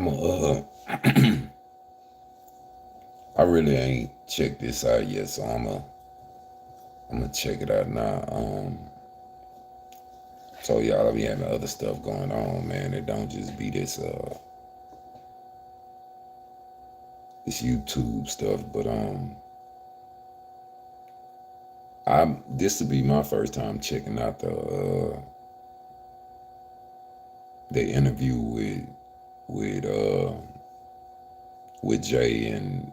I'm a, I really ain't checked this out yet, so I'm gonna check it out now. So y'all, I be having other stuff going on, man. It don't just be this YouTube stuff, but this will be my first time checking out the interview with uh with Jay and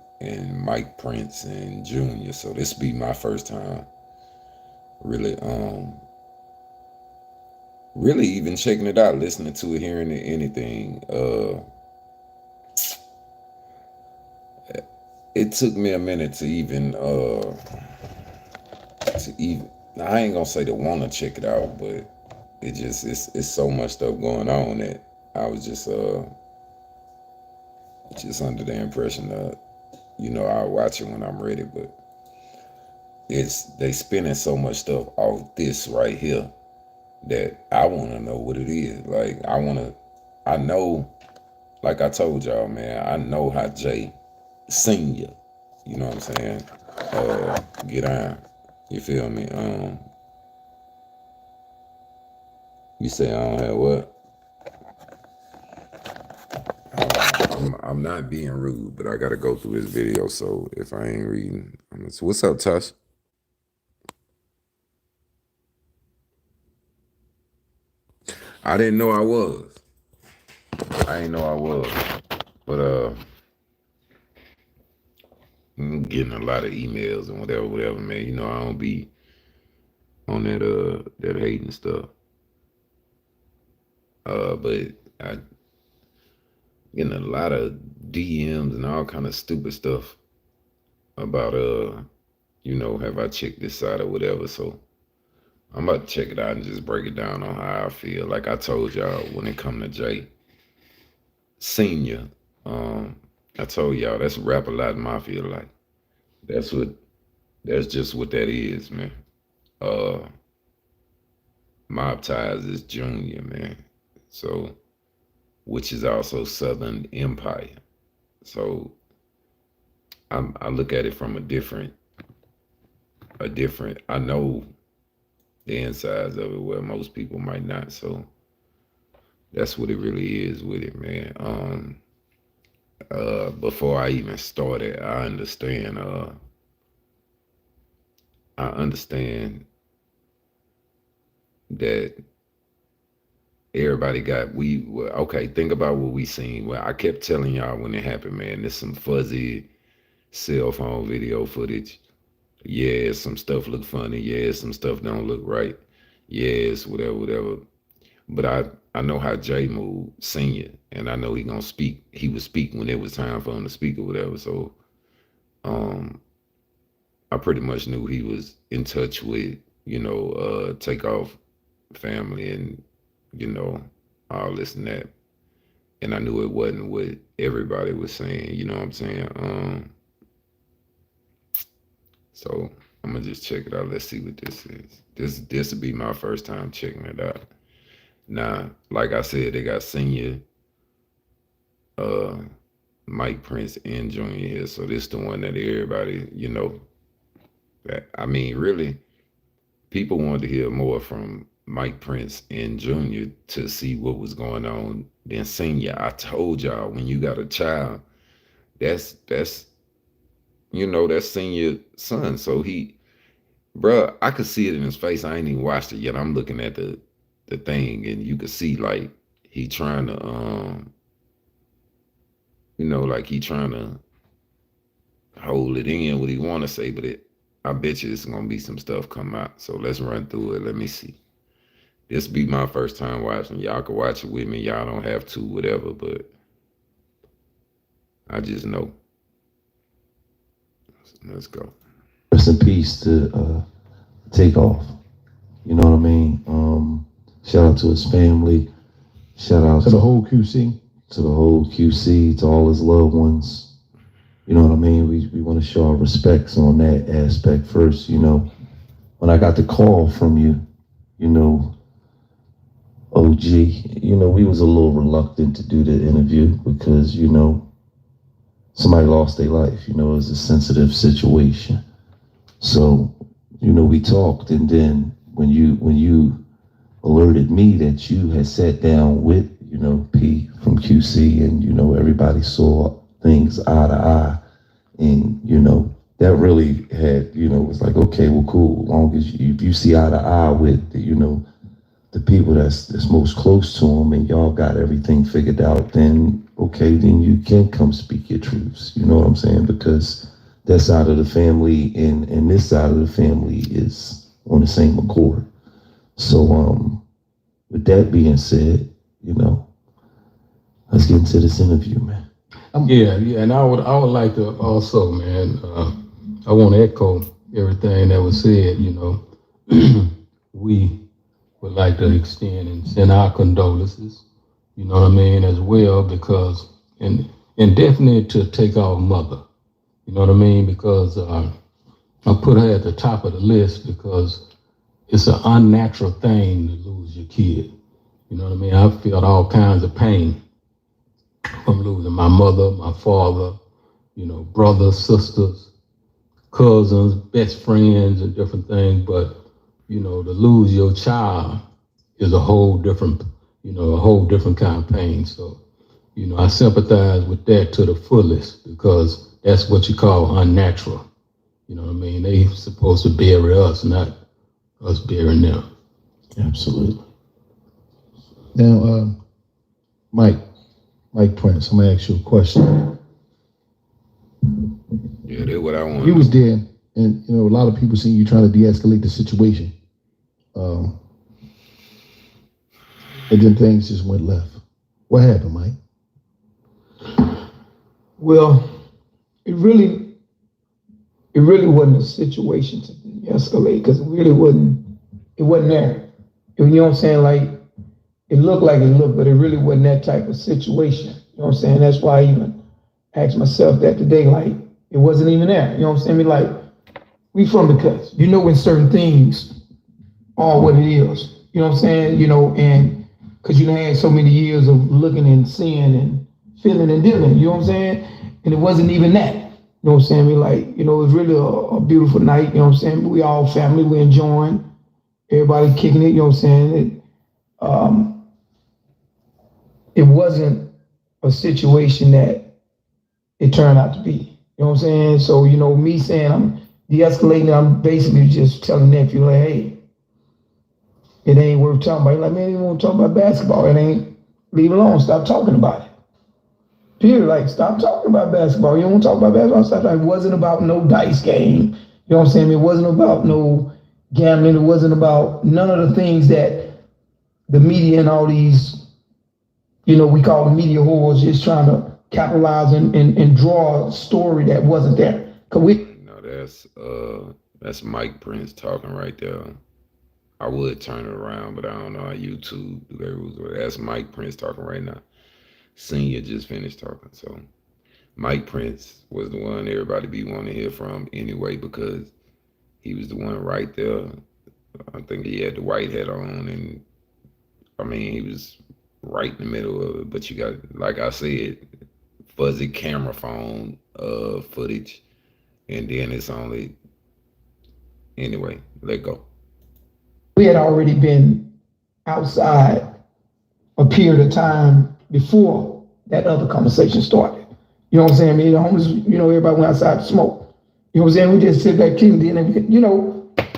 Mike Prince and Junior. So this be my first time really really even checking it out, listening to it, hearing it, anything. It took me a minute to even I ain't gonna say to want to check it out, but it's so much stuff going on that I was just under the impression that I'll watch it when I'm ready. But they spinning so much stuff off this right here that I want to know what it is. Like I know, like I told y'all, man, I know how Jay Senior, you know what I'm saying, get on. You feel me? You say I don't have what? I'm not being rude, but I gotta go through this video. So if I ain't reading, what's up, Tush? I didn't know I was. I didn't know I was. But I'm getting a lot of emails and whatever, man. You know I don't be on that hating stuff. But I getting a lot of DMs and all kind of stupid stuff about have I checked this out or whatever. So I'm about to check it out and just break it down on how I feel. Like I told y'all, when it come to Jay Senior, I told y'all that's Rap a Lot Mafia. Like that's just what that is, man. Mob Ties is Junior, man. So, which is also Southern Empire. So I look at it from a different. I know the insides of it where most people might not. So that's what it really is with it, man. Before I even started, I understand that everybody got okay, think about what we seen. Well, I kept telling y'all when it happened, man, there's some fuzzy cell phone video footage. Yeah, some stuff look funny. Yeah, some stuff don't look right. Yes, whatever. But I know how Jay moved, Senior, and I know he gonna speak. He would speak when it was time for him to speak or whatever. So I pretty much knew he was in touch with, Takeoff family and, all this and that. And I knew it wasn't what everybody was saying, you know what I'm saying? So I'm gonna just check it out. Let's see what this is. This will be my first time checking it out. Now, like I said, they got Senior, Mike Prince and Junior here. So this the one that everybody, I mean, really, people wanted to hear more from Mike Prince and Junior to see what was going on than Senior. I told y'all, when you got a child, that's Senior son. So bruh, I could see it in his face. I ain't even watched it yet. I'm looking at the thing, and you could see like he trying to like he trying to hold it in what he want to say, but I bet you it's gonna be some stuff come out. So let's run through it. Let me see. This be my first time watching. Y'all can watch it with me. Y'all don't have to, whatever, but I just know. Let's go. Rest in peace to Takeoff. You know what I mean? Shout out to his family. Shout out to the whole QC. To the whole QC, to all his loved ones. You know what I mean? We want to show our respects on that aspect first. When I got the call from you, OG, we was a little reluctant to do the interview because, somebody lost their life. It was a sensitive situation. So, we talked, and then when you alerted me that you had sat down with, P from QC, and, everybody saw things eye to eye, and, that really had, was like, okay, well, cool. As long as you see eye to eye with, the people that's most close to them, and y'all got everything figured out, then okay, then you can come speak your truths. You know what I'm saying? Because that side of the family and this side of the family is on the same accord. So with that being said, let's get into this interview, man. Yeah, and I would like to also, man, I want to echo everything that was said. We would like to extend and send our condolences, as well, because, and definitely to take our mother, because I put her at the top of the list because it's an unnatural thing to lose your kid. I felt all kinds of pain from losing my mother, my father, brothers, sisters, cousins, best friends, and different things. But, to lose your child is a whole different kind of pain. So, I sympathize with that to the fullest because that's what you call unnatural. They supposed to bury us, not us burying them. Absolutely. Now, Mike Prince, I'm gonna ask you a question. Yeah, that's what I want. You was there, and a lot of people seen you trying to de-escalate the situation, and then things just went left. What happened, Mike? Well, it really wasn't a situation to de-escalate because it wasn't there. You know what I'm saying? Like, it looked like it looked, but it really wasn't that type of situation. You know what I'm saying? That's why I even asked myself that today, like, it wasn't even there. You know what I'm saying? Like, we from the cuts. When certain things are what it is. You know what I'm saying? And because you had so many years of looking and seeing and feeling and dealing. You know what I'm saying? And it wasn't even that. You know what I'm saying? It was really a beautiful night. You know what I'm saying? We all family. We enjoying. Everybody kicking it. You know what I'm saying? It wasn't a situation that it turned out to be. You know what I'm saying? So, me saying I'm de-escalating, I'm basically just telling nephew, like, hey, it ain't worth talking about. He's like, man, you want to talk about basketball? It ain't. Leave it alone. Stop talking about it. Period. Like, stop talking about basketball. You don't want to talk about basketball? Stop. It wasn't about no dice game. You know what I'm saying? It wasn't about no gambling. It wasn't about none of the things that the media and all these, we call the media whores, just trying to capitalize and draw a story that wasn't there. That's Mike Prince talking right there. I would turn it around, but I don't know how YouTube do their rules. That's Mike Prince talking right now. Senior just finished talking. So Mike Prince was the one everybody be wanting to hear from anyway, because he was the one right there. I think he had the white hat on, and he was right in the middle of it. But you got, like I said, fuzzy camera phone footage, and then it's only, anyway, let go. We had already been outside a period of time before that other conversation started. You know what I'm saying? The homies, everybody went outside to smoke. You know what I'm saying? We just sit back kicking, and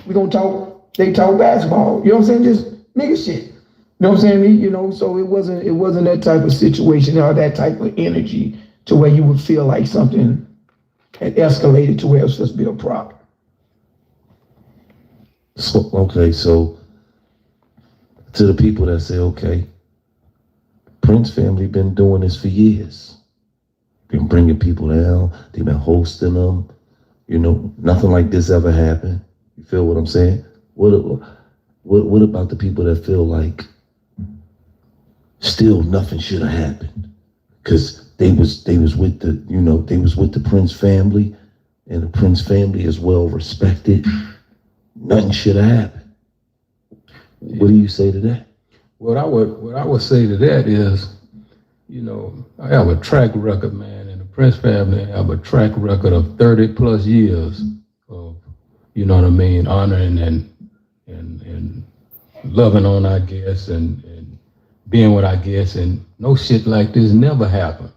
we gonna talk. They talk basketball. You know what I'm saying? Just nigga shit. You know what I'm saying? So it wasn't that type of situation or that type of energy to where you would feel like something had escalated to where it was supposed to be a problem. So, okay, so to the people that say, okay, Prince family been doing this for years. Been bringing people down. They've been hosting them. Nothing like this ever happened. You feel what I'm saying? What about the people that feel like still nothing should have happened? Because they was with the Prince family, and the Prince family is well respected. Nothing should have happened. What do you say to that? what I would say to that is, you know, I have a track record, man, and the Prince family have a track record of 30 plus years of, you know what I mean, honoring and loving on our guests and being with our guests, and no shit like this never happened.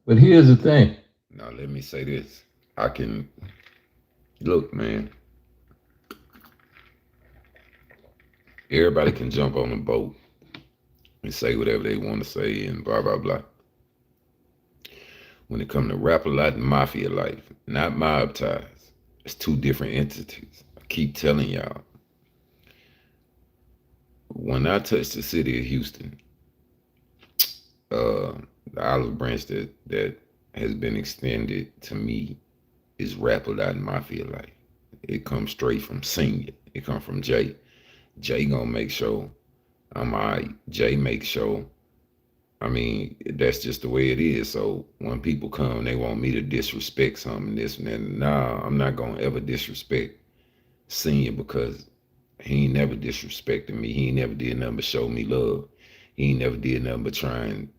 But here's the thing. Now let me say this. I can look, man. Everybody can jump on the boat and say whatever they want to say and blah blah blah. When it comes to rap-a-lot and mafia life, not mob ties, it's two different entities. I keep telling y'all. When I touch the city of Houston, the olive branch that has been extended to me is rap-a-lot and mafia life. It comes straight from Senior. It comes from Jay. Jay gonna make sure I'm all right. Jay makes sure. I mean, that's just the way it is. So when people come, they want me to disrespect something, this and that. Nah, I'm not gonna ever disrespect Senior because he ain't never disrespected me. He ain't never did nothing but show me love. He ain't never did nothing but try and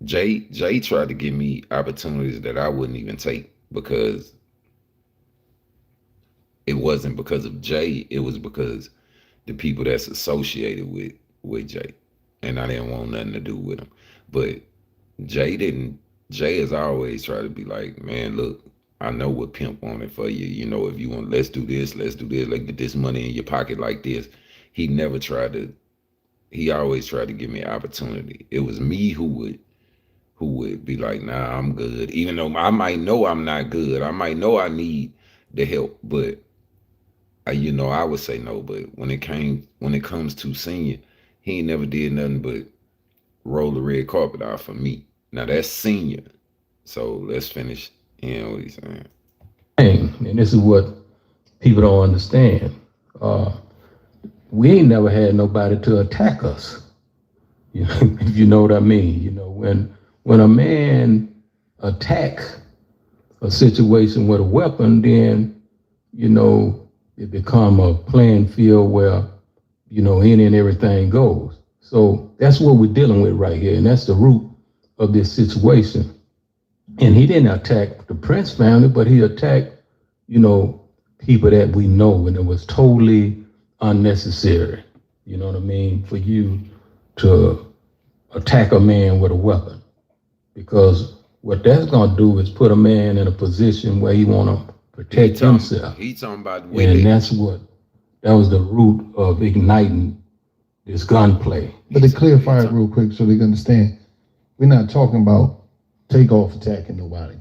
Jay tried to give me opportunities that I wouldn't even take because it wasn't because of Jay. It was because the people that's associated with Jay, and I didn't want nothing to do with him. But Jay has always tried to be like, man, look, I know what Pimp wanted for you. You know, if you want, let's do this, let's get this money in your pocket like this. He always tried to give me an opportunity. It was me who would be like, nah, I'm good. Even though I might know I'm not good. I might know I need the help, but you know, I would say no. But when it comes to Senior, he ain't never did nothing but roll the red carpet out for me. Now that's Senior. So let's finish. You know what he's saying? And this is what people don't understand. We ain't never had nobody to attack us. You know, if you know what I mean. You know, when a man attack a situation with a weapon, then, you know, it become a playing field where, you know, any and everything goes. So that's what we're dealing with right here. And that's the root of this situation. And he didn't attack the Prince family, but he attacked, you know, people that we know, and it was totally unnecessary. You know what I mean? For you to attack a man with a weapon. Because what that's going to do is put a man in a position where he want to protect himself. He's talking about and that was the root of igniting this gunplay. But to clarify it real quick so they can understand, we're not talking about takeoff attacking nobody.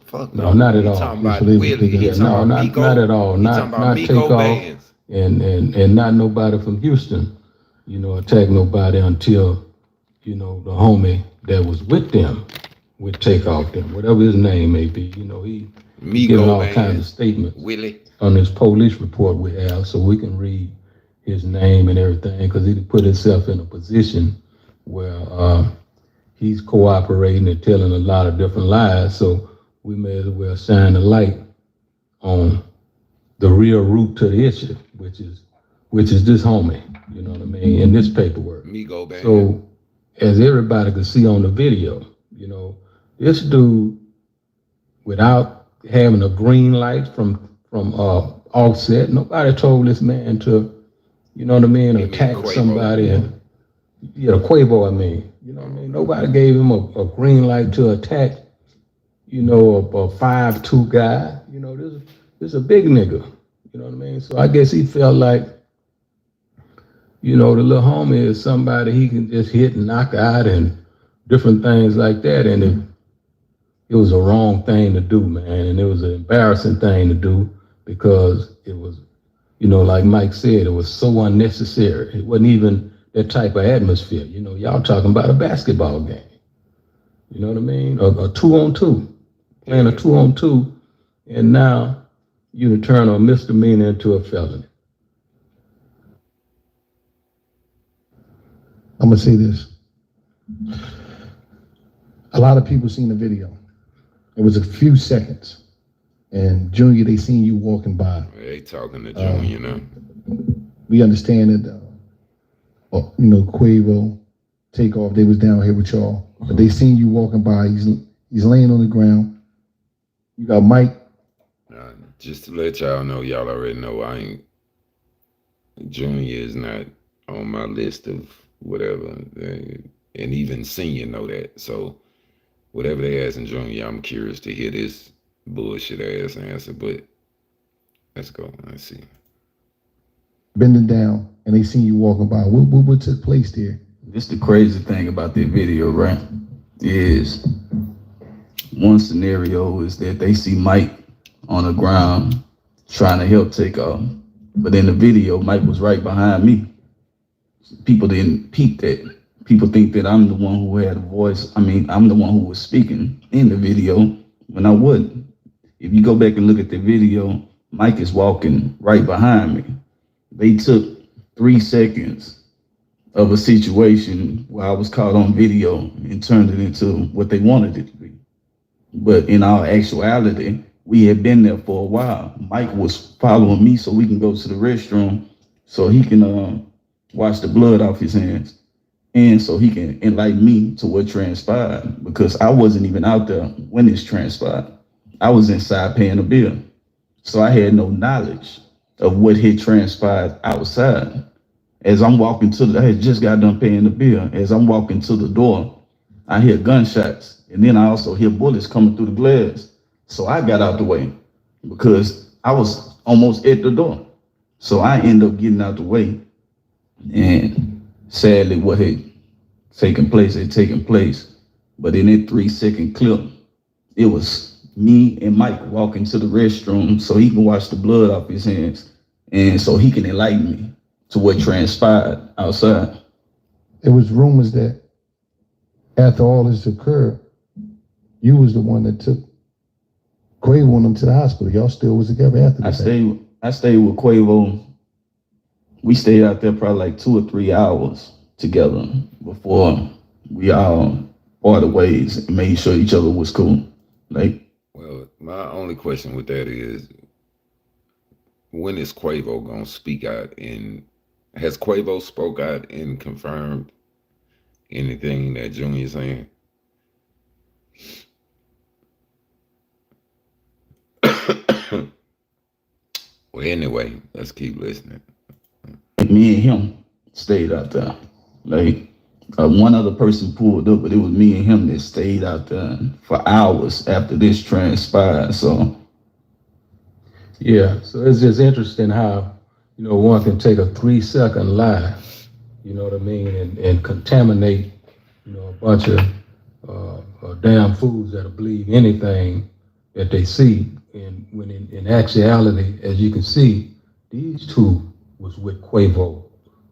Fuck no, not at all. Talking about no, not at all. Not take off and not nobody from Houston, you know, attack nobody until, you know, the homie that was with them would take off them, whatever his name may be. You know, he giving all kinds of statements on this police report we have, so we can read his name and everything, because he put himself in a position where he's cooperating and telling a lot of different lies. So we may as well shine a light on the real root to the issue, which is this homie, you know what I mean, in this paperwork. So as everybody could see on the video, you know, this dude, without having a green light from Offset, nobody told this man to, you know what I mean, attack somebody. And Quavo, I mean, you know what I mean, nobody gave him a green light to attack, you know, a 5'2" guy. You know, this is a big nigga, you know what I mean? So I guess he felt like, you know, the little homie is somebody he can just hit and knock out and different things like that. And it was a wrong thing to do, man. And it was an embarrassing thing to do, because it was, you know, like Mike said, it was so unnecessary. It wasn't even that type of atmosphere. You know, y'all talking about a basketball game. You know what I mean? A 2-on-2, playing a 2-on-2, and now you turn a misdemeanor into a felony. I'm gonna say this. A lot of people seen the video. It was a few seconds. And Junior, they seen you walking by. They talking to Junior now. We understand that Quavo, Takeoff, they was down here with y'all. But they seen you walking by. He's laying on the ground. You got Mike. Just to let y'all know, y'all already know I ain't. Junior is not on my list of whatever, and even Senior know that. So whatever they ask in Junior, I'm curious to hear this bullshit ass answer. But let's go. Let's see. Bending down, and they seen you walking by. What took place there? This the crazy thing about that video, right? Is one scenario is that they see Mike on the ground trying to help take off. But in the video, Mike was right behind me. People didn't peep that. People think that I'm the one who had a voice. I mean, I'm the one who was speaking in the video when I wouldn't. If you go back and look at the video, Mike is walking right behind me. They took 3 seconds of a situation where I was caught on video and turned it into what they wanted it to be. But in our actuality, we had been there for a while. Mike was following me so we can go to the restroom so he can wash the blood off his hands. And so he can enlighten me to what transpired, because I wasn't even out there when this transpired. I was inside paying a bill. So I had no knowledge of what had transpired outside. As I'm walking I had just got done paying the bill. As I'm walking to the door, I hear gunshots. And then I also hear bullets coming through the glass. So I got out the way because I was almost at the door. So I end up getting out the way. And sadly, what had taken place had taken place. But in that 3-second clip, it was me and Mike walking to the restroom so he can wash the blood off his hands and so he can enlighten me to what transpired outside. There was rumors that after all this occurred, you was the one that took Quavo and them to the hospital. Y'all still was together after that. I stayed with Quavo. We stayed out there probably like 2 or 3 hours together before we all parted ways and made sure each other was cool. Well, my only question with that is, when is Quavo gonna speak out? And has Quavo spoke out and confirmed anything that Junior's saying? Well, anyway, let's keep listening. Me and him stayed out there. One other person pulled up, but it was me and him that stayed out there for hours after this transpired. So, Yeah, so it's just interesting how, one can take a 3-second lie, you know what I mean, and contaminate, a bunch of damn fools that'll believe anything that they see. And when in actuality, as you can see, these two was with Quavo,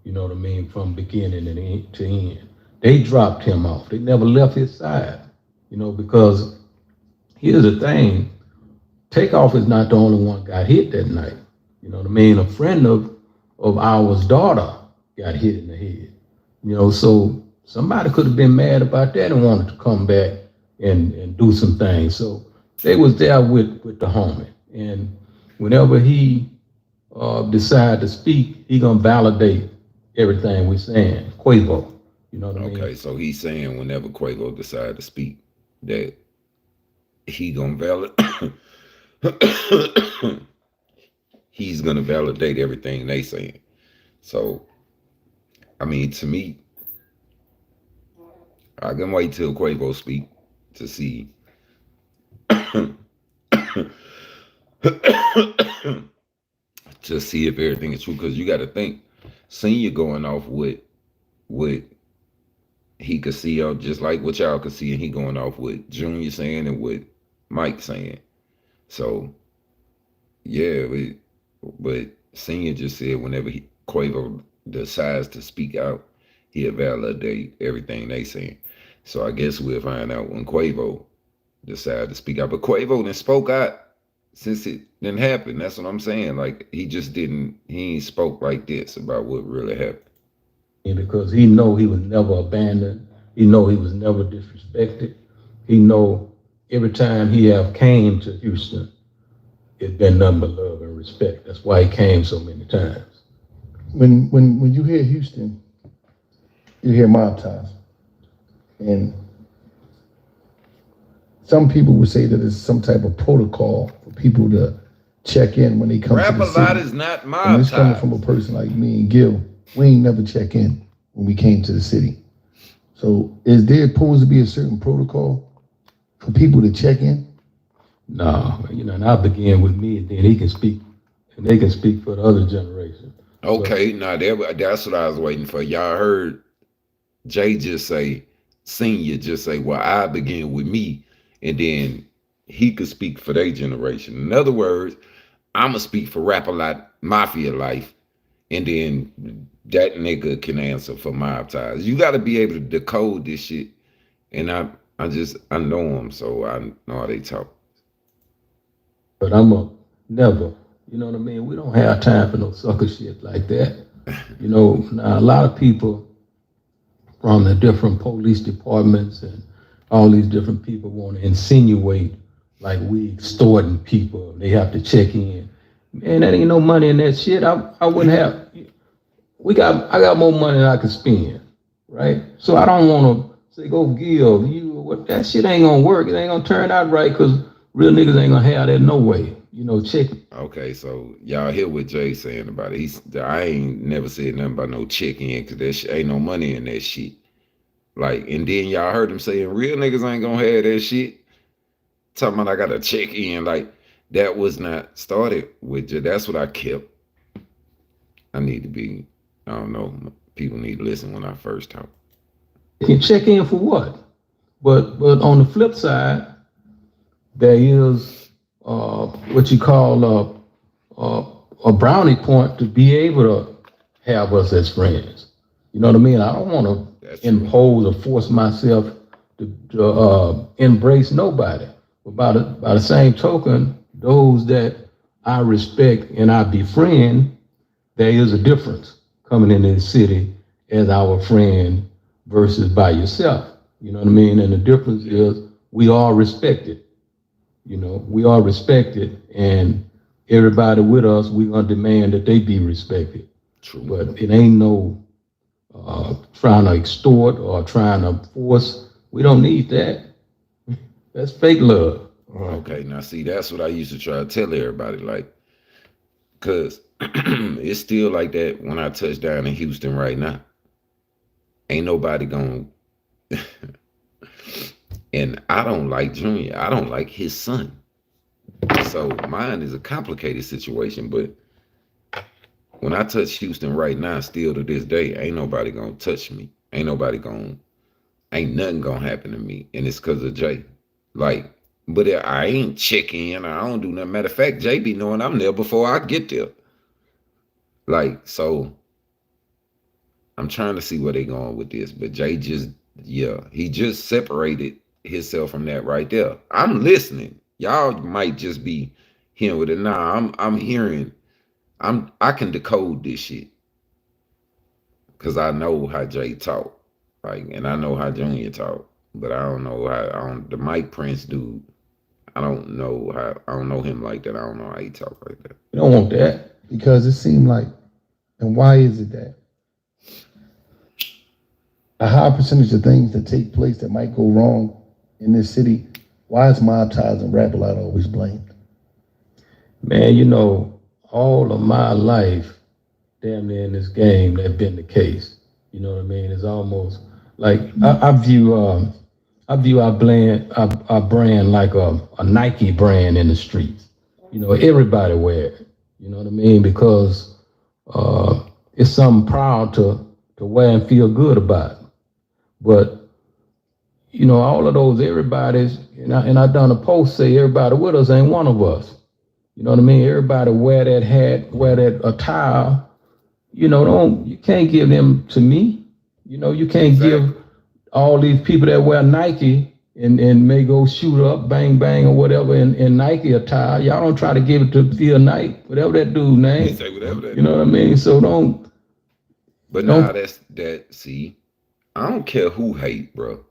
you know what I mean, from beginning to end. They dropped him off. They never left his side, because here's the thing. Takeoff is not the only one got hit that night. You know what I mean? A friend of ours daughter got hit in the head. So somebody could have been mad about that and wanted to come back and do some things. So they was there with the homie. And whenever he decide to speak, he gonna validate everything we're saying. Quavo, you know what I mean? Okay, so he's saying whenever Quavo decide to speak, that he gonna validate. He's gonna validate everything they saying. So, I mean, to me, I can wait till Quavo speak to see. To see if everything is true, because you got to think, Senior going off what he could see, just like what y'all could see, and he going off what Junior saying and what Mike saying. So yeah, but Senior just said whenever Quavo decides to speak out, he'll validate everything they saying. So I guess we'll find out when Quavo decide to speak out. But Quavo then spoke out since it didn't happen. That's what I'm saying. Like, he ain't spoke like this about what really happened. Because he know he was never abandoned. He know he was never disrespected. He know every time he have came to Houston, it's been nothing but love and respect. That's why he came so many times. When you hear Houston, you hear mob ties. And some people would say that it's some type of protocol for people to check in when they come to the Rap-A-Lot city. is not And mob this coming from a ties. person like me and Gil, we ain't never check in when we came to the city. So is there supposed to be a certain protocol for people to check in? No, and I begin with me, and then he can speak, and they can speak for the other generation. Okay, now that's what I was waiting for. Y'all heard Jay just say, senior just say, well, I begin with me, and then he could speak for their generation. In other words, I'ma speak for Rap-A-Lot Mafia life, and then that nigga can answer for mob ties. You got to be able to decode this shit, and I know them, so I know how they talk. But I'm a never, you know what I mean? We don't have time for no sucker shit like that. Now a lot of people from the different police departments and all these different people want to insinuate like we extorting people. They have to check in. Man, that ain't no money in that shit. I wouldn't have. I got more money than I can spend, right? So I don't want to say go give you what that shit ain't gonna work. It ain't gonna turn out right because real niggas ain't gonna have that no way. Check. Okay, so y'all hear what Jay saying about it. I ain't never said nothing about no check-in because there ain't no money in that shit. Like, and then y'all heard him saying real niggas ain't gonna have that shit. Talking about I gotta check in. Like, that was not started with Jay. That's what I kept. I need to be, I don't know, people need to listen when I first talk. You check in for what? But on the flip side, there is what you call a brownie point to be able to have us as friends. You know what I mean? I don't want to impose or force myself to embrace nobody. But by the same token, those that I respect and I befriend, there is a difference coming into the city as our friend versus by yourself. You know what I mean? And the difference is we are respected. We are respected, and everybody with us, we're gonna demand that they be respected. True. But it ain't no trying to extort or trying to force. We don't need that. That's fake love. Okay, now see, that's what I used to try to tell everybody, like, cause it's still like that when I touch down in Houston right now. Ain't nobody gonna and I don't like Junior. I don't like his son. So mine is a complicated situation, but when I touch Houston right now, still to this day, ain't nobody gonna touch me. Ain't nothing gonna happen to me. And it's because of Jay. Like, but I ain't checking. I don't do nothing. Matter of fact, Jay be knowing I'm there before I get there. Like, so I'm trying to see where they going with this. But Jay he just separated himself from that right there. I'm listening. Y'all might just be hearing with it. Nah, I'm hearing. I can decode this shit. Cause I know how Jay talk. Like, and I know how Junior talk. But I don't know the Mike Prince dude. I don't know him like that. I don't know how he talk like that. You don't want that. Because it seemed like, and why is it that a high percentage of things that take place that might go wrong in this city, why is mob ties and Rap-A-Lot always blamed? Man, all of my life, damn near in this game, that's been the case. You know what I mean? It's almost like I view our brand like a Nike brand in the streets. Everybody wear it. You know what I mean? Because it's something proud to wear and feel good about. But all of those everybody's, and I done a post say everybody with us ain't one of us. You know what I mean? Everybody wear that hat, wear that attire. You can't give them to me. You can't give all these people that wear Nike and may go shoot up, bang, bang, or whatever in Nike attire. Y'all don't try to give it to Phil Knight, whatever that dude name. Say whatever that. You know what I mean? So don't. But nah, see, I don't care who hate, bro.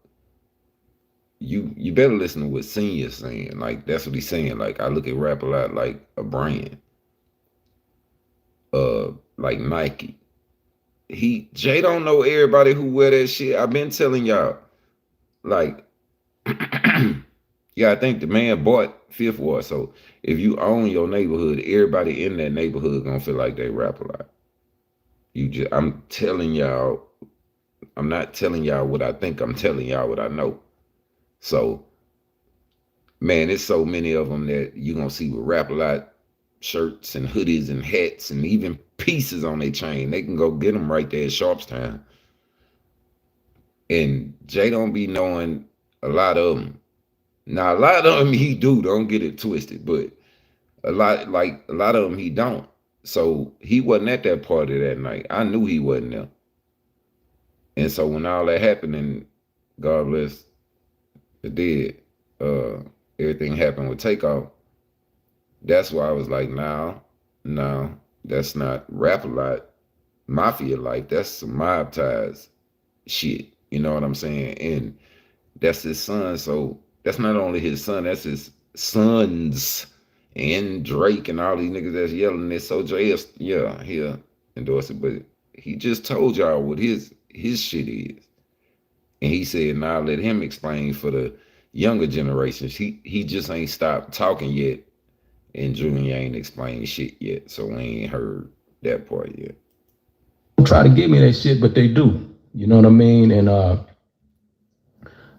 You better listen to what Senior's saying. Like, that's what he's saying. Like, I look at Rap-A-Lot like a brand. Like Nike. Jay don't know everybody who wear that shit. I've been telling y'all, like, yeah, I think the man bought Fifth Ward. So if you own your neighborhood, everybody in that neighborhood gonna feel like they rap a lot. I'm telling y'all, I'm not telling y'all what I think, I'm telling y'all what I know. So, man, there's so many of them that you're gonna see with rap a lot shirts and hoodies and hats and even pieces on their chain. They can go get them right there at Sharpstown. And Jay don't be knowing a lot of them. Now, a lot of them he do, don't get it twisted, but a lot of them he don't. So he wasn't at that party that night. I knew he wasn't there. And so when all that happened, and God bless the dead, everything happened with Takeoff. That's why I was like, no, that's not rap a lot, mafia life. That's some mob ties shit. You know what I'm saying? And that's his son. So that's not only his son, that's his sons and Drake and all these niggas that's yelling this. So Jay, yeah, he'll endorse it. But he just told y'all what his shit is. And he said, nah, let him explain for the younger generations. He just ain't stopped talking yet. And Junior ain't explained shit yet. So we ain't heard that part yet. Don't try to give me that shit, but they do. You know what I mean? And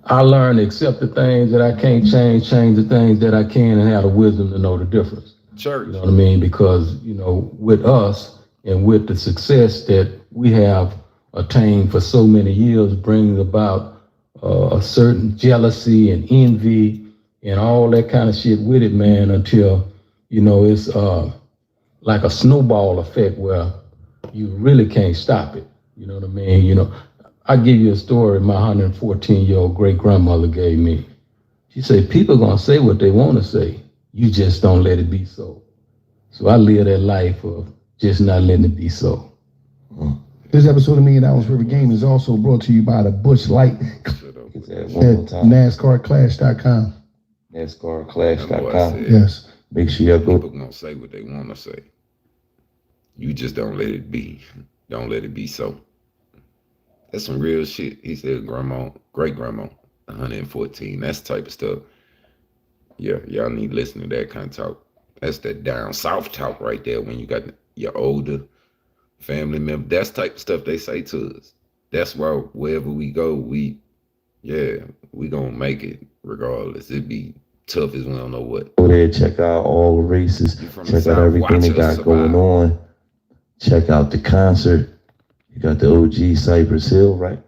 I learned to accept the things that I can't change the things that I can, and have the wisdom to know the difference. Church. You know what I mean? Because, you know, with us and with the success that we have attained for so many years, brings about a certain jealousy and envy and all that kind of shit with it, man, until, you know, it's like a snowball effect where you really can't stop it. You know what I mean? You know, I give you a story my 114-year-old great grandmother gave me. She said, people gonna say what they want to say. You just don't let it be so. So I live that life of just not letting it be so. This episode of $1 Million River Game is also brought to you by the Bush Light at NASCARclash.com. NASCARclash.com. Yes. Make sure y'all go. People gonna say what they want to say. You just don't let it be. Don't let it be so. That's some real shit. He said, great grandma, 114. That's the type of stuff. Yeah, y'all need to listen to that kind of talk. That's that down south talk right there when you got your older family member. That's the type of stuff they say to us. That's why wherever we go, we gonna make it regardless. It be tough as we don't know what. Go there, check out all the races, check out everything they got going on. Check out the concert. You got the OG Cypress Hill, right?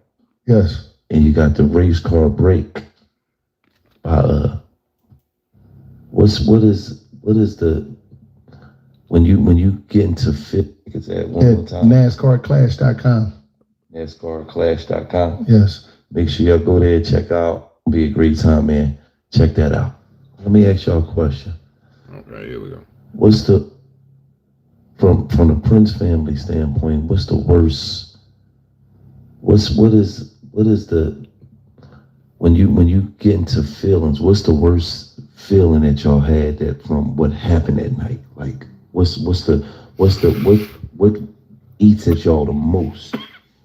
Yes. And you got the race car break. What is the when you get into fit? It's at one more time. NASCARclash.com. NASCARclash.com. Yes. Make sure y'all go there, check out. It'll be a great time, man. Check that out. Let me ask y'all a question. Okay, here we go. What's the from the Prince family standpoint, what's the worst? What is the when you get into feelings, what's the worst feeling that y'all had that from what happened that night? Like what eats at y'all the most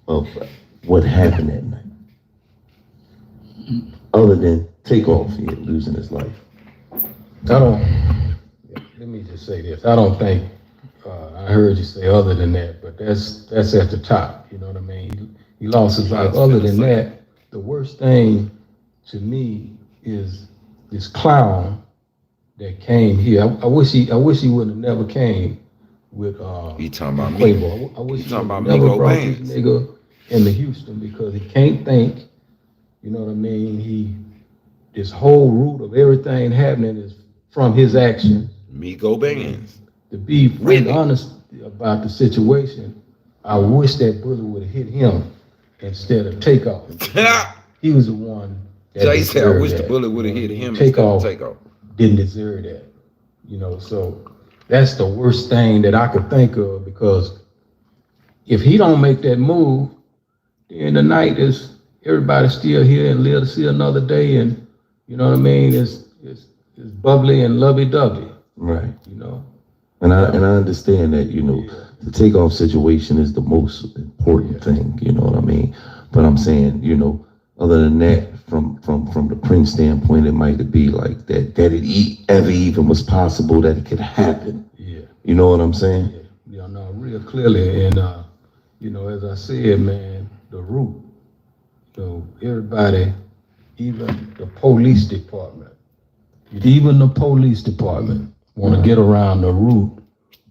of what happened that night? Other than Takeoff losing his life. Let me just say this. I don't think, I heard you say other than that, but that's at the top, you know what I mean? He lost his life. Other than that, the worst thing to me is this clown that came here. I wish he would have never came with he talking about Quavo. I wish he would have never brought this nigga into Houston, because he can't think, you know what I mean? This whole root of everything happening is from his action. Migo Bands. To be honest about the situation, I wish that bullet would have hit him instead of Takeoff. He was the one that Jay said, I wish that. the bullet would have hit him Takeoff instead of Takeoff. Didn't deserve that. You know, so that's the worst thing that I could think of, because if he don't make that move, then the night is everybody's still here and live to see another day, and you know what I mean? It's bubbly and lovey-dovey. Right. You know? And I understand that, the takeoff situation is the most important thing, you know what I mean? But I'm saying, other than that, from the Prince standpoint, it might be like that it ever even was possible that it could happen. Yeah. You know what I'm saying? Yeah, no, real clearly. And, as I said, man, the root, everybody, even the police department, want to get around the root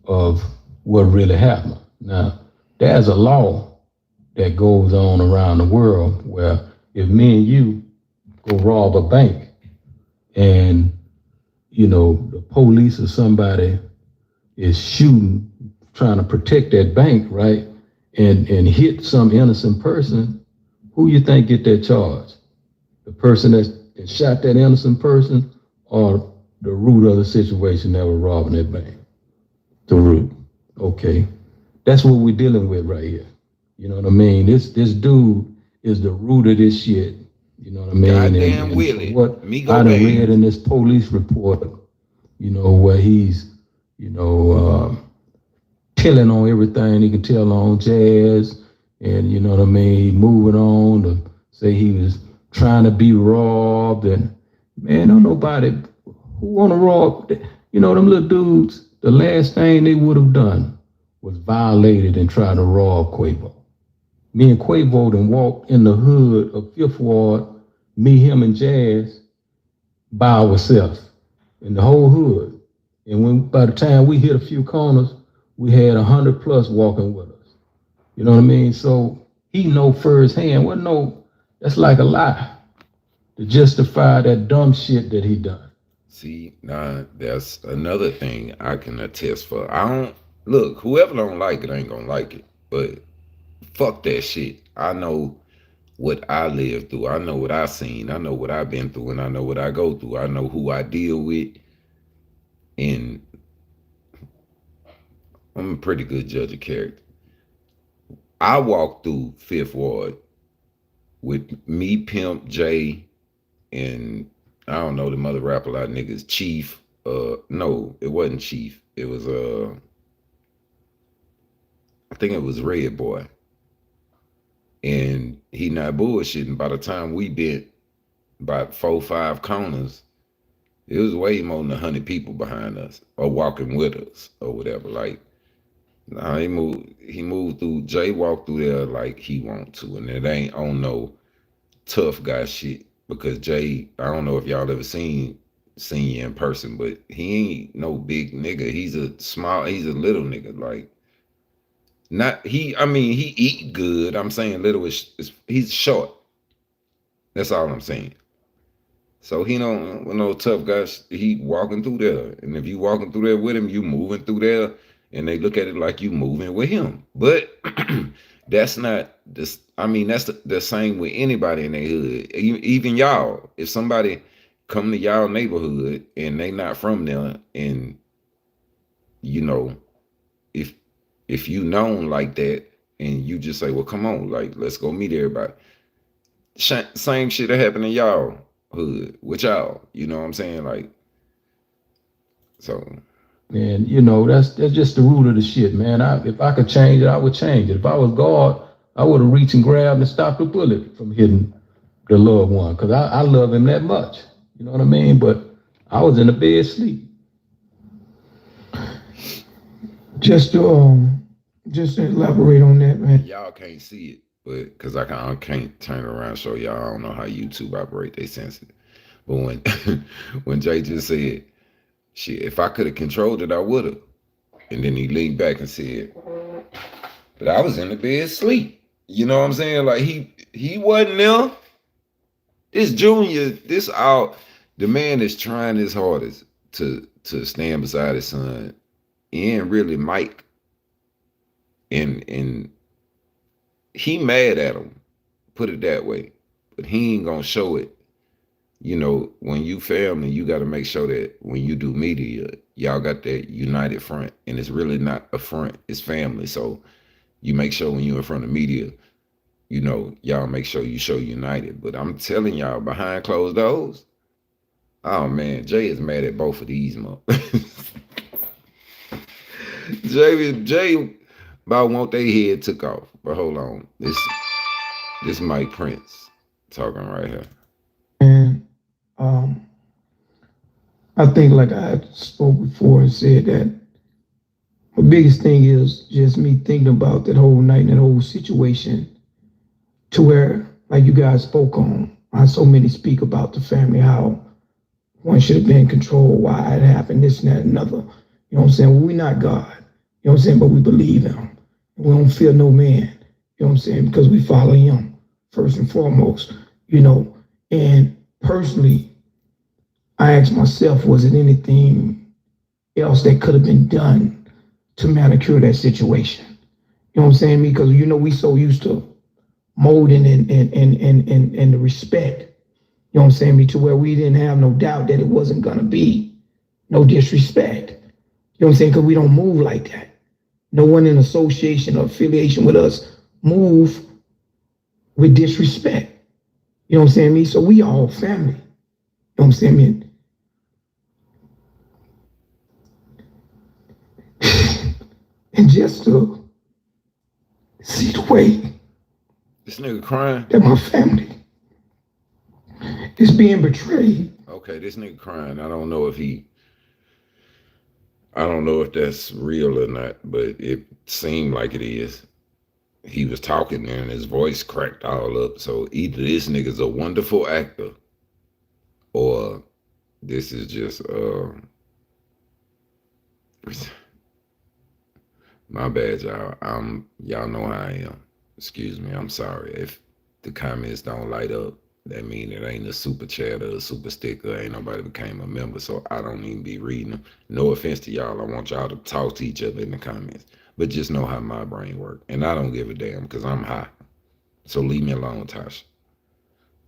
of what really happened. Now, there's a law that goes on around the world where if me and you go rob a bank and, the police or somebody is shooting, trying to protect that bank, right? And hit some innocent person, who you think get that charge? The person that shot that innocent person or the root of the situation that was robbing that bank? The root. Okay. That's what we're dealing with right here. You know what I mean? This dude is the root of this shit. You know what I mean? Goddamn and Willie. What Me I go done back. read in this police report, where he's, telling on everything he can tell on Jazz, and you know what I mean, moving on to say he was trying to be robbed, and man, don't nobody who want to rob, them little dudes, the last thing they would have done was violated and try to rob Quavo. Me and Quavo then walked in the hood of Fifth Ward, me, him, and Jazz by ourselves in the whole hood. And by the time we hit a few corners, we had 100 plus walking with us. You know what I mean? So he know firsthand. That's like a lie to justify that dumb shit that he done. See, now that's another thing I can attest for. I don't look, whoever don't like it ain't gonna like it. But fuck that shit. I know what I lived through. I know what I seen. I know what I've been through, and I know what I go through. I know who I deal with, and I'm a pretty good judge of character. I walked through Fifth Ward with me, Pimp, J, and I don't know the mother rap a lot of niggas. Chief. No, it wasn't Chief. It was I think it was Red Boy. And he not bullshitting. By the time we bent about 4-5 corners, it was way more than 100 people behind us or walking with us or whatever. Like, nah, he moved through, Jay walked through there like he want to. And it ain't on no tough guy shit. Because Jay, I don't know if y'all ever seen you in person, but he ain't no big nigga. He's a little nigga. Like, he eat good. I'm saying little he's short. That's all I'm saying. So he don't no tough guys. He walking through there, and if you walking through there with him, you moving through there, and they look at it like you moving with him. But that's not this. I mean, that's the same with anybody in their hood. Even y'all. If somebody come to y'all neighborhood and they not from there, and if you known like that, and you just say, well, come on, like let's go meet everybody. Same shit that happened in y'all hood with y'all, you know what I'm saying? Like, so. And that's just the root of the shit, man. If I could change it, I would change it. If I was God, I would have reached and grabbed and stopped the bullet from hitting the loved one, because I love him that much. You know what I mean? But I was in the bed asleep. Just to elaborate on that, man. Y'all can't see it, but because I can't turn around and show y'all. I don't know how YouTube operate. They sensitive. But when Jay just said, shit, if I could have controlled it, I would have. And then he leaned back and said, but I was in the bed asleep. You know what I'm saying? Like he wasn't there. This Junior, the man is trying his hardest to stand beside his son. He ain't really Mike. And he mad at him, put it that way. But he ain't gonna show it. When you family, you got to make sure that when you do media, y'all got that united front. And it's really not a front, it's family. So you make sure when you're in front of media, y'all make sure you show united. But I'm telling y'all, behind closed doors, oh man, Jay is mad at both of these motherfuckers. Jay about want their head took off. But hold on. This Mike Prince talking right here. And um, I think, like I spoke before and said, that the biggest thing is just me thinking about that whole night and that whole situation, to where, like you guys spoke on, how so many speak about the family, how one should have been controlled, why it happened, this and that and another. You know what I'm saying? Well, we're not God. You know what I'm saying? But we believe him. We don't fear no man. You know what I'm saying? Because we follow him first and foremost. You know, and personally, I asked myself, was it anything else that could have been done to manicure that situation? You know what I'm saying? Because, you know, we so used to molding and the respect, you know what I'm saying, to where we didn't have no doubt that it wasn't going to be no disrespect. You know what I'm saying? Because we don't move like that. No one in association or affiliation with us move with disrespect. You know what I'm saying? So we all family. You know what I'm saying? And just to see the way This nigga crying. that my family is being betrayed. Okay, this nigga crying. I don't know if that's real or not, but it seemed like it is. He was talking and his voice cracked all up. So either this nigga's a wonderful actor or this is just my bad, y'all. Y'all know how I am. Excuse me, I'm sorry. If the comments don't light up, that mean it ain't a super chat or a super sticker. Ain't nobody became a member, so I don't even be reading them. No offense to y'all. I want y'all to talk to each other in the comments. But just know how my brain works. And I don't give a damn because I'm high. So leave me alone, Tasha.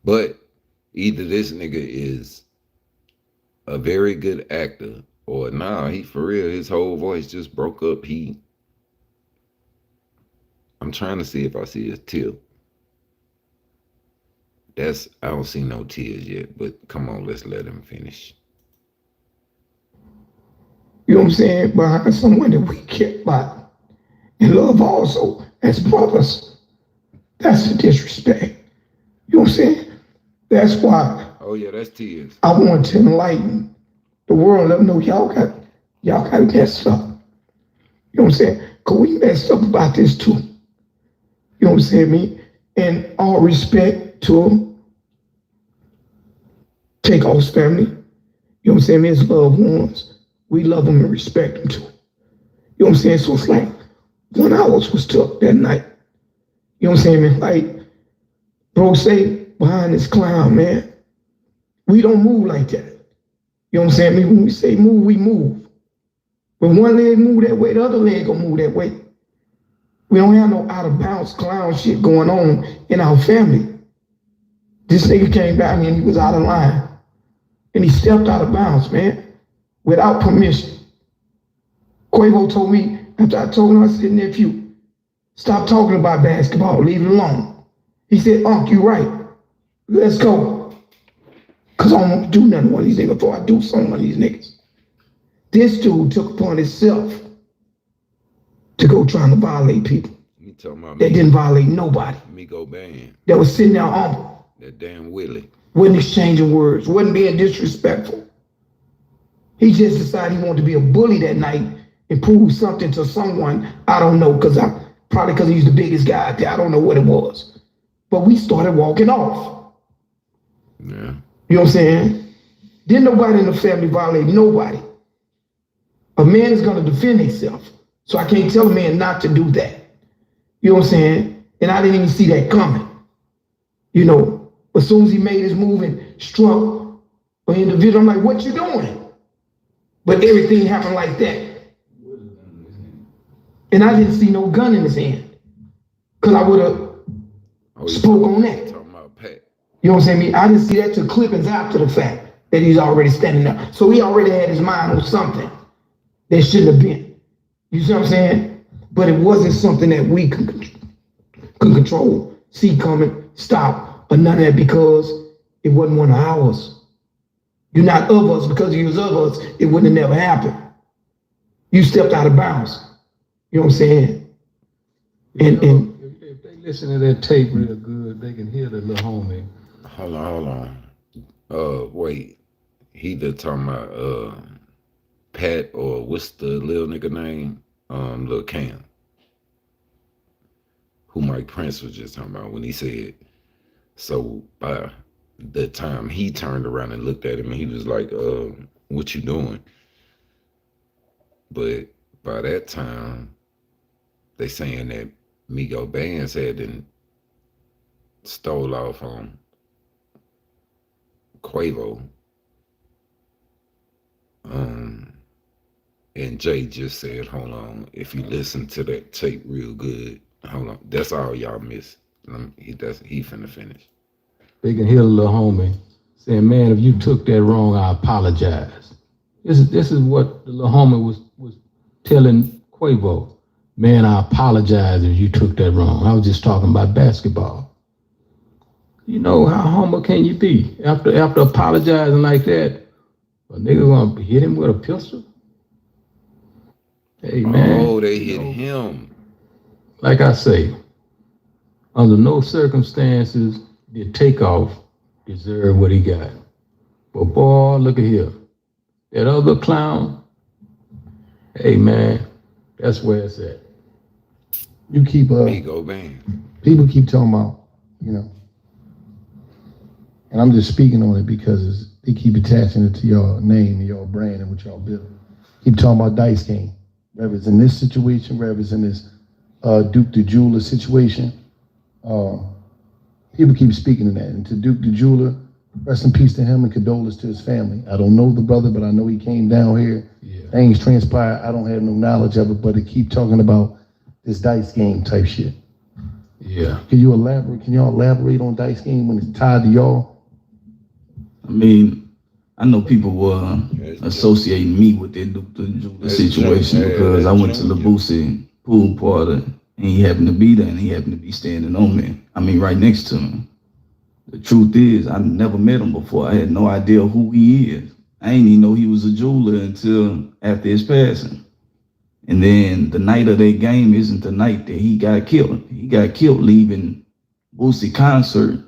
But either this nigga is a very good actor or nah, he for real, his whole voice just broke up. I'm trying to see if I see his tear. I don't see no tears yet, but come on, let's let him finish. You know what I'm saying? Behind someone that we care about and love also as brothers. That's the disrespect. You know what I'm saying? That's why. Oh yeah, that's tears. I want to enlighten the world, let them know y'all got messed up. You know what I'm saying? Because we messed up about this too. You know what I'm saying, me? And all respect to Takeoff's family. You know what I'm saying? His loved ones. We love them and respect them too. You know what I'm saying? So it's like 1 hour was took that night. You know what I'm saying, man? Like, bro say behind this clown, man, we don't move like that. You know what I'm saying? I mean, when we say move, we move. When one leg move that way, the other leg gonna move that way. We don't have no out of bounds clown shit going on in our family. This nigga came back and he was out of line. And he stepped out of bounds, man, without permission. Quavo told me, after I told him, I said, nephew, stop talking about basketball, leave it alone. He said, Unc, you right. Let's go. Because I don't want to do nothing to one of these niggas before I do something to one of these niggas. This dude took upon himself to go trying to violate people. That didn't violate nobody. Me go band. That was sitting there humble. That damn Willie. Wasn't exchanging words, wasn't being disrespectful. He just decided he wanted to be a bully that night and prove something to someone. I don't know, probably because he's the biggest guy out there. I don't know what it was. But we started walking off. Yeah. You know what I'm saying? Didn't nobody in the family violate nobody. A man is going to defend himself. So I can't tell a man not to do that. You know what I'm saying? And I didn't even see that coming. You know, as soon as he made his move and struck an individual, I'm like, what you doing? But everything happened like that. And I didn't see no gun in his hand. Because I would have spoke on that. You know what I'm saying? I didn't see that till clippings after the fact that he's already standing there. So he already had his mind on something that shouldn't have been. You see what I'm saying? But it wasn't something that we could control, see coming, stop, or none of that, because it wasn't one of ours. You're not of us. Because you was of us, it wouldn't have never happened. You stepped out of bounds. You know what I'm saying? And if they listen to that tape real good, they can hear the little homie. Hold on. Wait. He the talking about Pat, or what's the little nigga name? Lil Cam. Who Mike Prince was just talking about when he said, so by the time he turned around and looked at him, and he was like, what you doing? But by that time, they saying that Migo Bands had then stole off on Quavo. And Jay just said, hold on, if you listen to that tape real good, hold on, that's all y'all miss. He finna finish. They can hear the little homie saying, man, if you took that wrong, I apologize. This is what the little homie was telling Quavo. Man, I apologize if you took that wrong. I was just talking about basketball. You know, how humble can you be? After apologizing like that, a nigga gonna hit him with a pistol? Hey, man. Oh, they hit him. Like I say, under no circumstances did Takeoff deserve what he got. But boy, look at here. That other clown, hey, man, that's where it's at. You keep Migo Band. people keep talking about, you know, and I'm just speaking on it because they keep attaching it to your name and your brand and what y'all build. Keep talking about dice game. Whether it's in this situation, whether it's in this Duke the Jeweler situation, people keep speaking to that. And to Duke the Jeweler, rest in peace to him and condolences to his family. I don't know the brother, but I know he came down here. Yeah. Things transpired. I don't have no knowledge of it, but they keep talking about this dice game type shit. Yeah. Can y'all elaborate on dice game when it's tied to y'all? I mean, I know people were associating me with the situation because I went to the Boosie pool party and he happened to be there and he happened to be standing on me. I mean, right next to me. The truth is, I never met him before. I had no idea who he is. I didn't even know he was a jeweler until after his passing. And then the night of that game isn't the night that he got killed. He got killed leaving Boosie concert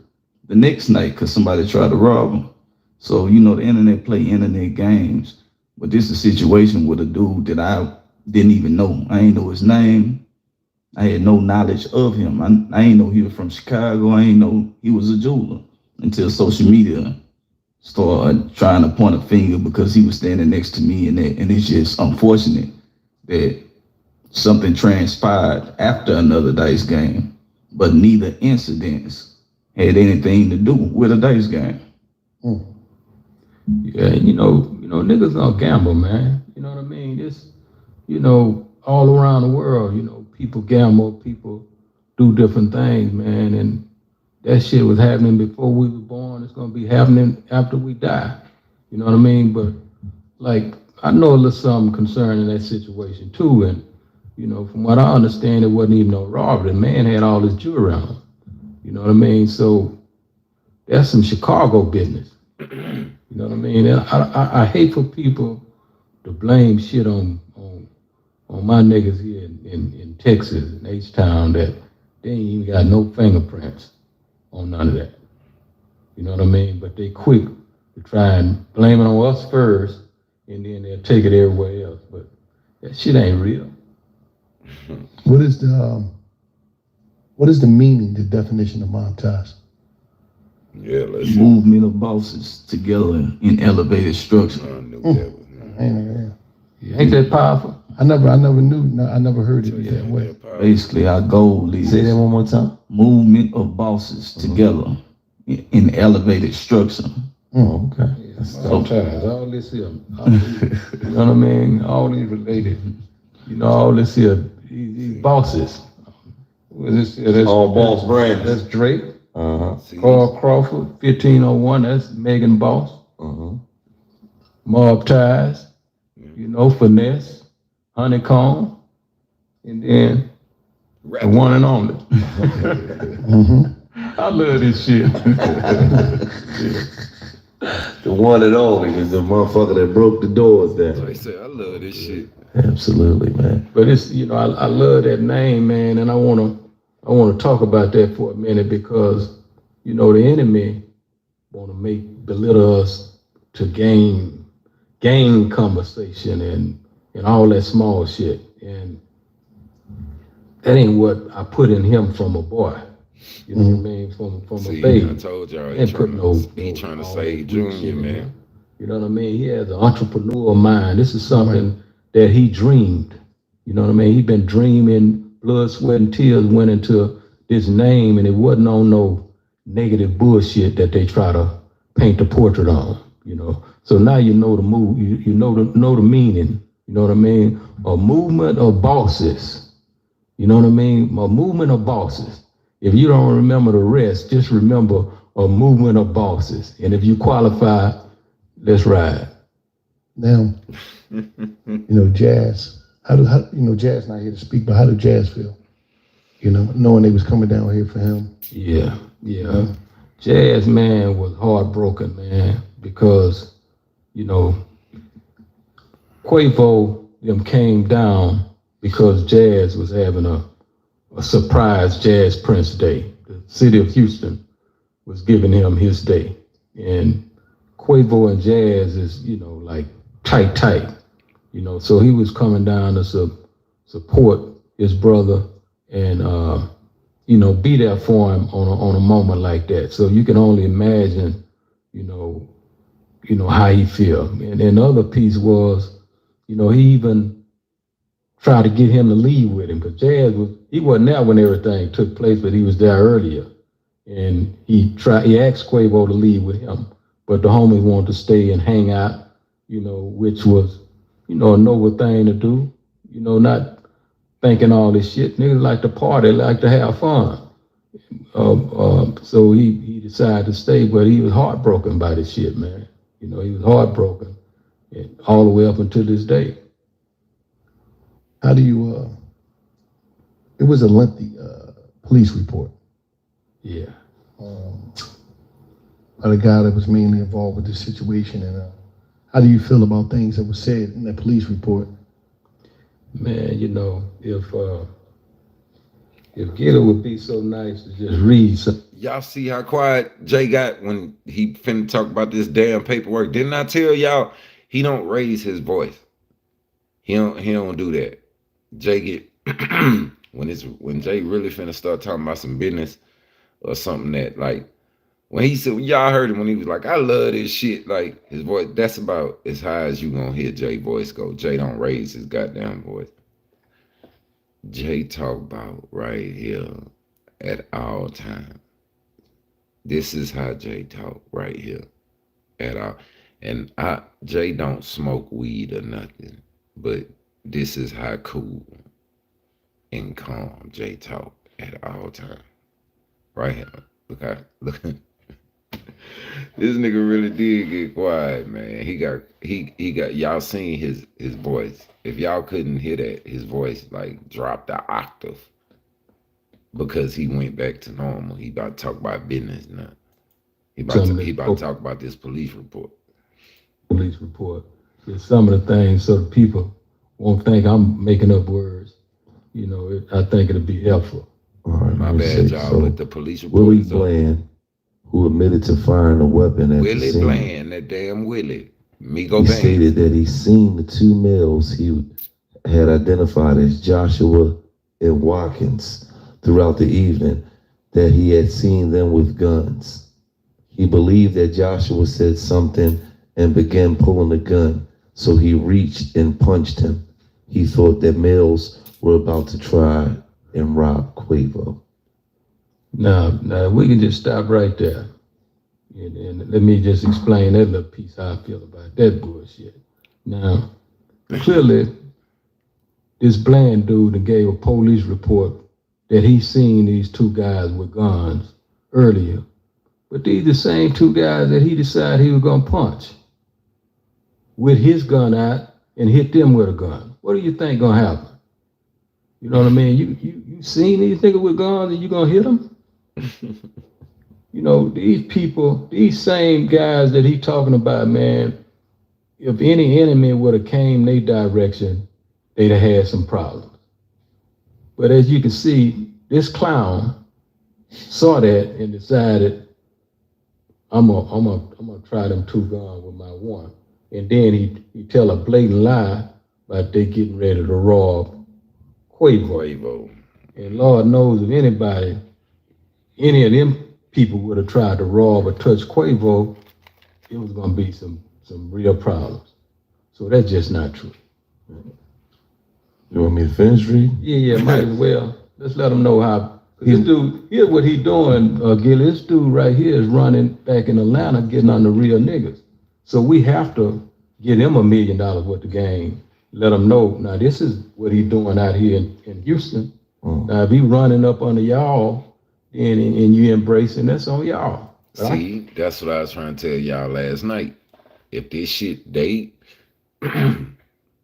the next night because somebody tried to rob him. So, you know, the internet play internet games. But this is a situation with a dude that I didn't even know. I ain't know his name. I had no knowledge of him. I ain't know he was from Chicago. I ain't know he was a jeweler until social media started trying to point a finger because he was standing next to me. And it's just unfortunate that something transpired after another dice game, but neither incidents had anything to do with a dice game. Yeah, you know, niggas don't gamble, man. You know what I mean? It's, you know, all around the world, you know, people gamble, people do different things, man. And that shit was happening before we were born. It's gonna be happening after we die. You know what I mean? But like, I know a little something concerning that situation too. And, you know, from what I understand, it wasn't even no robbery. The man had all his jewelry on. You know what I mean? So that's some Chicago business. You know what I mean? And I hate for people to blame shit on my niggas here in Texas, in H-Town, that they ain't even got no fingerprints on none of that. You know what I mean? But they quick to try and blame it on us first, and then they'll take it everywhere else. But that shit ain't real. What is the meaning, the definition of mob ties? Yeah, let's Movement of bosses together in elevated structure. Ain't that powerful? I never knew. I never heard it that way. Basically, our goal is Say that one more time. movement of bosses together in elevated structure. Oh, okay. Yeah, sometimes all this here, you know what I mean? All these related, you know, all this here, these bosses. What is this here? That's, All boss brands. That's Drake. Uh-huh. Carl Crawford, 1501, that's Megan Boss. Mob Ties, you know, Finesse, Honeycomb, and then the one and only. I love this shit. The one and only is the motherfucker that broke the doors down. Like I said, I love this shit. Absolutely, man. But it's, I love that name, man, and I wanna talk about that for a minute because, the enemy wanna belittle us to gain conversation and all that small shit. And that ain't what I put in him from a boy. You know what I mean? From See, a baby. I told y'all He ain't put he trying to all save that weak Junior, shit in man. him. You know what I mean? He has an entrepreneurial mind. This is something that he dreamed. You know what I mean? He been dreaming, blood, sweat, and tears went into this name, and it wasn't on no negative bullshit that they try to paint the portrait on. So now you know the move. You know the meaning. You know what I mean? A movement of bosses. You know what I mean? A movement of bosses. If you don't remember the rest, just remember a movement of bosses. And if you qualify, let's ride. Now, Jazz. How Jazz not here to speak, but how did Jazz feel? Knowing they was coming down here for him. Yeah. Jazz, man, was heartbroken, man, because, Quavo them came down because Jazz was having a surprise Jazz Prince Day. The city of Houston was giving him his day. And Quavo and Jazz is, like tight. So he was coming down to support his brother and, be there for him on a moment like that. So you can only imagine, how he feel. And the other piece was, he even tried to get him to leave with him because he wasn't there when everything took place, but he was there earlier. And he asked Quavo to leave with him, but the homies wanted to stay and hang out, which was, a noble thing to do, not thinking all this shit. Niggas like to party, like to have fun. So he decided to stay, but he was heartbroken by this shit, man. He was heartbroken and all the way up until this day. How do you, it was a lengthy police report. Yeah. By the guy that was mainly involved with this situation. And how do you feel about things that were said in that police report? Man, if Gator would be so nice to just read some. Y'all see how quiet Jay got when he finna talk about this damn paperwork? Didn't I tell y'all he don't raise his voice? He don't do that. Jay get when Jay really finna start talking about some business or something that like when he said y'all heard him when he was like, I love this shit, like his voice, that's about as high as you gonna hear Jay voice go. Jay don't raise his goddamn voice. Jay talk about right here at all times. This is how Jay talk right here at all. And Jay don't smoke weed or nothing, but this is how cool and calm Jay talk at all times. Right here. Look. This nigga really did get quiet, man. He got y'all seen his voice. If y'all couldn't hear that, his voice like dropped an octave because he went back to normal. He about to talk about business now. He about to talk about this police report. Police report. There's some of the things so the people won't think I'm making up words. I think it'll be helpful. All right, my bad, y'all. So but the police report. Willie Bland, who admitted to firing a weapon at Willie the scene. Bland, that damn Willie. He stated that he seen the two males he had identified as Joshua and Watkins throughout the evening, that he had seen them with guns. He believed that Joshua said something and began pulling the gun, so he reached and punched him. He thought that males were about to try and rob Quavo. Now we can just stop right there. And let me just explain that little piece how I feel about that bullshit. Now, clearly, this Bland dude that gave a police report that he seen these two guys with guns earlier. But these the same two guys that he decided he was gonna punch with his gun out and hit them with a gun. What do you think gonna happen? You know what I mean? You seen these niggas with guns and you gonna hit them? These people, these same guys that he talking about, man, if any enemy would have came their direction, they'd have had some problems. But as you can see, this clown saw that and decided, I'm gonna try them 2 guns with my 1. And then he tell a blatant lie about they getting ready to rob Quavo. And Lord knows if anybody, any of them people would have tried to rob or touch Quavo, it was gonna be some real problems. So that's just not true. You want me to finish reading? Yeah, might as well. Let's let them know how. This dude, here's what he doing, Gilly. This dude right here is running back in Atlanta, getting on the real niggas. So we have to get him $1 million worth of game. Let him know. Now this is what he doing out here in Houston. Now if he running up under y'all, and you embracing, that's on y'all. See, that's what I was trying to tell y'all last night. If this shit, they,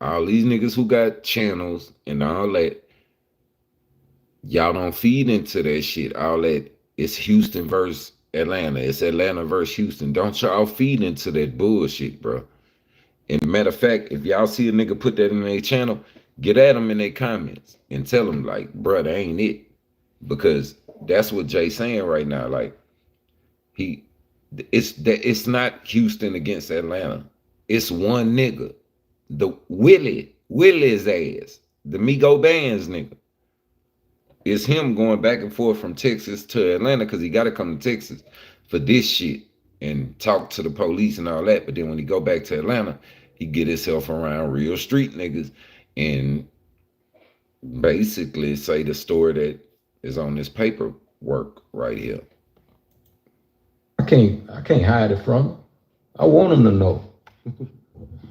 all these niggas who got channels and all that, y'all don't feed into that shit. All that, it's Houston versus Atlanta. It's Atlanta versus Houston. Don't y'all feed into that bullshit, bro. And matter of fact, if y'all see a nigga put that in their channel, get at them in their comments and tell them like, bro, that ain't it. Because that's what Jay's saying right now. Like, it's not Houston against Atlanta. It's one nigga. The Willie's ass. The Migo Bands nigga. It's him going back and forth from Texas to Atlanta because he got to come to Texas for this shit and talk to the police and all that. But then when he go back to Atlanta, he get himself around real street niggas and basically say the story that is on this paperwork right here. I can't hide it from him. I want him to know.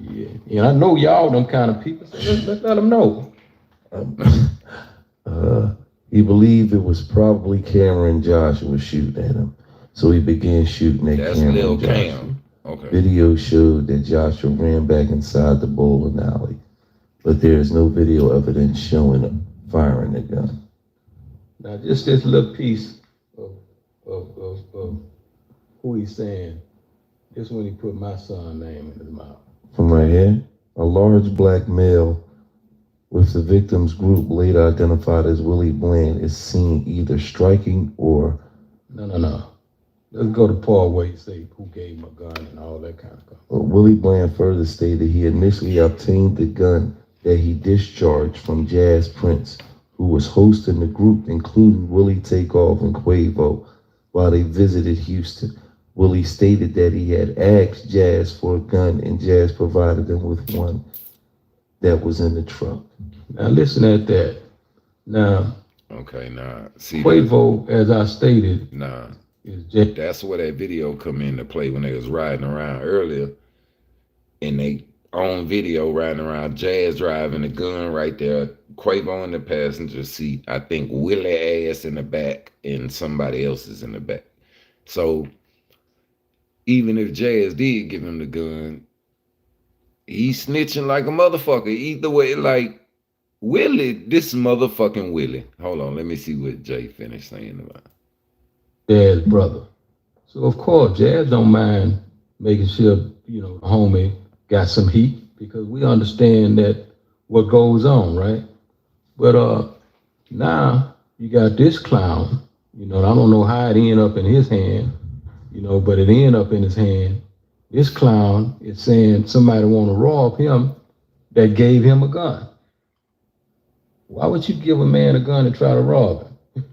Yeah, and I know y'all them kind of people. So let's let them know. He believed it was probably Cameron Joshua shooting at him, so he began shooting at Cameron Joshua. Cam. Okay. Video showed that Joshua ran back inside the bowling alley, but there is no video evidence showing him firing the gun. Now, just this little piece of who he's saying, this when he put my son's name in his mouth. From right here, a large black male with the victim's group later identified as Willie Bland is seen either striking or... No. Let's go to Paul where he say who gave him a gun and all that kind of stuff. Willie Bland further stated he initially obtained the gun that he discharged from Jazz Prince, who was hosting the group, including Willie Takeoff and Quavo, while they visited Houston. Willie stated that he had asked Jazz for a gun and Jazz provided him with one that was in the truck. Now listen at that. Now, okay, see Quavo, as I stated, is just... That's where that video come into play when they was riding around earlier, and they on video riding around, Jazz driving the gun right there, Quavo in the passenger seat. I think Willie ass in the back, and somebody else is in the back. So even if Jazz did give him the gun, he's snitching like a motherfucker. Either way, like Willie, this motherfucking Willie. Hold on, let me see what Jay finished saying about Jazz brother. So of course, Jazz don't mind making sure, the homie got some heat because we understand that what goes on, right? But now you got this clown, I don't know how it ended up in his hand, but it ended up in his hand. This clown is saying somebody want to rob him that gave him a gun. Why would you give a man a gun and try to rob him?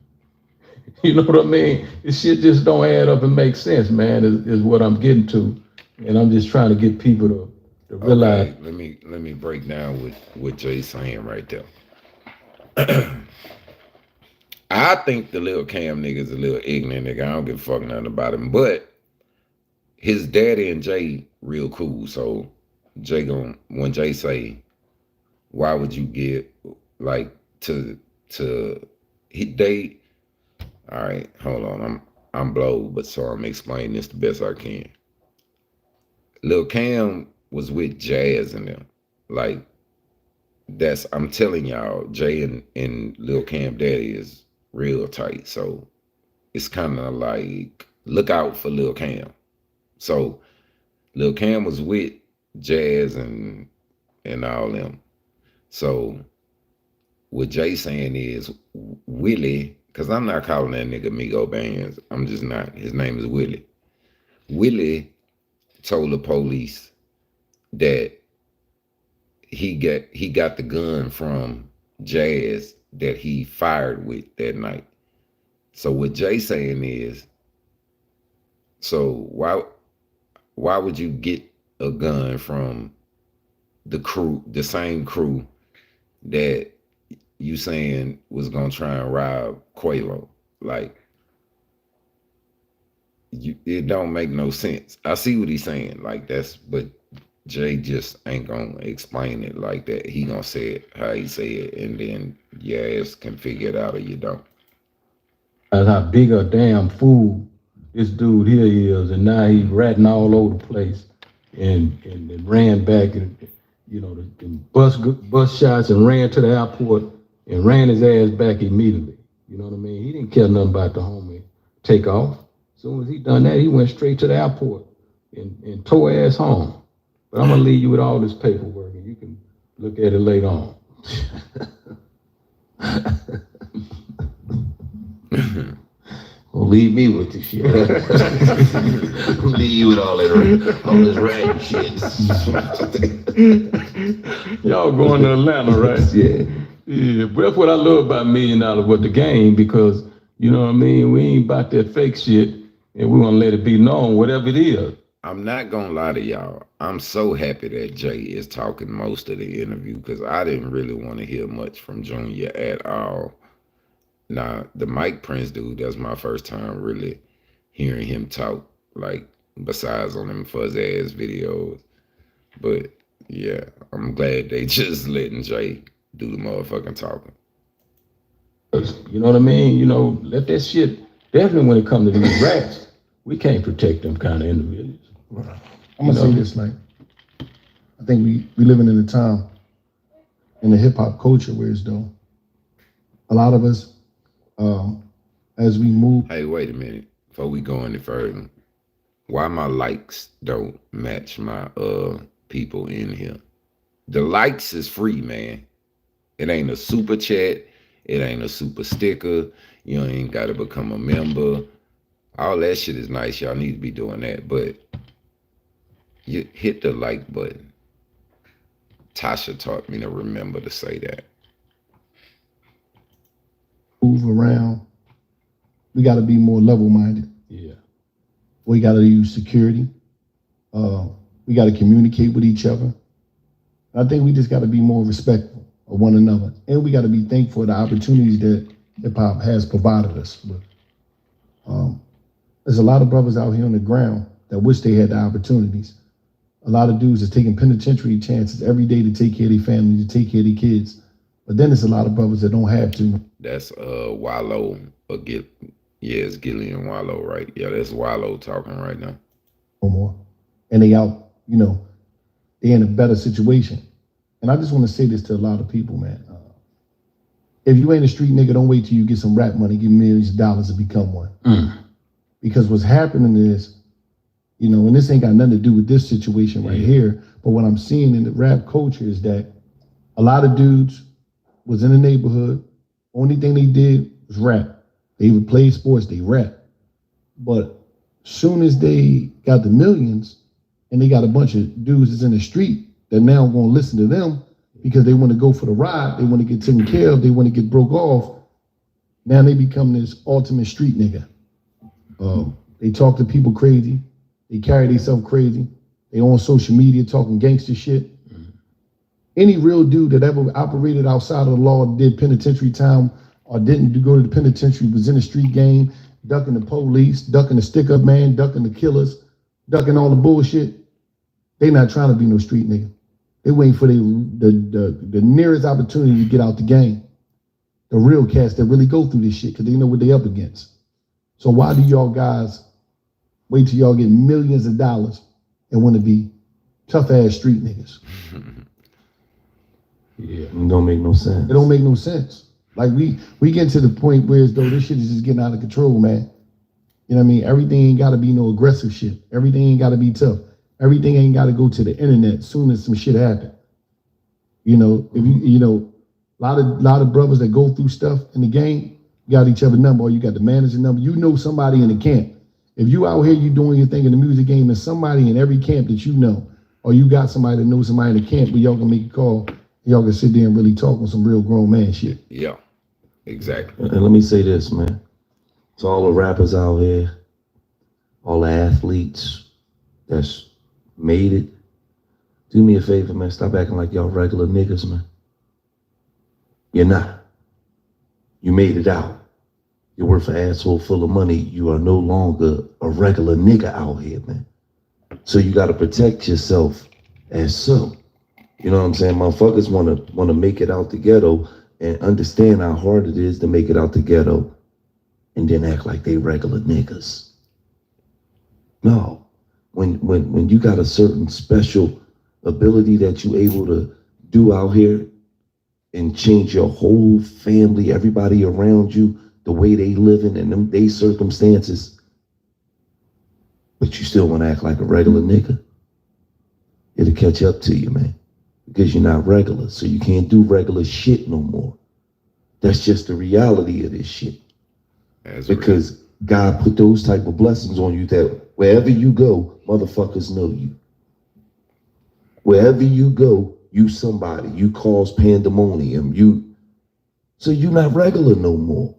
You know what I mean? This shit just don't add up and make sense, man, is what I'm getting to. And I'm just trying to get people to realize. Okay, let me break down what Jay's saying right there. I think the little Cam nigga's a little ignorant nigga. I don't give a fuck nothing about him. But his daddy and Jay real cool. So when Jay say, why would you give like all right, hold on. I'm blowed, but so I'm explaining this the best I can. Lil Cam was with Jazz and them. Like, I'm telling y'all, Jay and Lil Cam daddy is real tight. So it's kind of like, look out for Lil Cam. So Lil Cam was with Jazz and all them. So what Jay saying is Willie, because I'm not calling that nigga Migo Bands. I'm just not. His name is Willie. Willie told the police that he got the gun from Jazz that he fired with that night. So what Jay saying is, so why would you get a gun from the crew, the same crew that you saying was gonna try and rob Quavo? Like, it don't make no sense. I see what he's saying, like but Jay just ain't gonna explain it like that. He gonna say it how he say it, and then your ass can figure it out or you don't. That's how big a damn fool this dude here is, and now he's ratting all over the place, and ran back and bus shots and ran to the airport and ran his ass back immediately. You know what I mean? He didn't care nothing about the homie take off. As soon as he done that, he went straight to the airport and tore ass home. But I'm gonna leave you with all this paperwork, and you can look at it later on. Well, leave me with this shit. Leave you with all this rag shit. Y'all going to Atlanta, right? Yeah. But that's what I love about $1 Million Worth of Game, because you know what I mean. We ain't about that fake shit, and we want to let it be known, whatever it is. I'm not gonna lie to y'all. I'm so happy that Jay is talking most of the interview, because I didn't really want to hear much from Junior at all. Now, the Mike Prince dude, that's my first time really hearing him talk, like, besides on them fuzz ass videos. But yeah, I'm glad they just letting Jay do the motherfucking talking. You know what I mean? Let that shit, definitely when it comes to these rats, we can't protect them kind of individuals. I'm gonna say this, like, I think we living in a time in the hip hop culture where it's though a lot of us, as we move. Hey, wait a minute before we go any further. Why my likes don't match my people in here? The likes is free, man. It ain't a super chat. It ain't a super sticker. You ain't got to become a member. All that shit is nice. Y'all need to be doing that, but you hit the like button. Tasha taught me to remember to say that. Move around. We got to be more level-minded. Yeah. We got to use security. We got to communicate with each other. I think we just got to be more respectful of one another, and we got to be thankful for the opportunities that hip hop has provided us with. There's a lot of brothers out here on the ground that wish they had the opportunities. A lot of dudes are taking penitentiary chances every day to take care of their family, to take care of their kids. But then there's a lot of brothers that don't have to. That's Wallow, it's Gillian Wallow, right? Yeah, that's Wallow talking right now. No more. And they out, they in a better situation. And I just want to say this to a lot of people, man. If you ain't a street nigga, don't wait till you get some rap money, get millions of dollars to become one. Because what's happening is, and this ain't got nothing to do with this situation right here, but what I'm seeing in the rap culture is that a lot of dudes was in the neighborhood, only thing they did was rap. They even played sports, they rap. But soon as they got the millions and they got a bunch of dudes that's in the street that now gonna listen to them because they want to go for the ride, they want to get taken care of, they want to get broke off. Now they become this ultimate street nigga. They talk to people crazy. They carry themselves crazy. They on social media talking gangster shit. Any real dude that ever operated outside of the law, did penitentiary time, or didn't go to the penitentiary, was in the street game, ducking the police, ducking the stick-up man, ducking the killers, ducking all the bullshit. They not trying to be no street nigga. They waiting for the nearest opportunity to get out the game. The real cats that really go through this shit because they know what they up against. So why do y'all guys wait till y'all get millions of dollars and want to be tough ass street niggas? Yeah, it don't make no sense. It don't make no sense. Like we get to the point where as though this shit is just getting out of control, man. You know what I mean? Everything ain't got to be no aggressive shit. Everything ain't got to be tough. Everything ain't got to go to the internet as soon as some shit happen. You know, if you know, a lot of brothers that go through stuff in the game got each other number, or you got the manager number. You know somebody in the camp. If you out here, you doing your thing in the music game, and somebody in every camp that you know, or you got somebody that knows somebody in the camp, where y'all can make a call, y'all can sit there and really talk on some real grown man shit. Yeah, exactly. And let me say this, man. To all the rappers out here, all the athletes that's made it, do me a favor, man. Stop acting like y'all regular niggas, man. You're not. You made it out. You're worth an asshole full of money. You are no longer a regular nigga out here, man. So you got to protect yourself as so. You know what I'm saying? Motherfuckers want to make it out the ghetto and understand how hard it is to make it out the ghetto and then act like they regular niggas. No. When you got a certain special ability that you able to do out here and change your whole family, everybody around you, the way they living and them they circumstances, but you still want to act like a regular nigga, it'll catch up to you, man, because you're not regular, so you can't do regular shit no more. That's just the reality of this shit. Because God put those type of blessings on you that wherever you go, motherfuckers know you. Wherever you go, you somebody, you cause pandemonium, so you're not regular no more.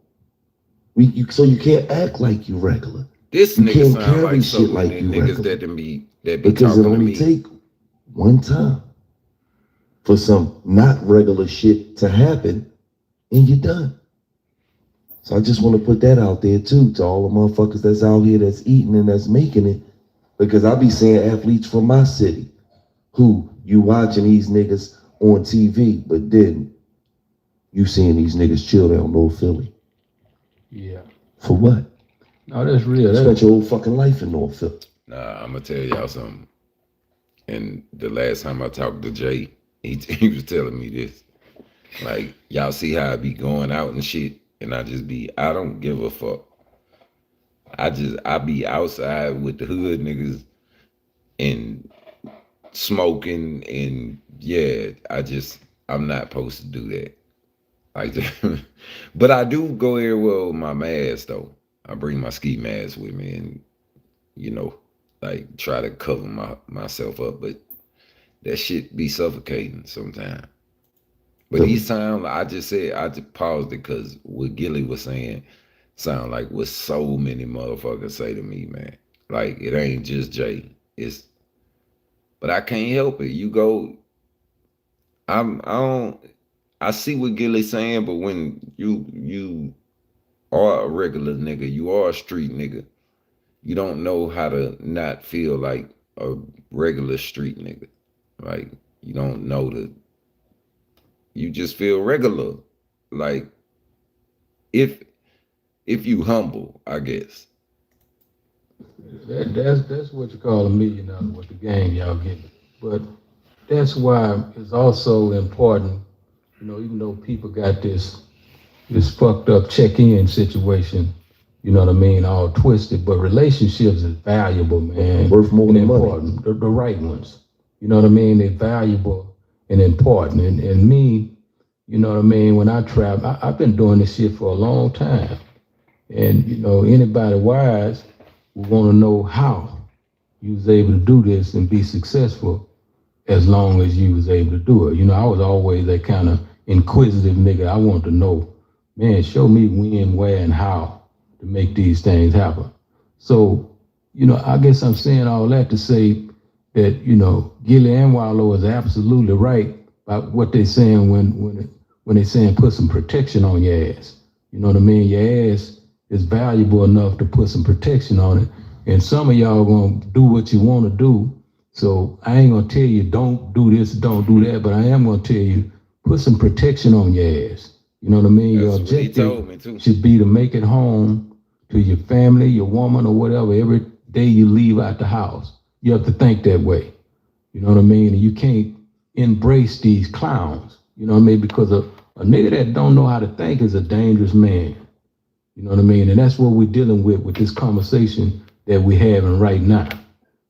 So you can't act like you regular. This you nigga can't sound carry like shit some like of you niggas regular. that be Because talking it only to me. take one time for some not regular shit to happen and you're done. So I just want to put that out there too to all the motherfuckers that's out here that's eating and that's making it. Because I be seeing athletes from my city who you watching these niggas on TV, but then you seeing these niggas chill down North Philly. Yeah. For what? No, that's real. You spent your whole fucking life in North Philly. Nah, I'm gonna tell y'all something. And the last time I talked to Jay, he was telling me this. Like, y'all see how I be going out and shit, and I don't give a fuck. I be outside with the hood niggas and smoking, and yeah, I'm not supposed to do that. Like, but I do go everywhere with my mask though. I bring my ski mask with me, and you know, like try to cover myself up. But that shit be suffocating sometimes. But these times, I just paused it because what Gilly was saying sound like what so many motherfuckers say to me, man. Like, it ain't just Jay. But I can't help it. You go, I see what Gilly's saying, but when you are a regular nigga, you are a street nigga, you don't know how to not feel like a regular street nigga. Like, you don't know you just feel regular. Like, if you humble, I guess. That's what you call a millionaire with the game y'all get. But that's why it's also important, you know, even though people got this fucked up check-in situation, you know what I mean, all twisted, but relationships is valuable, man. Worth more than important. The right ones. You know what I mean? They're valuable and important. And me, you know what I mean, when I travel, I've been doing this shit for a long time. And, you know, anybody wise will want to know how you was able to do this and be successful as long as you was able to do it. You know, I was always that kind of inquisitive nigga. I wanted to know, man, show me when, where, and how to make these things happen. So, you know, I guess I'm saying all that to say that, you know, Gilly and Wallow is absolutely right about what they're saying when they're saying put some protection on your ass. You know what I mean? Your ass is valuable enough to put some protection on it. And some of y'all gonna do what you want to do. So I ain't gonna tell you don't do this, don't do that, but I am gonna tell you put some protection on your ass. You know what I mean? Your objective should be to make it home to your family, your woman, or whatever, every day you leave out the house. You have to think that way. You know what I mean? And you can't embrace these clowns. You know what I mean? Because a nigga that don't know how to think is a dangerous man. You know what I mean? And that's what we're dealing with this conversation that we're having right now.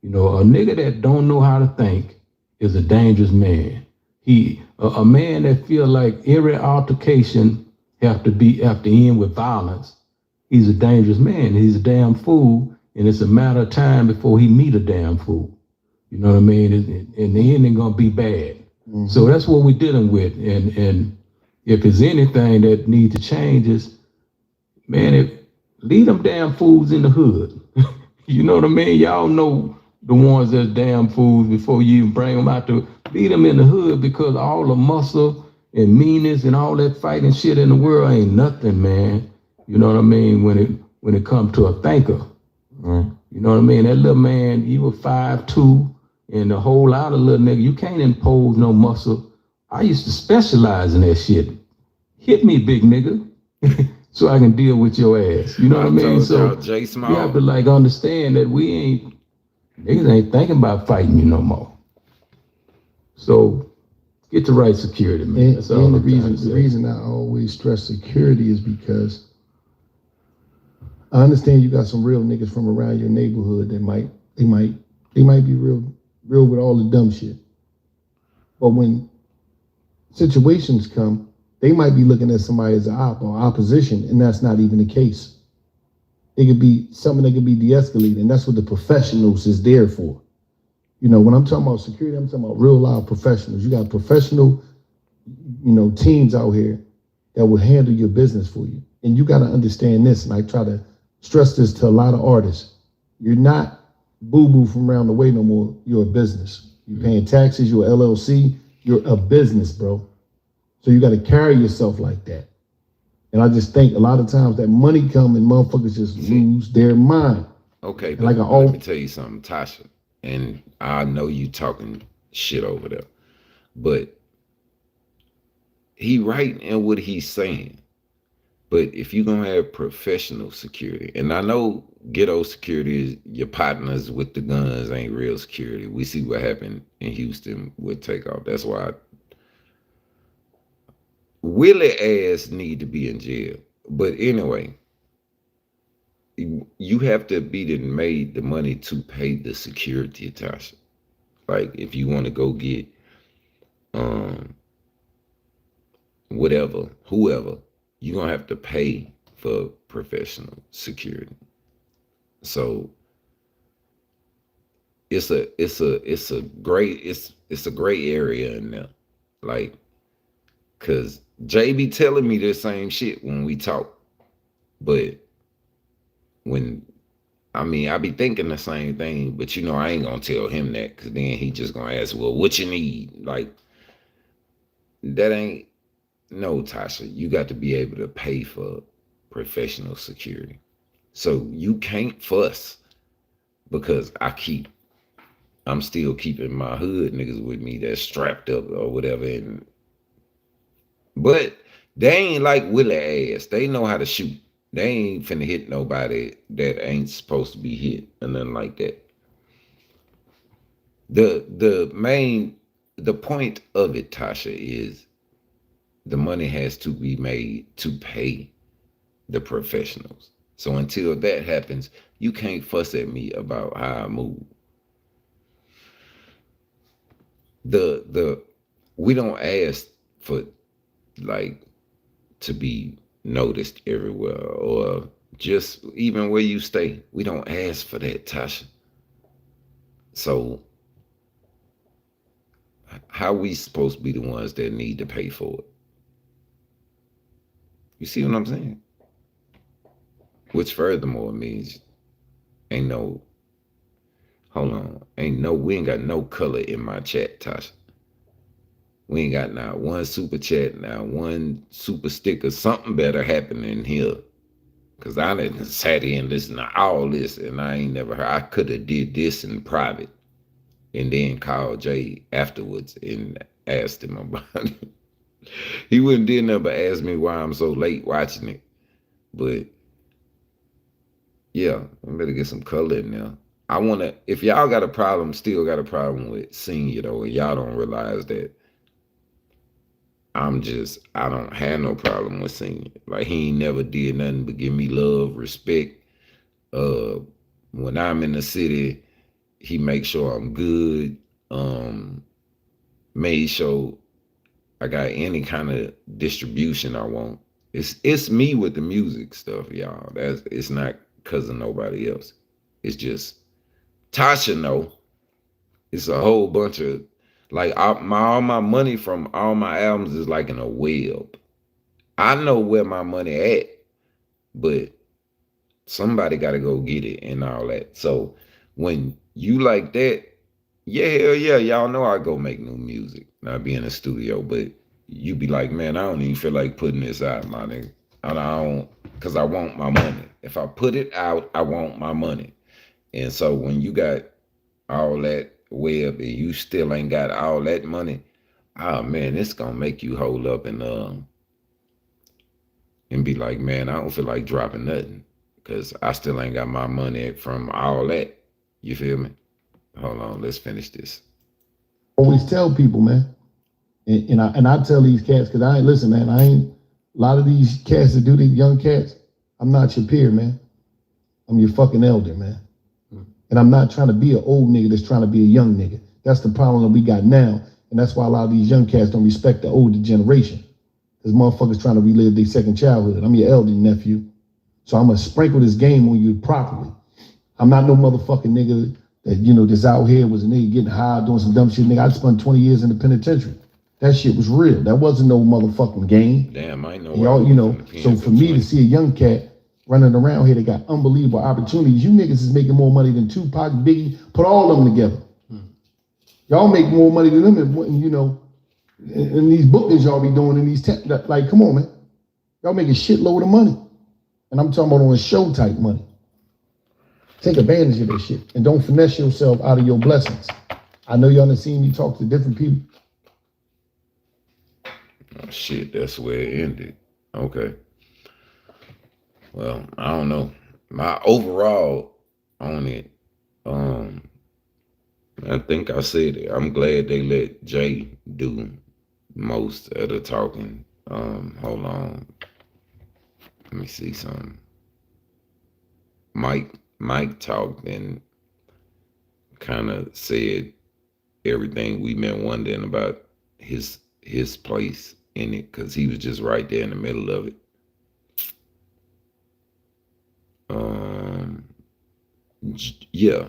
You know, a nigga that don't know how to think is a dangerous man. A man that feel like every altercation have to end with violence, he's a dangerous man. He's a damn fool, and it's a matter of time before he meet a damn fool. You know what I mean? And the ending gonna be bad. Mm-hmm. So that's what we're dealing with. And if there's anything that needs to change is, man, leave them damn fools in the hood. You know what I mean? Y'all know the ones that's damn fools before you even bring them out to leave them in the hood, because all the muscle and meanness and all that fighting shit in the world ain't nothing, man. You know what I mean? When it comes to a thinker. Right. You know what I mean? That little man, he was 5'2", and a whole lot of little nigga, you can't impose no muscle. I used to specialize in that shit. Hit me, big nigga, so I can deal with your ass. You know what I mean? So you have to like understand that niggas ain't thinking about fighting you no more. So get the right security, man. That's all. The reason I always stress security is because I understand you got some real niggas from around your neighborhood that might be real with all the dumb shit. But when situations come, they might be looking at somebody as an op or opposition, and that's not even the case. It could be something that could be de-escalated, and that's what the professionals is there for. You know, when I'm talking about security, I'm talking about real live professionals. You got professional, teams out here that will handle your business for you. And you got to understand this, and I try to stress this to a lot of artists. You're not boo-boo from around the way no more. You're a business. You're paying taxes, you're LLC, you're a business, bro. So you got to carry yourself like that. And I just think a lot of times that money come and motherfuckers just lose their mind. Okay, but let me tell you something, Tasha. And I know you talking shit over there, but he right in what he's saying. But if you're going to have professional security, and I know ghetto security is your partners with the guns ain't real security. We see what happened in Houston with Takeoff. That's why Willie ass need to be in jail. But anyway, you have to be made the money to pay the security, Tasha. Like if you want to go get whoever, you're gonna have to pay for professional security. So it's a gray area in there. Like, cause Jay be telling me the same shit when we talk. But I be thinking the same thing, but I ain't gonna tell him that, because then he just gonna ask, well, what you need? Like, that ain't, no, Tasha, you got to be able to pay for professional security. So you can't fuss because I'm still keeping my hood niggas with me that's strapped up or whatever. But they ain't like Willie ass. They know how to shoot. They ain't finna hit nobody that ain't supposed to be hit and nothing like that. The point of it, Tasha, is the money has to be made to pay the professionals. So until that happens, you can't fuss at me about how I move. We don't ask for like to be noticed everywhere, or just even where you stay. We don't ask for that, Tasha. So how we supposed to be the ones that need to pay for it? You see what I'm saying? Which furthermore means we ain't got no color in my chat, Tasha. We ain't got not one super chat, not one super sticker. Something better happen in here. Cause I didn't sat here and listen to all this, and I ain't never heard. I could have did this in private and then called Jay afterwards and asked him about it. He wouldn't did nothing but ask me why I'm so late watching it. But yeah, I better get some color in there. If y'all still got a problem with Senior though, and y'all don't realize that I don't have no problem with Senior. Like, he ain't never did nothing but give me love, respect. When I'm in the city, he makes sure I'm good. Made sure I got any kind of distribution I want. It's me with the music stuff, y'all. It's not because of nobody else. It's just Tasha know. It's a whole bunch of like all my money from all my albums is like in a web. I know where my money at, but somebody got to go get it and all that. So when you like that, yeah, hell yeah, y'all know I go make new music. I be in the studio, but you be like, man, I don't even feel like putting this out, my nigga. I don't, because I want my money. If I put it out, I want my money. And so when you got all that web and you still ain't got all that money, oh man, it's gonna make you hold up and be like, man, I don't feel like dropping nothing because I still ain't got my money from all that. You feel me? Hold on, let's finish this. Always tell people, man, and I tell these cats, because I ain't, listen, man, I ain't, a lot of these cats that do these young cats, I'm not your peer, man. I'm your fucking elder, man. And I'm not trying to be an old nigga that's trying to be a young nigga. That's the problem that we got now. And that's why a lot of these young cats don't respect the older generation. Because motherfuckers trying to relive their second childhood. I'm your elder nephew. So I'm going to sprinkle this game on you properly. I'm not no motherfucking nigga that, you know, that's out here was a nigga getting high, doing some dumb shit. Nigga, I spent 20 years in the penitentiary. That shit was real. That wasn't no motherfucking game. Damn, I know. Y'all, you know, so for me to see a young cat running around here, they got unbelievable opportunities. You niggas is making more money than Tupac, Biggie, put all of them together. Y'all make more money than them, and you know, in these bookings y'all be doing in these, like, come on, man. Y'all make a shitload of money. And I'm talking about on a show type money. Take advantage of this shit and don't finesse yourself out of your blessings. I know y'all done seen me talk to different people. Oh, shit, that's where it ended. Okay. Well, I don't know. My overall on it, I think I said it. I'm glad they let Jay do most of the talking. Hold on. Let me see something. Mike talked and kind of said everything we been wondering about his place in it, because he was just right there in the middle of it. Yeah,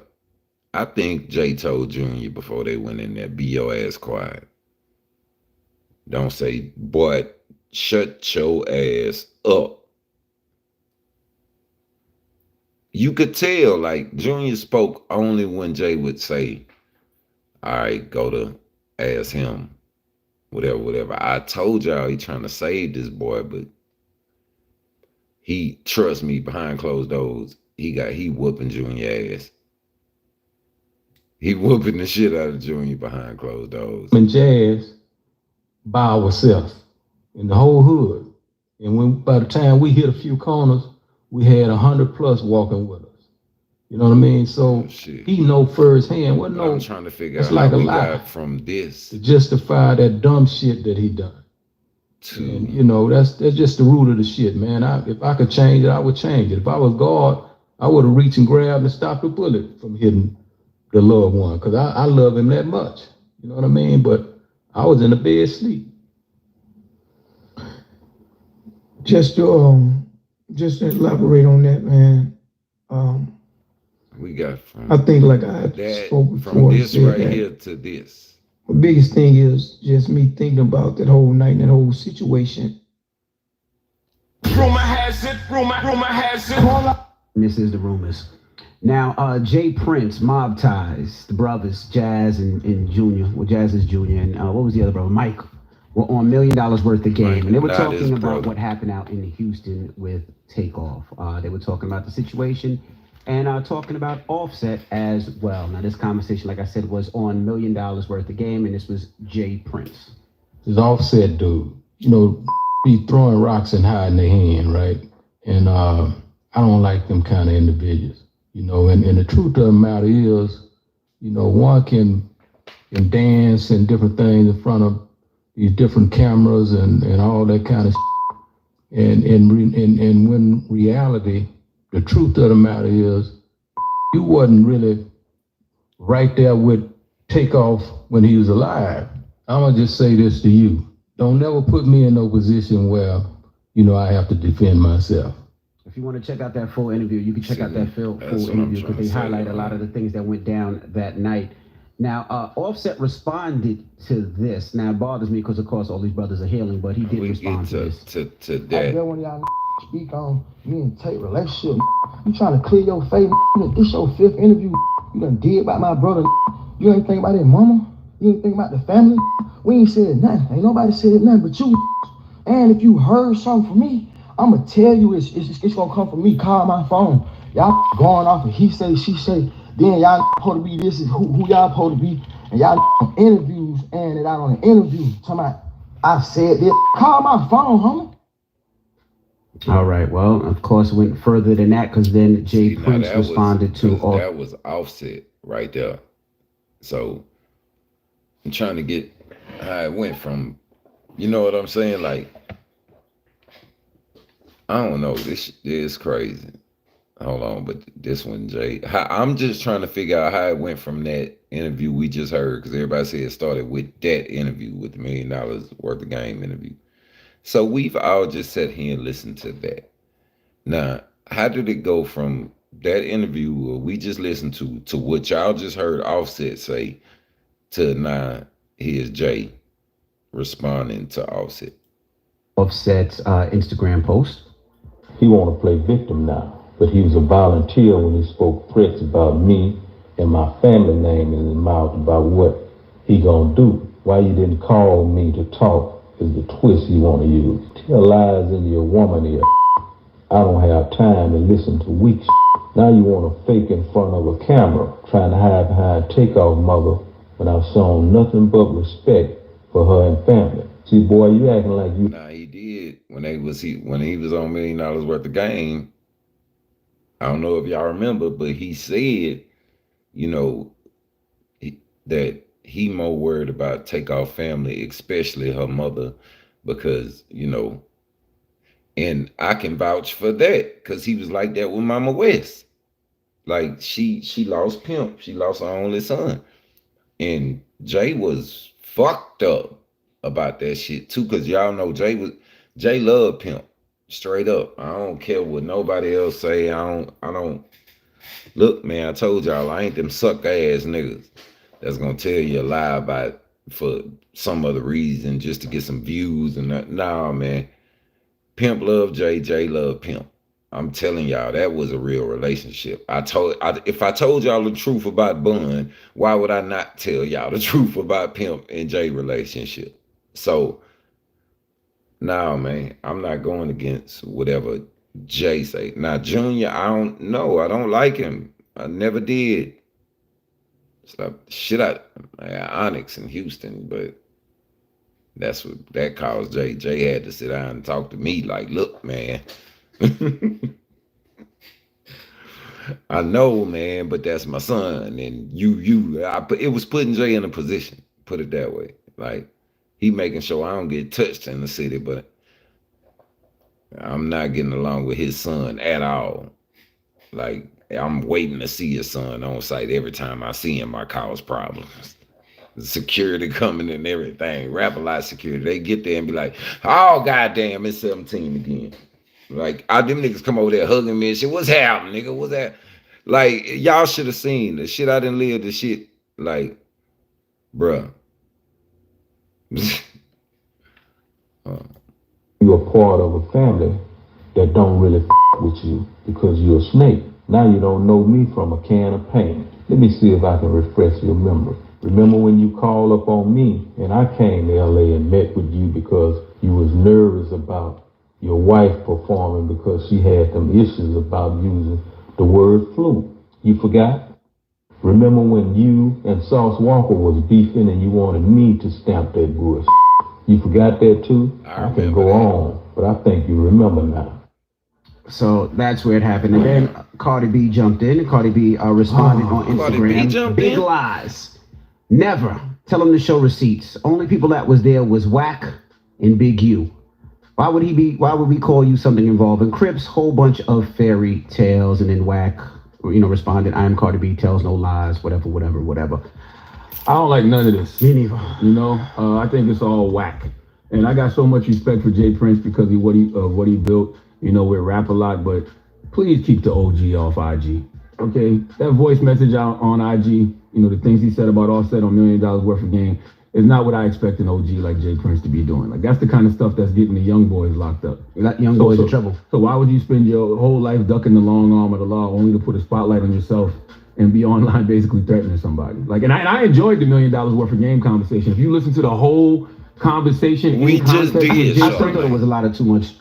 I think Jay told Junior before they went in there, be your ass quiet. Don't say, boy, shut your ass up. You could tell, like, Junior spoke only when Jay would say, all right, go to ask him, whatever. I told y'all he trying to save this boy, but he, trust me, behind closed doors, he whooping Junior ass. He whooping the shit out of Junior behind closed doors. And Jazz by ourselves in the whole hood. And when by the time we hit a few corners, we had 100 plus walking with us. You know what I mean? So he know firsthand. What no? I'm trying to figure out like how a we lie got from this to justify that dumb shit that he done. And, you know, that's just the root of the shit, man. If I could change it, I would change it. If I was God, I would have reached and grabbed and stopped the bullet from hitting the loved one, because I love him that much. You know what I mean? But I was in the bed sleep. Just to elaborate on that, man. We got from I think, like I that, spoke before, from this right that here to this. the biggest thing is just me thinking about that whole night and that whole situation. Rumor has it. This is the rumors. Now, Jay Prince, Mob Ties, the brothers, Jazz and Junior. Well, Jazz is Junior, and what was the other brother? Mike, were on $1 million worth of game. And they were talking about what happened out in Houston with Takeoff. They were talking about the situation and talking about Offset as well. Now, this conversation, like I said, was on $1 million worth of game, and this was Jay Prince. This Offset dude, you know, be throwing rocks and hiding their hand, right? And I don't like them kind of individuals. You know, and the truth of the matter is, you know, one can dance and different things in front of these different cameras and all that kind of shit. And when reality, the truth of the matter is, you wasn't really right there with Takeoff when he was alive. I'm gonna just say this to you. don't never put me in no position where, you know, I have to defend myself. If you want to check out that full interview, you can check out that full interview because they highlight a lot of the things that went down that night. Now, Offset responded to this. Now, it bothers me because, of course, all these brothers are healing, but he did respond to this. To I that. bet when y'all speak on me and Tate relationship, you trying to clear your face. This your 5th interview. You done did about my brother. You ain't think about his mama. You ain't think about the family. We ain't said nothing. Ain't nobody said nothing but you. And if you heard something from me, I'ma tell you it's gonna come from me. Call my phone. Y'all going off of he say, she say. Then y'all supposed to be this is who y'all supposed to be. And y'all on interviews and it out on an interview. Talking about I said this. Call my phone, homie. All right. Well, of course, it went further than that because then Jay Prince responded to all. That was Offset right there. So I'm trying to get how it went from, you know what I'm saying? Like, I don't know. This is crazy. Hold on, but this one, Jay, I'm just trying to figure out how it went from that interview we just heard, because everybody said it started with that interview, with the $1 million worth of game interview. So we've all just sat here and listened to that. Now, how did it go from that interview we just listened to what y'all just heard Offset say, to now here's Jay responding to Offset? Offset's Instagram post. He want to play victim now, but he was a volunteer when he spoke threats about me and my family name in his mouth about what he gonna do. Why you didn't call me to talk is the twist you want to use. Tell lies in your woman ear. I don't have time to listen to weak shit. Now you want to fake in front of a camera, trying to hide behind Takeoff mother, when I've shown nothing but respect for her and family. See, boy, you acting like you. Nah, he did when he was on $1 million worth of game. I don't know if y'all remember, but he said, you know, that he more worried about Takeoff family, especially her mother, because, you know, and I can vouch for that because he was like that with Mama West. Like she lost Pimp, she lost her only son, and Jay was fucked up about that shit too, because y'all know Jay loved Pimp straight up. I don't care what nobody else say. I don't look, man. I told y'all I ain't them suck ass niggas that's gonna tell you a lie about for some other reason just to get some views and that. Nah, man. Pimp loved Jay, Jay loved Pimp. I'm telling y'all, that was a real relationship. If I told y'all the truth about Bun, why would I not tell y'all the truth about Pimp and Jay relationship? So, nah, man, I'm not going against whatever Jay say. Now, Junior, I don't know. I don't like him. I never did. Stop shit out Onyx in Houston, but that's what that caused Jay. Jay had to sit down and talk to me like, look, man. I know, man, but that's my son, and it was putting Jay in a position, put it that way. Like, he making sure I don't get touched in the city, but I'm not getting along with his son at all. Like, I'm waiting to see his son on site. Every time I see him, I cause problems. Security coming and everything, Rap-A-Lot security. They get there and be like, oh, goddamn, it's 17 again. Like, them niggas come over there hugging me and shit. What's happening, nigga? What's that? Like, y'all should have seen the shit I didn't live, the shit. Like, bruh. You're a part of a family that don't really with you because you're a snake. Now you don't know me from a can of paint. Let me see if I can refresh your memory. Remember when you called up on me and I came to LA and met with you because you was nervous about your wife performing because she had some issues about using the word flu. You forgot? Remember when you and Sauce Walker was beefing and you wanted me to stamp that bush? You forgot that too? I can go on, but I think you remember now. So that's where it happened. And then Cardi B jumped in. Cardi B responded on Instagram. Big lies. Never. Tell him to show receipts. Only people that was there was Wack and Big U. Why would we call you something involving Crips? Whole bunch of fairy tales. And then Wack, responded, I am Cardi B, tells no lies, whatever. I don't like none of this. Me neither. I think it's all whack. And I got so much respect for Jay Prince because of what he built. You know, we rap a lot, but please keep the OG off IG. Okay, that voice message out on IG, you know, the things he said about Offset on $1 Million Worth of Game is not what I expect an OG like Jay Prince to be doing. Like, that's the kind of stuff that's getting the young boys locked up. Young boys in trouble. So why would you spend your whole life ducking the long arm of the law only to put a spotlight on yourself and be online basically threatening somebody? Like, and I enjoyed the $1 Million Worth of Game conversation. If you listen to the whole conversation, we just did. I thought there was a lot of too much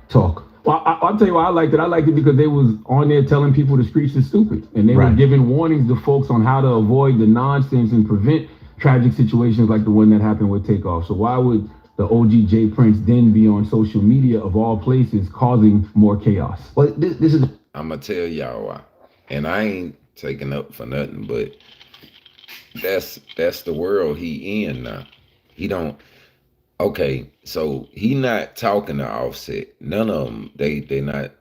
talk. Well, I'll tell you why I liked it. I liked it because they was on there telling people the streets is stupid. And they were giving warnings to folks on how to avoid the nonsense and prevent tragic situations like the one that happened with Takeoff. So why would the OG Jay Prince then be on social media of all places causing more chaos? Well, this is... I'm going to tell y'all why. And I ain't taking up for nothing, but that's the world he in now. He don't... Okay, so he not talking to Offset. None of them, they not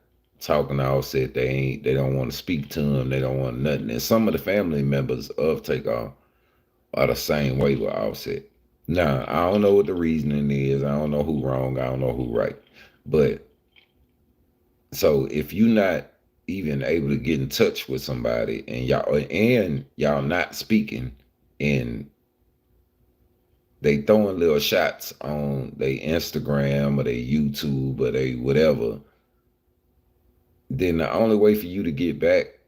talking to Offset. They don't want to speak to him. They don't want nothing. And some of the family members of Takeoff are the same way with Offset. Now, I don't know what the reasoning is. I don't know who wrong. I don't know who right. But so if you're not even able to get in touch with somebody and y'all not speaking and they throwing little shots on their Instagram or their YouTube or they whatever, then the only way for you to get back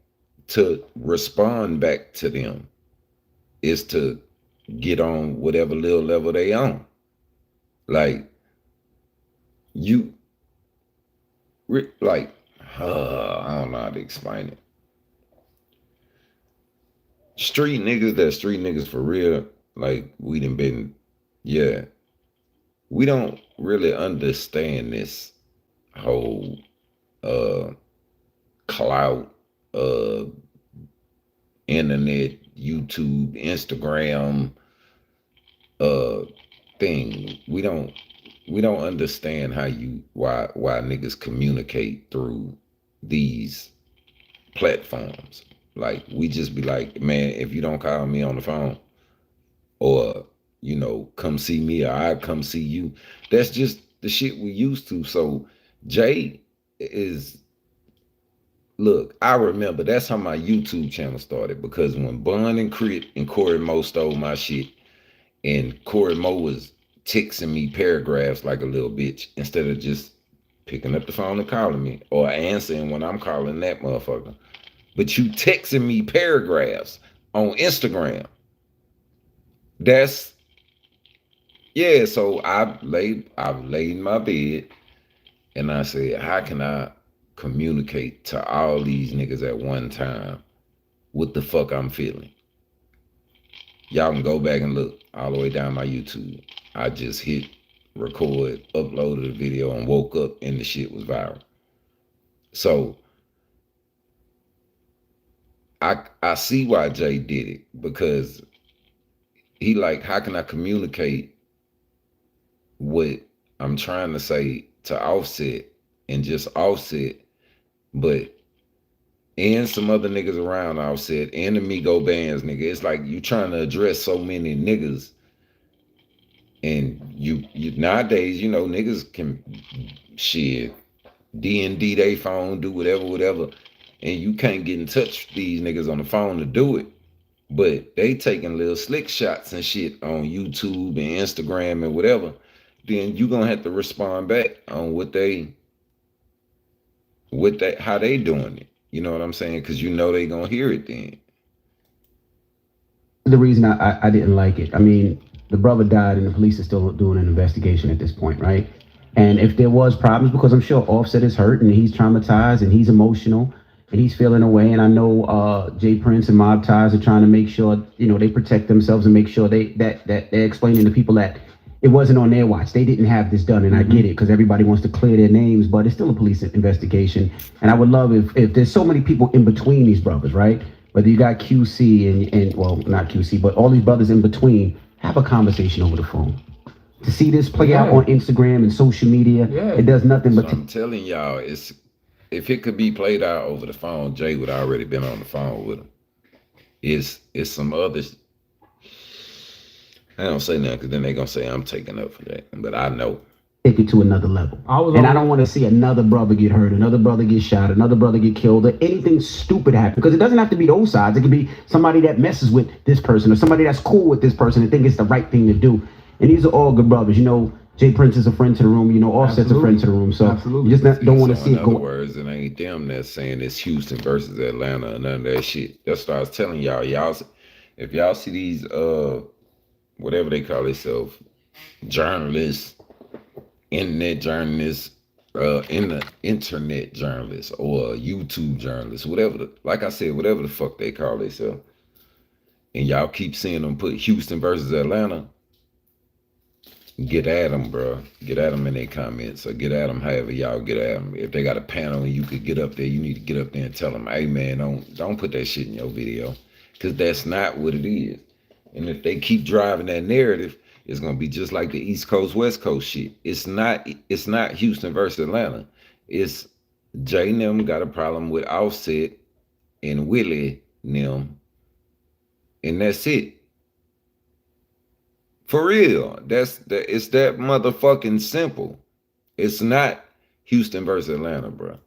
to respond back to them is to get on whatever little level they on. Like you, like, I don't know how to explain it. Street niggas that street niggas for real, like we done been, yeah, we don't really understand this whole clout, internet, YouTube, Instagram thing. We don't understand why niggas communicate through these platforms. Like, we just be like, man, if you don't call me on the phone or, you know, come see me or I come see you, that's just the shit we used to. So Jay is, look, I remember that's how my YouTube channel started, because when Bun and Crit and Corey Mo stole my shit and Corey Mo was texting me paragraphs like a little bitch instead of just picking up the phone and calling me or answering when I'm calling that motherfucker. But you texting me paragraphs on Instagram. That's, yeah, so I've laid in my bed and I said, how can I communicate to all these niggas at one time what the fuck I'm feeling? Y'all can go back and look all the way down my YouTube. I just hit record, uploaded a video and woke up and the shit was viral. So I see why Jay did it, because he like, how can I communicate what I'm trying to say to Offset and just Offset, but and some other niggas around Offset and the Migo bands, nigga. It's like you trying to address so many niggas, and you nowadays, you know, niggas can shit D&D they phone, do whatever, and you can't get in touch with these niggas on the phone to do it. But they taking little slick shots and shit on YouTube and Instagram and whatever. Then you gonna have to respond back on how they doing it. You know what I'm saying? Because you know they gonna hear it then. The reason I didn't like it, I mean, the brother died and the police are still doing an investigation at this point, right? And if there was problems, because I'm sure Offset is hurt and he's traumatized and he's emotional and he's feeling away, and I know Jay Prince and Mob Ties are trying to make sure, you know, they protect themselves and make sure that they're explaining to people that it wasn't on their watch. They didn't have this done, and I get it, because everybody wants to clear their names, but it's still a police investigation. And I would love if there's so many people in between these brothers, right? Whether you got QC and well, not QC, but all these brothers in between, have a conversation over the phone. To see this play out on Instagram and social media, it does nothing but... So I'm telling y'all, if it could be played out over the phone, Jay would already been on the phone with him. It's some others. I don't say nothing because then they gonna say I'm taking up for that. But I know. Take it to another level. I don't want to see another brother get hurt, another brother get shot, another brother get killed, or anything stupid happen. Because it doesn't have to be those sides. It could be somebody that messes with this person or somebody that's cool with this person and think it's the right thing to do. And these are all good brothers. You know, Jay Prince is a friend to the room. You know, Offset's a friend to the room. So you just don't want to see it go. In other words, it ain't them that's saying it's Houston versus Atlanta or none of that shit. That's what I was telling y'all. If y'all see these whatever they call themselves, journalists, internet journalists, internet journalists or YouTube journalists, whatever like I said, whatever the fuck they call themselves, and y'all keep seeing them put Houston versus Atlanta, get at them, bro. Get at them in their comments, or get at them however y'all get at them. If they got a panel and you could get up there, you need to get up there and tell them, hey man, don't put that shit in your video, because that's not what it is. And if they keep driving that narrative, it's gonna be just like the East Coast, West Coast shit. It's not Houston versus Atlanta. It's Jay and them got a problem with Offset and Willie and them, and that's it. For real. It's that motherfucking simple. It's not Houston versus Atlanta, bro.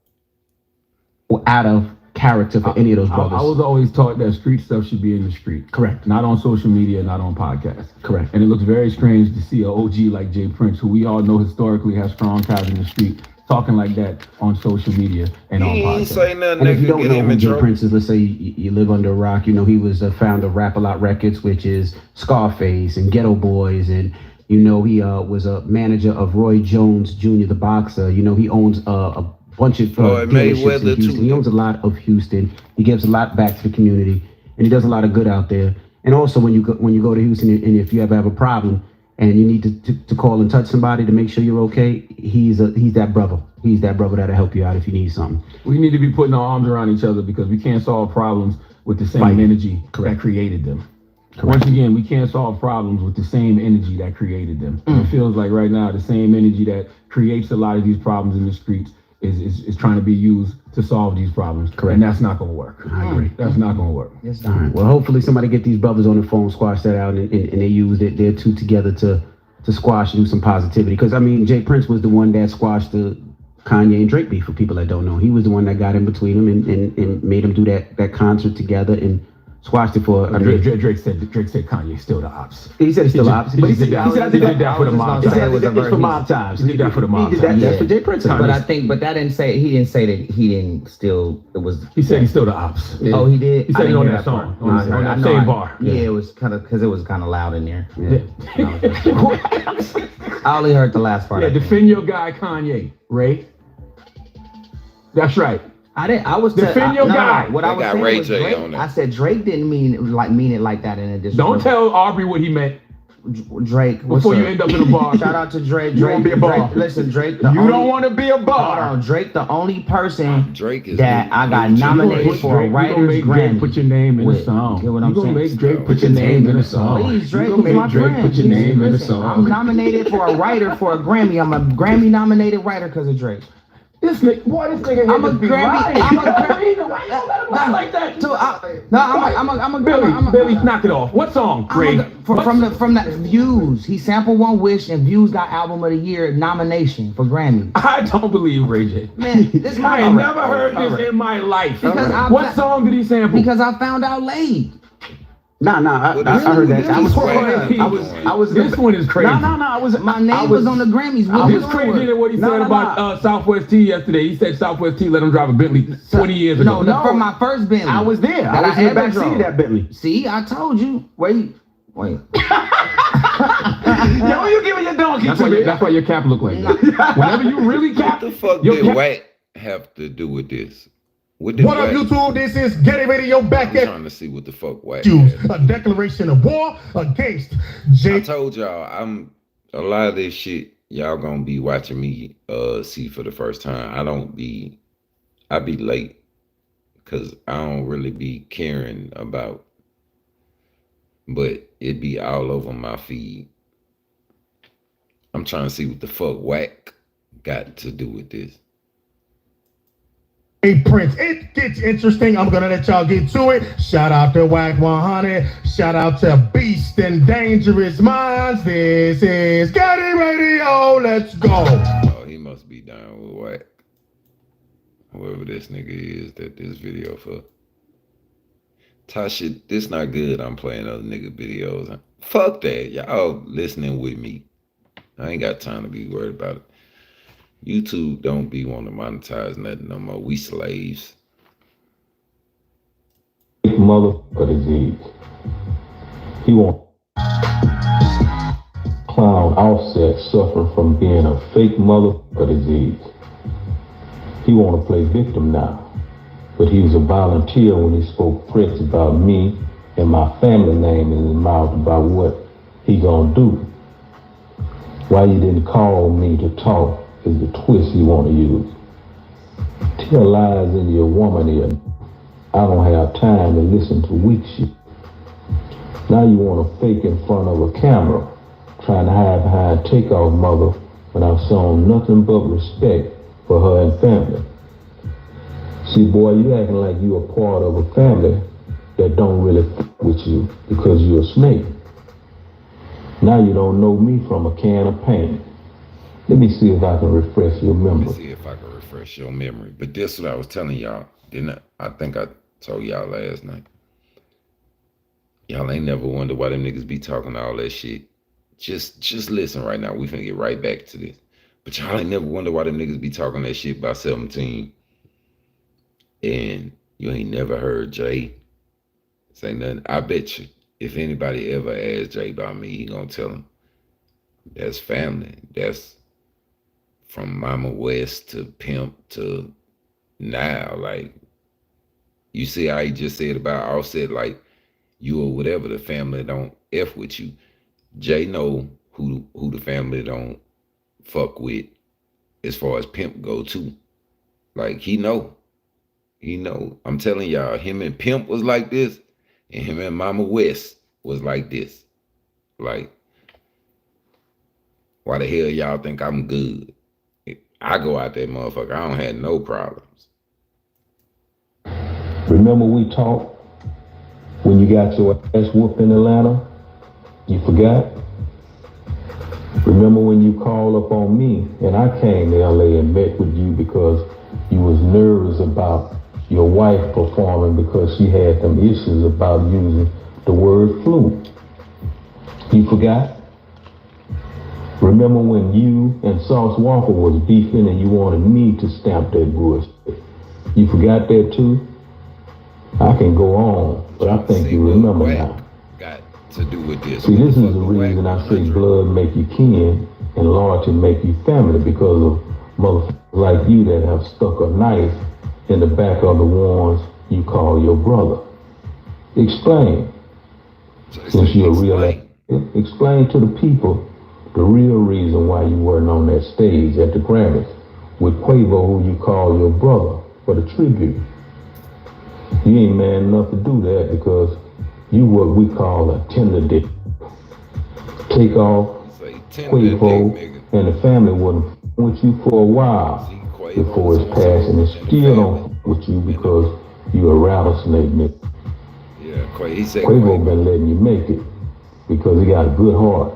Out of character for any of those brothers. I was always taught that street stuff should be in the street. Correct. Not on social media, not on podcasts. Correct. And it looks very strange to see an OG like Jay Prince, who we all know historically has strong ties in the street, talking like that on social media and on podcasts. He ain't say nothing. And if you don't know who Jay Prince is, let's say you live under a rock, you know he was the founder of Rap-A-Lot Records, which is Scarface and Ghetto Boys, and you know he was a manager of Roy Jones Jr., the boxer. You know he owns a bunch of dealerships in Houston. He owns a lot of Houston. He gives a lot back to the community, and he does a lot of good out there. And also, when you go to Houston, and if you ever have a problem and you need to call and touch somebody to make sure you're okay, he's that brother. He's that brother that'll help you out if you need something. We need to be putting our arms around each other, because we can't solve problems with the same energy that created them. Correct. Once again, we can't solve problems with the same energy that created them. It feels like right now the same energy that creates a lot of these problems in the streets is trying to be used to solve these problems. Correct. And that's not going to work. I agree. That's not going to work. All right. Well, hopefully somebody get these brothers on the phone, squash that out, and they use their two together to squash and do some positivity. Because, I mean, Jay Prince was the one that squashed the Kanye and Drake beef, for people that don't know. He was the one that got in between them and made them do that concert together and squashed it for. Drake said Kanye still the ops. He said he's still the ops. But he said I did that for the mob. He said it's for mob times. He did that for the mob. That's for Jay Prince. But that didn't say he didn't say that he didn't still. It was. He said he's still the ops. Oh, he did. He said it on that song. On that same bar. Yeah, it was kind of because it was kind of loud in there. I only heard the last part. Yeah, defend your guy Kanye, Ray. That's right. I was defend your guy. What I was saying Ray was J Drake. on there. I said Drake didn't mean it like that in a disrespect. Don't tell Aubrey what he meant. Drake. Before you end up in a bar. Shout out to Drake. You won't be a bar. Listen, Drake. You don't want to be a bar. Hold on, Drake, the only person Drake is that I got nominated for a writer's Grammy. Put your name in the song. Get what I'm saying? Make Drake put your name in the song. Please, Drake, my friend. Put your name in the song. I'm nominated for a writer for a Grammy. I'm a Grammy nominated writer because of Drake. This nigga. I'm a Grammy. Not like that. I'm a Billy, knock it off. What song? From that Views. He sampled One Wish, and Views got Album of the Year nomination for Grammy. I don't believe Ray J. Man, this I ain't never heard this in my life. What song did he sample? Because I found out late. I heard that. I was. This one is crazy. My name was on the Grammys. This crazy than what he said about Southwest T yesterday. He said Southwest T let him drive a Bentley 20 years ago. No, from my first Bentley. I was there. I was in the back seat of that Bentley. See, I told you. Wait. Yo, you giving your donkey to me? That's why your cap look like that. Whenever you really cap, what the fuck did Wack have to do with this? What up, YouTube? This is Getting Radio back at trying to see what the fuck Wack a declaration of war against Jay. I told y'all, a lot of this shit y'all gonna be watching me see for the first time. I be late because I don't really be caring about, but it be all over my feed. I'm trying to see what the fuck Wack got to do with this. Hey Prince, it gets interesting. I'm gonna let y'all get to it. Shout out to Whack 100. Shout out to Beast and Dangerous Minds. This is Scotty Radio. Let's go. Oh, he must be down with Whack. Whoever this nigga is that this video for. Tasha, this not good. I'm playing other nigga videos. Fuck that. Y'all listening with me. I ain't got time to be worried about it. YouTube don't be wanting to monetize nothing no more. We slaves. Motherfucker disease. He want clown Offset suffering from being a fake motherfucker disease. He want to play victim now, but he was a volunteer when he spoke threats about me and my family name in his mouth about what he gonna do. Why you didn't call me to talk is the twist you want to use. Tell lies in your woman ear. I don't have time to listen to weak shit. Now you want to fake in front of a camera, trying to hide behind Takeoff mother when I've shown nothing but respect for her and family. See, boy, you acting like you a part of a family that don't really f with you because you're a snake. Now you don't know me from a can of paint. Let me see if I can refresh your memory. Let me see if I can refresh your memory. But this is what I was telling y'all, didn't I? I think I told y'all last night. Y'all ain't never wonder why them niggas be talking all that shit. Just listen right now. We finna get right back to this. But y'all ain't never wonder why them niggas be talking that shit by 17. And you ain't never heard Jay say nothing. I bet you, if anybody ever asked Jay about me, he gonna tell him, that's family. That's from Mama West to Pimp to now. Like, you see how he just said about Offset, like, you or whatever, the family don't F with you. Jay know who the family don't fuck with as far as Pimp go too. Like, he know. He know. I'm telling y'all, him and Pimp was like this, and him and Mama West was like this. Like, why the hell y'all think I'm good? I go out there, motherfucker. I don't have no problems. Remember we talked when you got your ass whooped in Atlanta? You forgot? Remember when you called up on me and I came to LA and met with you because you was nervous about your wife performing because she had them issues about using the word flu? You forgot? Remember when you and Sauce Walker was beefing and you wanted me to stamp that bullshit? You forgot that too? I can go on, but I think you remember now. Got to do with this. See, this is the reason I say blood make you kin and loyalty make you family, because of motherfuckers like you that have stuck a knife in the back of the ones you call your brother. Explain. Since you're a real, explain to the people the real reason why you weren't on that stage at the Grammys with Quavo, who you call your brother, for the tribute. You ain't man enough to do that because you what we call a tender dick. Takeoff, Quavo, and the family wasn't with you for a while before his passing, and still don't with you because you a rattlesnake nigga. Yeah, Quavo been letting you make it because he got a good heart.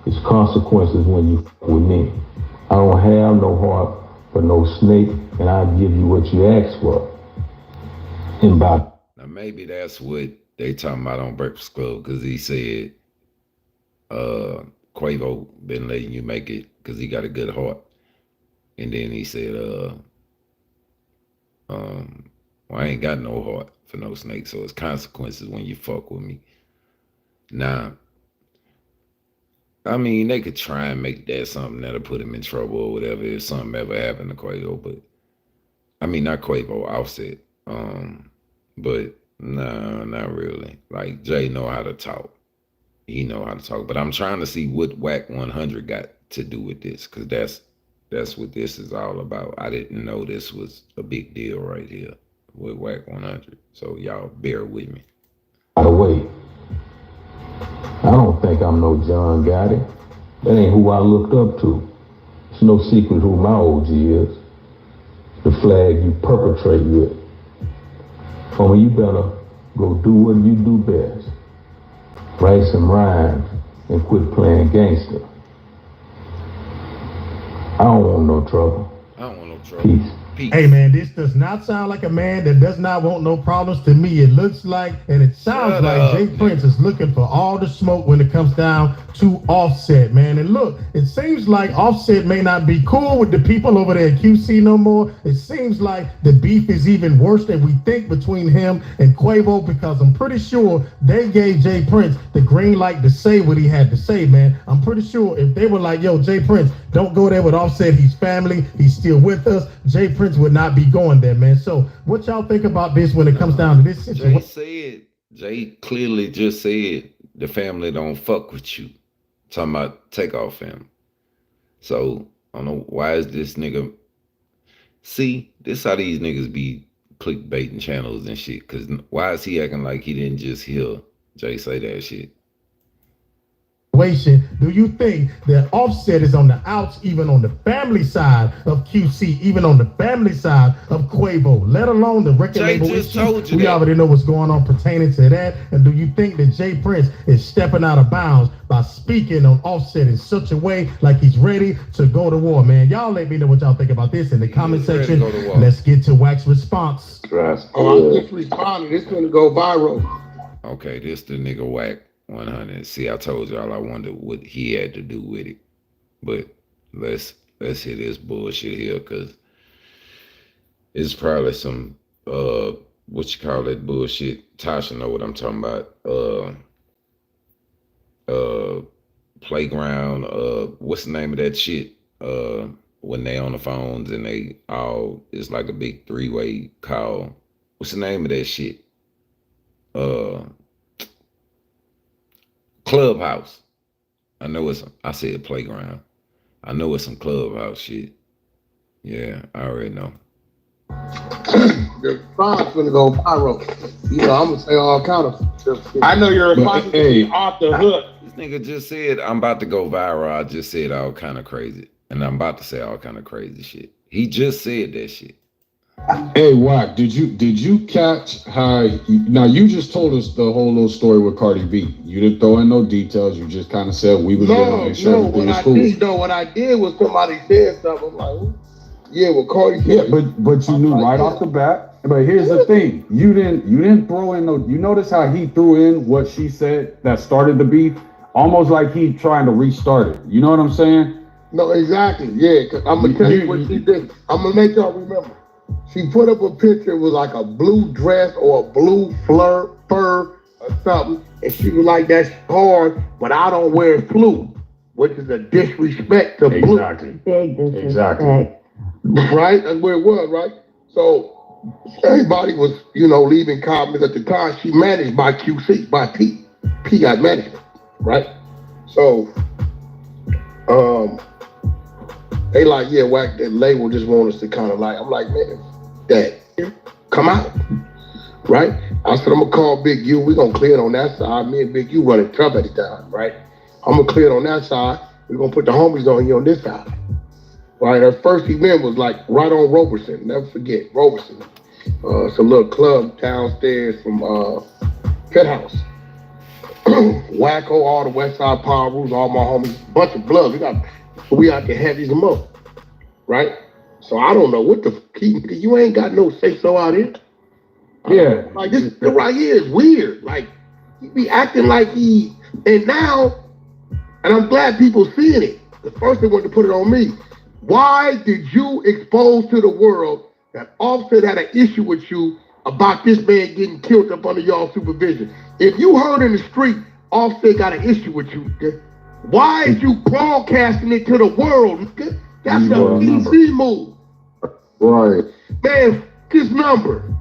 It's consequences when you f with me. I don't have no heart for no snake, and I'll give you what you ask for. Now maybe that's what they talking about on Breakfast Club, because he said Quavo been letting you make it because he got a good heart. And then he said, well, I ain't got no heart for no snake, so it's consequences when you fuck with me. Now, I mean, they could try and make that something that'll put him in trouble or whatever if something ever happened to Quavo, but I mean, not Quavo, Offset. But no, not really. Like, Jay know how to talk. He know how to talk. But I'm trying to see what Whack 100 got to do with this, because that's what this is all about. I didn't know this was a big deal right here with Whack 100. So y'all bear with me. By the way, I don't think I'm no John Gotti. That ain't who I looked up to. It's no secret who my OG is. The flag you perpetrate with. Homie, you better go do what you do best. Write some rhymes and quit playing gangster. I don't want no trouble. I don't want no trouble. Peace. Hey man, this does not sound like a man that does not want no problems to me. It looks like, and it sounds like Jay Prince is looking for all the smoke when it comes down to Offset, man. And look, it seems like Offset may not be cool with the people over there at QC no more. It seems like the beef is even worse than we think between him and Quavo, because I'm pretty sure they gave Jay Prince the green light to say what he had to say, man. I'm pretty sure if they were like, yo, Jay Prince, don't go there with Offset, he's family, he's still with us, Jay Prince would not be going there, man. So what y'all think about this when it comes down to this situation? Jay clearly just said the family don't fuck with you. Talking about Takeoff family. So I don't know, why is this nigga? See, this how these niggas be clickbaiting channels and shit. Cause why is he acting like he didn't just hear Jay say that shit? Do you think that Offset is on the outs, even on the family side of QC, even on the family side of Quavo, let alone the record label issues? We already know what's going on pertaining to that. And do you think that Jay Prince is stepping out of bounds by speaking on Offset in such a way like he's ready to go to war, man? Y'all let me know what y'all think about this in the comment section. Let's get to Wack's response. I'm just responding. This gonna go viral. Okay, this the nigga Wack 100. See, I told y'all I wondered what he had to do with it. But let's hear this bullshit here, because it's probably some what you call that bullshit. Tasha know what I'm talking about. Playground, what's the name of that shit? When they on the phones and they all, it's like a big three-way call. What's the name of that shit? Clubhouse. I know I said playground. I know it's some Clubhouse shit. Yeah, I already know. The response gonna go viral. You know, I'm gonna say all kind of stuff. I know your response is off the hook. This nigga just said I'm about to go viral. I just said all kind of crazy. And I'm about to say all kind of crazy shit. He just said that shit. Hey, Wack, did you catch how? Now you just told us the whole little story with Cardi B. You didn't throw in no details. You just kind of said we was there to make sure everything was cool. What I did was somebody said something. I'm like, yeah, well, Cardi B. Yeah, but you knew right off the bat. But here's the thing: you didn't throw in no. You notice how he threw in what she said that started the beef, almost like he trying to restart it. You know what I'm saying? No, exactly. Yeah, cause I'm gonna tell you what she did. I'm gonna make y'all remember. She put up a picture with like a blue dress or a blue fur or something, and she was like, "That's hard, but I don't wear blue," which is a disrespect to blue. Big disrespect. Exactly. Right? That's where it was, right? So everybody was, leaving comments at the time. She managed by QC, by P. P got management, right? So, they like, yeah, Wack, that label just want us to kind of like, I'm like, man, Dad, come out, right? I said, I'm gonna call Big U, we're gonna clear it on that side. Me and Big U running tough at the time, right? I'm gonna clear it on that side. We're gonna put the homies on here on this side. Right, our first event was like right on Roberson, never forget, Roberson. Some little club downstairs from Pet House. Wacko, all the West Side Power Rules, all my homies, bunch of blood. We out there heavy them up, right? So I don't know what you ain't got no say so out here. Yeah. Like this right here is weird. Like he be acting like and now, and I'm glad people seeing it. The first they wanted to put it on me. Why did you expose to the world that Offset had an issue with you about this man getting killed up under y'all supervision? If you heard in the street, Offset got an issue with you, nigga, why is you broadcasting it to the world, nigga? That's a PC move. Right. Man, this number.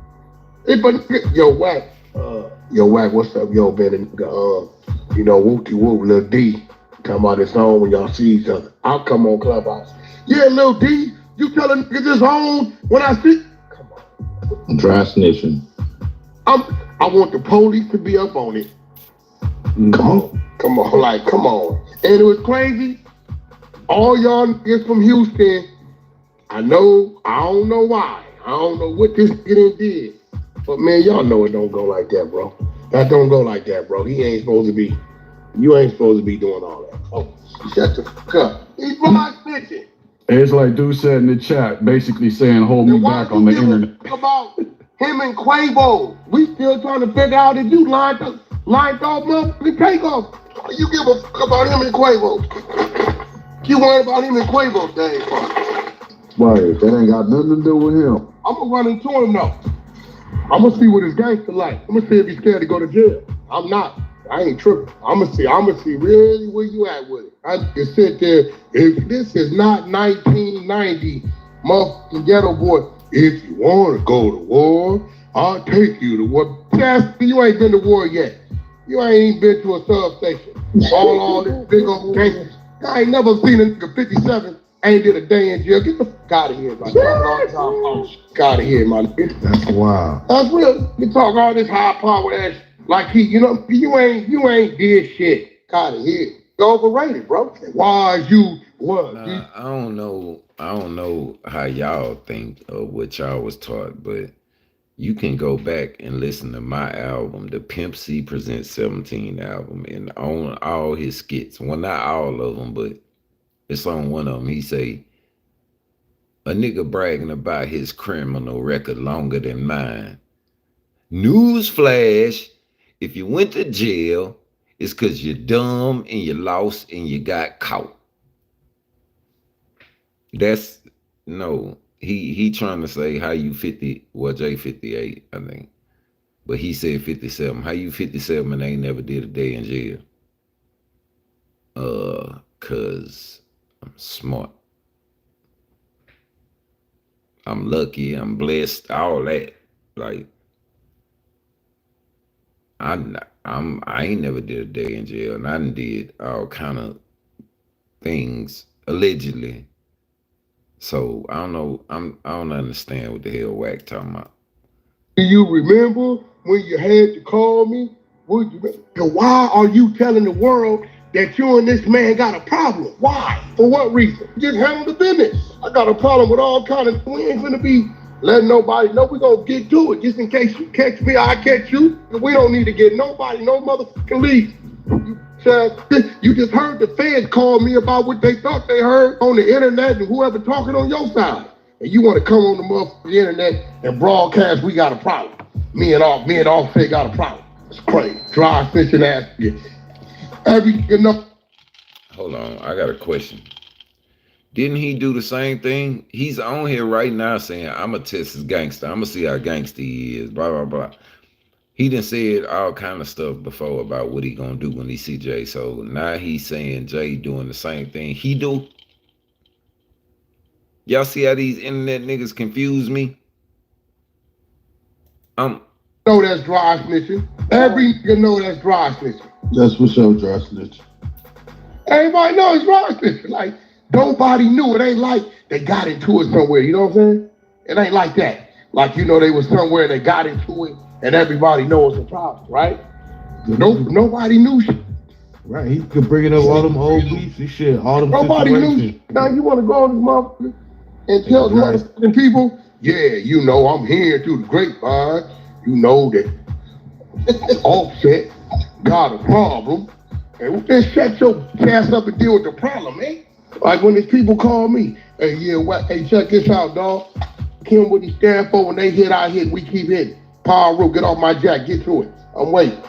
If a nigga, yo, Wack, what's up, yo, man, and nigga, whoop-de-whoop, Lil D, talking about his home when y'all see each other. I'll come on Clubhouse. Yeah, Lil D, you tell a nigga this home when I see. Come on. Transmission. I want the police to be up on it. Come on. And it was crazy. All y'all niggas from Houston, I don't know why. I don't know what this nigga did. But man, y'all know it don't go like that, bro. That don't go like that, bro. He ain't supposed to be, you ain't supposed to be doing all that. Oh, shut the fuck up. He's my snitching. It's like dude said in the chat, basically saying, hold me back on the internet. About him and Quavo. We still trying to figure out if you lined off motherfucking takeoff. You give a fuck about him and Quavo. You worry about him and Quavo, dang. Right, that ain't got nothing to do with him. I'm gonna run into him though. I'm gonna see what his gangster like. I'm gonna see if he's scared to go to jail. I'm not. I ain't tripping. I'm gonna see really where you at with it. I can sit there. If this is not 1990, motherfucking ghetto boy, if you wanna go to war, I'll take you to war. Yes, you ain't been to war yet. You ain't even been to a substation. All this big old gangsters. I ain't never seen a nigga 57 ain't did a day in jail. Get the fuck out of here, man. Get out of here, man. That's wild. That's real. You talk all this high power ass like you ain't did shit. Out of here. You're overrated, bro. Why you what? Nah, I don't know how y'all think of what y'all was taught, but you can go back and listen to my album, the Pimp C Presents 17 album, and on all his skits. Well, not all of them, but it's on one of them. He say, a nigga bragging about his criminal record longer than mine. Newsflash, if you went to jail, it's because you're dumb and you lost and you got caught. That's, no, he trying to say how you 50, well, Jay 58, I think. But he said 57. How you 57 and ain't never did a day in jail? Cause I'm smart. I'm lucky, I'm blessed, all that. Like, I ain't never did a day in jail, and I done did all kind of things allegedly. So I don't know. I don't understand what the hell Wack talking about. Do you remember when you had to call me? Why are you telling the world that you and this man got a problem? Why? For what reason? Just handle the business. I got a problem with all kind of. We ain't gonna be letting nobody know. We gonna get to it. Just in case you catch me, I catch you. We don't need to get nobody no motherfucking lead. You just heard the feds call me about what they thought they heard on the internet and whoever talking on your side. And you want to come on the motherfucking internet and broadcast we got a problem. Me and Offset got a problem. It's crazy. Dry fishing ass. Hold on, I got a question. Didn't he do the same thing? He's on here right now saying, I'ma test his gangster. I'ma see how gangster he is, blah, blah, blah. He done said all kind of stuff before about what he gonna do when he see Jay. So now he's saying Jay doing the same thing he do. Y'all see how these internet niggas confuse me? Know that's dry snitching. Every nigga know that's dry snitching. That's for sure, dry snitching. Everybody knows it's dry snitching. Like, nobody knew. It ain't like they got into it somewhere. You know what I'm saying? It ain't like that. Like, you know, they was somewhere and they got into it and everybody knows the problem, right? Nobody knew shit. Right, he could bring it up all them old beefs and shit, all them Nobody knew shit. Now you want to go on this motherfucker and tell motherfucking people, yeah, you know, I'm here through the grapevine. You know that Offset got a problem. And just shut your ass up and deal with the problem, man. Like when these people call me, hey, hey, check this out, dog. Kim, what he stand for, when they hit, I hit, we keep hitting. Power rule, get off my jack, get to it. I'm waiting.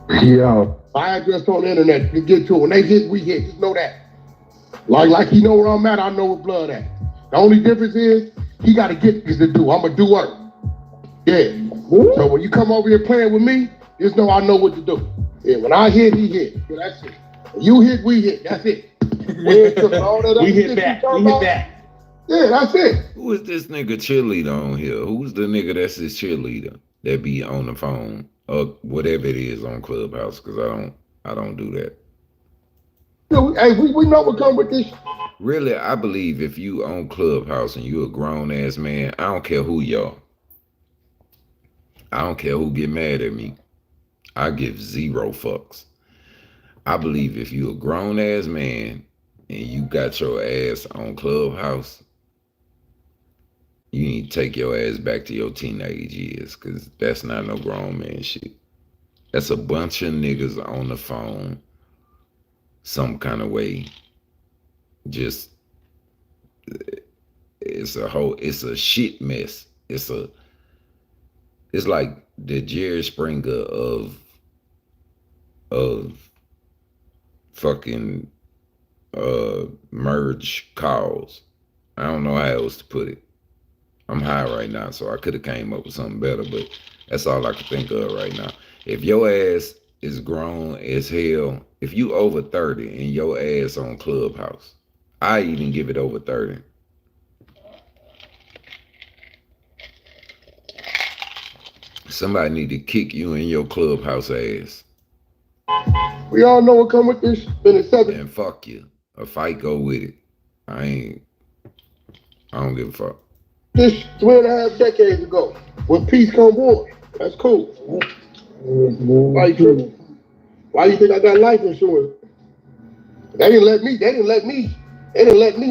Yeah. My address on the internet, you get to it. When they hit, we hit. Just know that. Like he know where I'm at, I know where blood at. The only difference is, he got to get this to do. I'm a doer. Yeah. So when you come over here playing with me, just know I know what to do. Yeah, when I hit, he hit. Yeah, that's it. When you hit, we hit. That's it. We hit back. We hit back. Yeah, that's it. Who is this nigga cheerleader on here? Who's the nigga that's his cheerleader that be on the phone or whatever it is on Clubhouse? Because I don't do that. Hey, we know what come with this. Really, I believe if you on Clubhouse and you a grown ass man, I don't care who y'all. I don't care who get mad at me. I give 0 fucks. I believe if you a grown ass man and you got your ass on Clubhouse, you need to take your ass back to your teenage years, because that's not no grown man shit. That's a bunch of niggas on the phone some kind of way. Just, it's a shit mess. It's like the Jerry Springer of fucking merge calls. I don't know how else to put it. I'm high right now, so I could have came up with something better, but that's all I can think of right now. If your ass is grown as hell, if you over 30 and your ass on Clubhouse, I even give it over 30. Somebody need to kick you in your Clubhouse ass. We all know what come with this. Been accepted. And fuck you. A fight go with it. I don't give a fuck. This 3.5 decades ago, when peace come war, that's cool. Why you tripping? Why you think I got life insurance? They didn't let me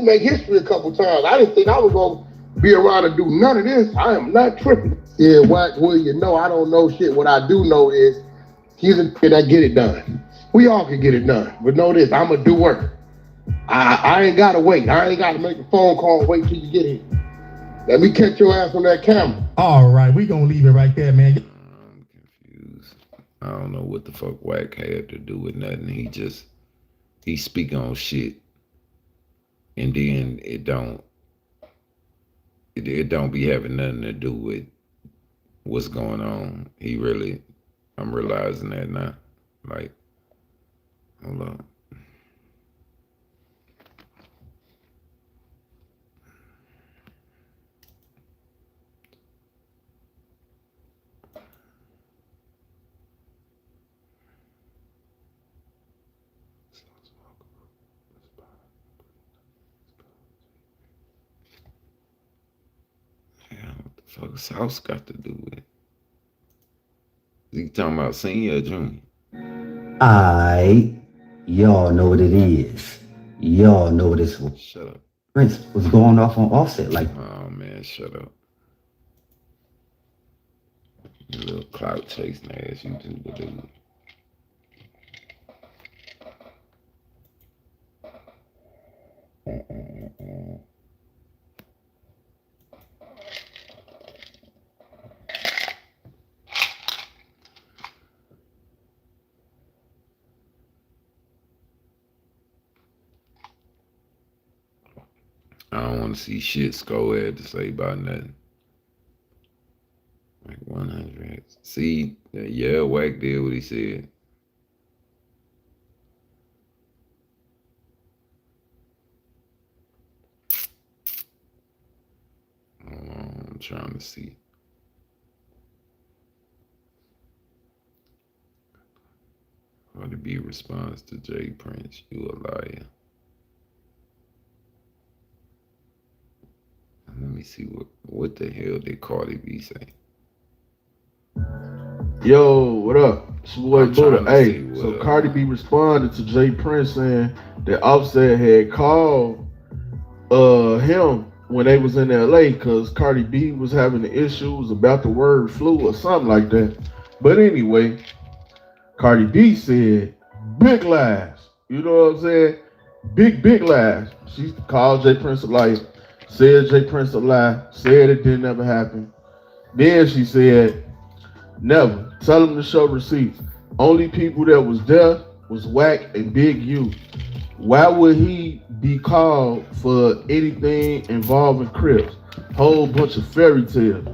make history a couple times. I didn't think I was gonna be around to do none of this. I am not tripping. Yeah, Wack, well, you know, I don't know shit. What I do know is he's a kid that get it done. We all can get it done. But know this, I'm a doer. I ain't gotta wait. I ain't gotta make a phone call and wait till you get here. Let me catch your ass on that camera. All right, we gonna leave it right there, man. I'm confused. I don't know what the fuck Wack had to do with nothing. He speak on shit, and then it don't be having nothing to do with what's going on. I'm realizing that now. Like, hold on. What the fuck Sauce got to do with it? You talking about senior or junior? Y'all know what it is. Y'all know what it's for. Shut up. Prince was going off on Offset like. Oh man, shut up. You little clout chasing ass YouTuber dude. I don't want to see shit Sko had to say about nothing. Like 100. See, yeah, Wack did what he said. Hold on, I'm trying to see. Cardi B responds to Jay Prince, you a liar. Let me see what the hell did Cardi B say? Yo, what up? It's your boy Buddha. Hey, so Cardi B responded to Jay Prince saying that Offset had called him when they was in LA because Cardi B was having the issues about the word flu or something like that. But anyway, Cardi B said big lies. You know what I'm saying? Big lies. She called Jay Prince a liar. Said Jay Prince a lie, said it didn't ever happen. Then she said, never. Tell him to show receipts. Only people that was there was Wack and Big U. Why would he be called for anything involving Crips? Whole bunch of fairy tales.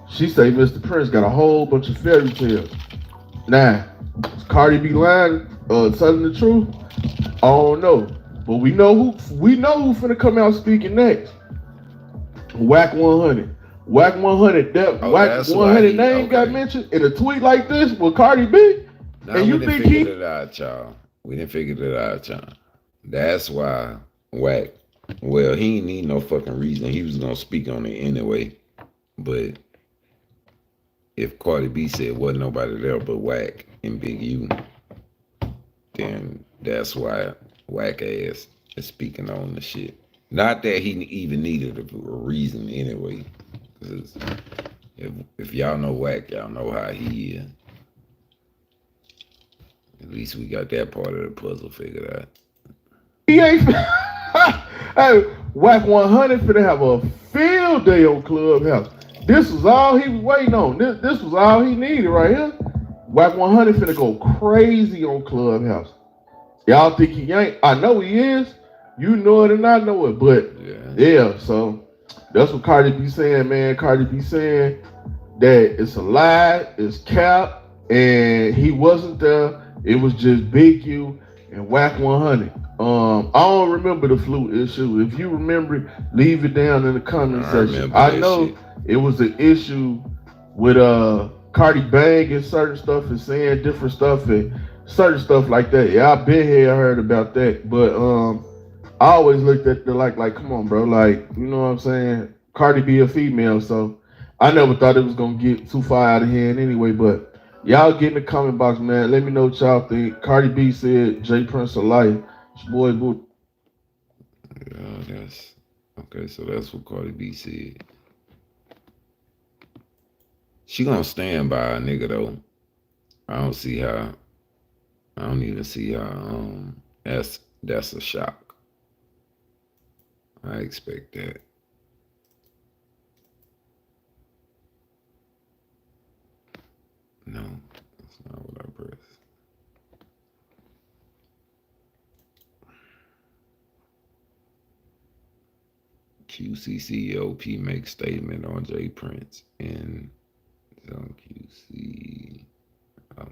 She say Mr. Prince got a whole bunch of fairy tales. Now, is Cardi B lying telling the truth? I don't know. But we know who finna come out speaking next. Wack 100. Wack 100. Wack 100 name got mentioned in a tweet like this with Cardi B. Now, and you think he? We didn't figure it out, y'all. That's why Wack. Well, he didn't need no fucking reason. He was gonna speak on it anyway. But if Cardi B said wasn't nobody there but Wack and Big U, then that's why Wack ass is speaking on the shit. Not that he even needed a reason anyway. 'Cause if y'all know Wack, y'all know how he is. At least we got that part of the puzzle figured out. He ain't. Hey, Wack 100 finna have a field day on Clubhouse. This was all he was waiting on. This was all he needed right here. Wack 100 finna go crazy on Clubhouse. Y'all think he ain't? I know he is. You know it and I know it. But yeah, so that's what Cardi B saying, man. Cardi B saying that it's a lie, it's cap, and he wasn't there. It was just Big U and Wack 100. I don't remember the flute issue. If you remember it, leave it down in the comment section. I know it was an issue with Cardi banging certain stuff and saying different stuff and certain stuff like that. Yeah, I've been here, heard about that. But I always looked at the like, come on, bro. Like, you know what I'm saying? Cardi B a female, so I never thought it was gonna get too far out of hand anyway. But y'all get in the comment box, man. Let me know what y'all think. Cardi B said J Prince a life. It's your boy Boo. Yeah, that's okay. So that's what Cardi B said. She gonna stand by a nigga though. I don't see how. I don't even see how. That's a shock. I expect that. No, that's not what I pressed. QCCOP makes statement on J Prince and on QC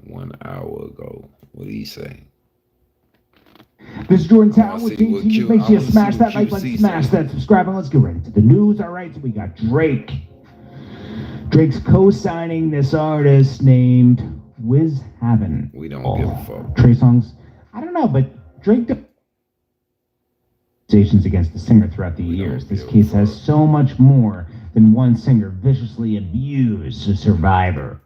1 hour ago. What did he say? This is Jordan Town with JT. Make sure you smash that like button, smash that subscribe, and let's get ready to the news. All right, so we got Drake. Drake's co-signing this artist named Wiz Heaven. We don't give a fuck. Trey Songz, I don't know, but Drake accusations against the singer throughout the years. This case has so much more than one singer viciously abused a survivor.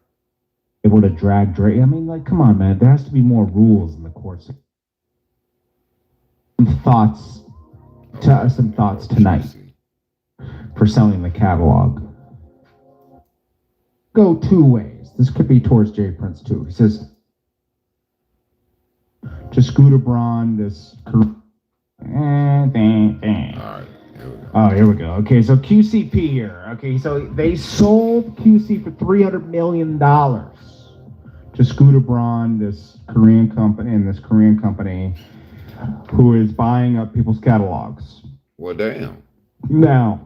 Able to drag Drake. I mean, like, come on, man. There has to be more rules in the courts. Some thoughts tonight for selling the catalog. Go two ways. This could be towards J Prince too. He says to Scooter Braun, this. Oh, here we go. Okay, so QCP here. Okay, so they sold QC for $300 million to Scooter Braun, this Korean company, who is buying up people's catalogs. Well, damn. Now,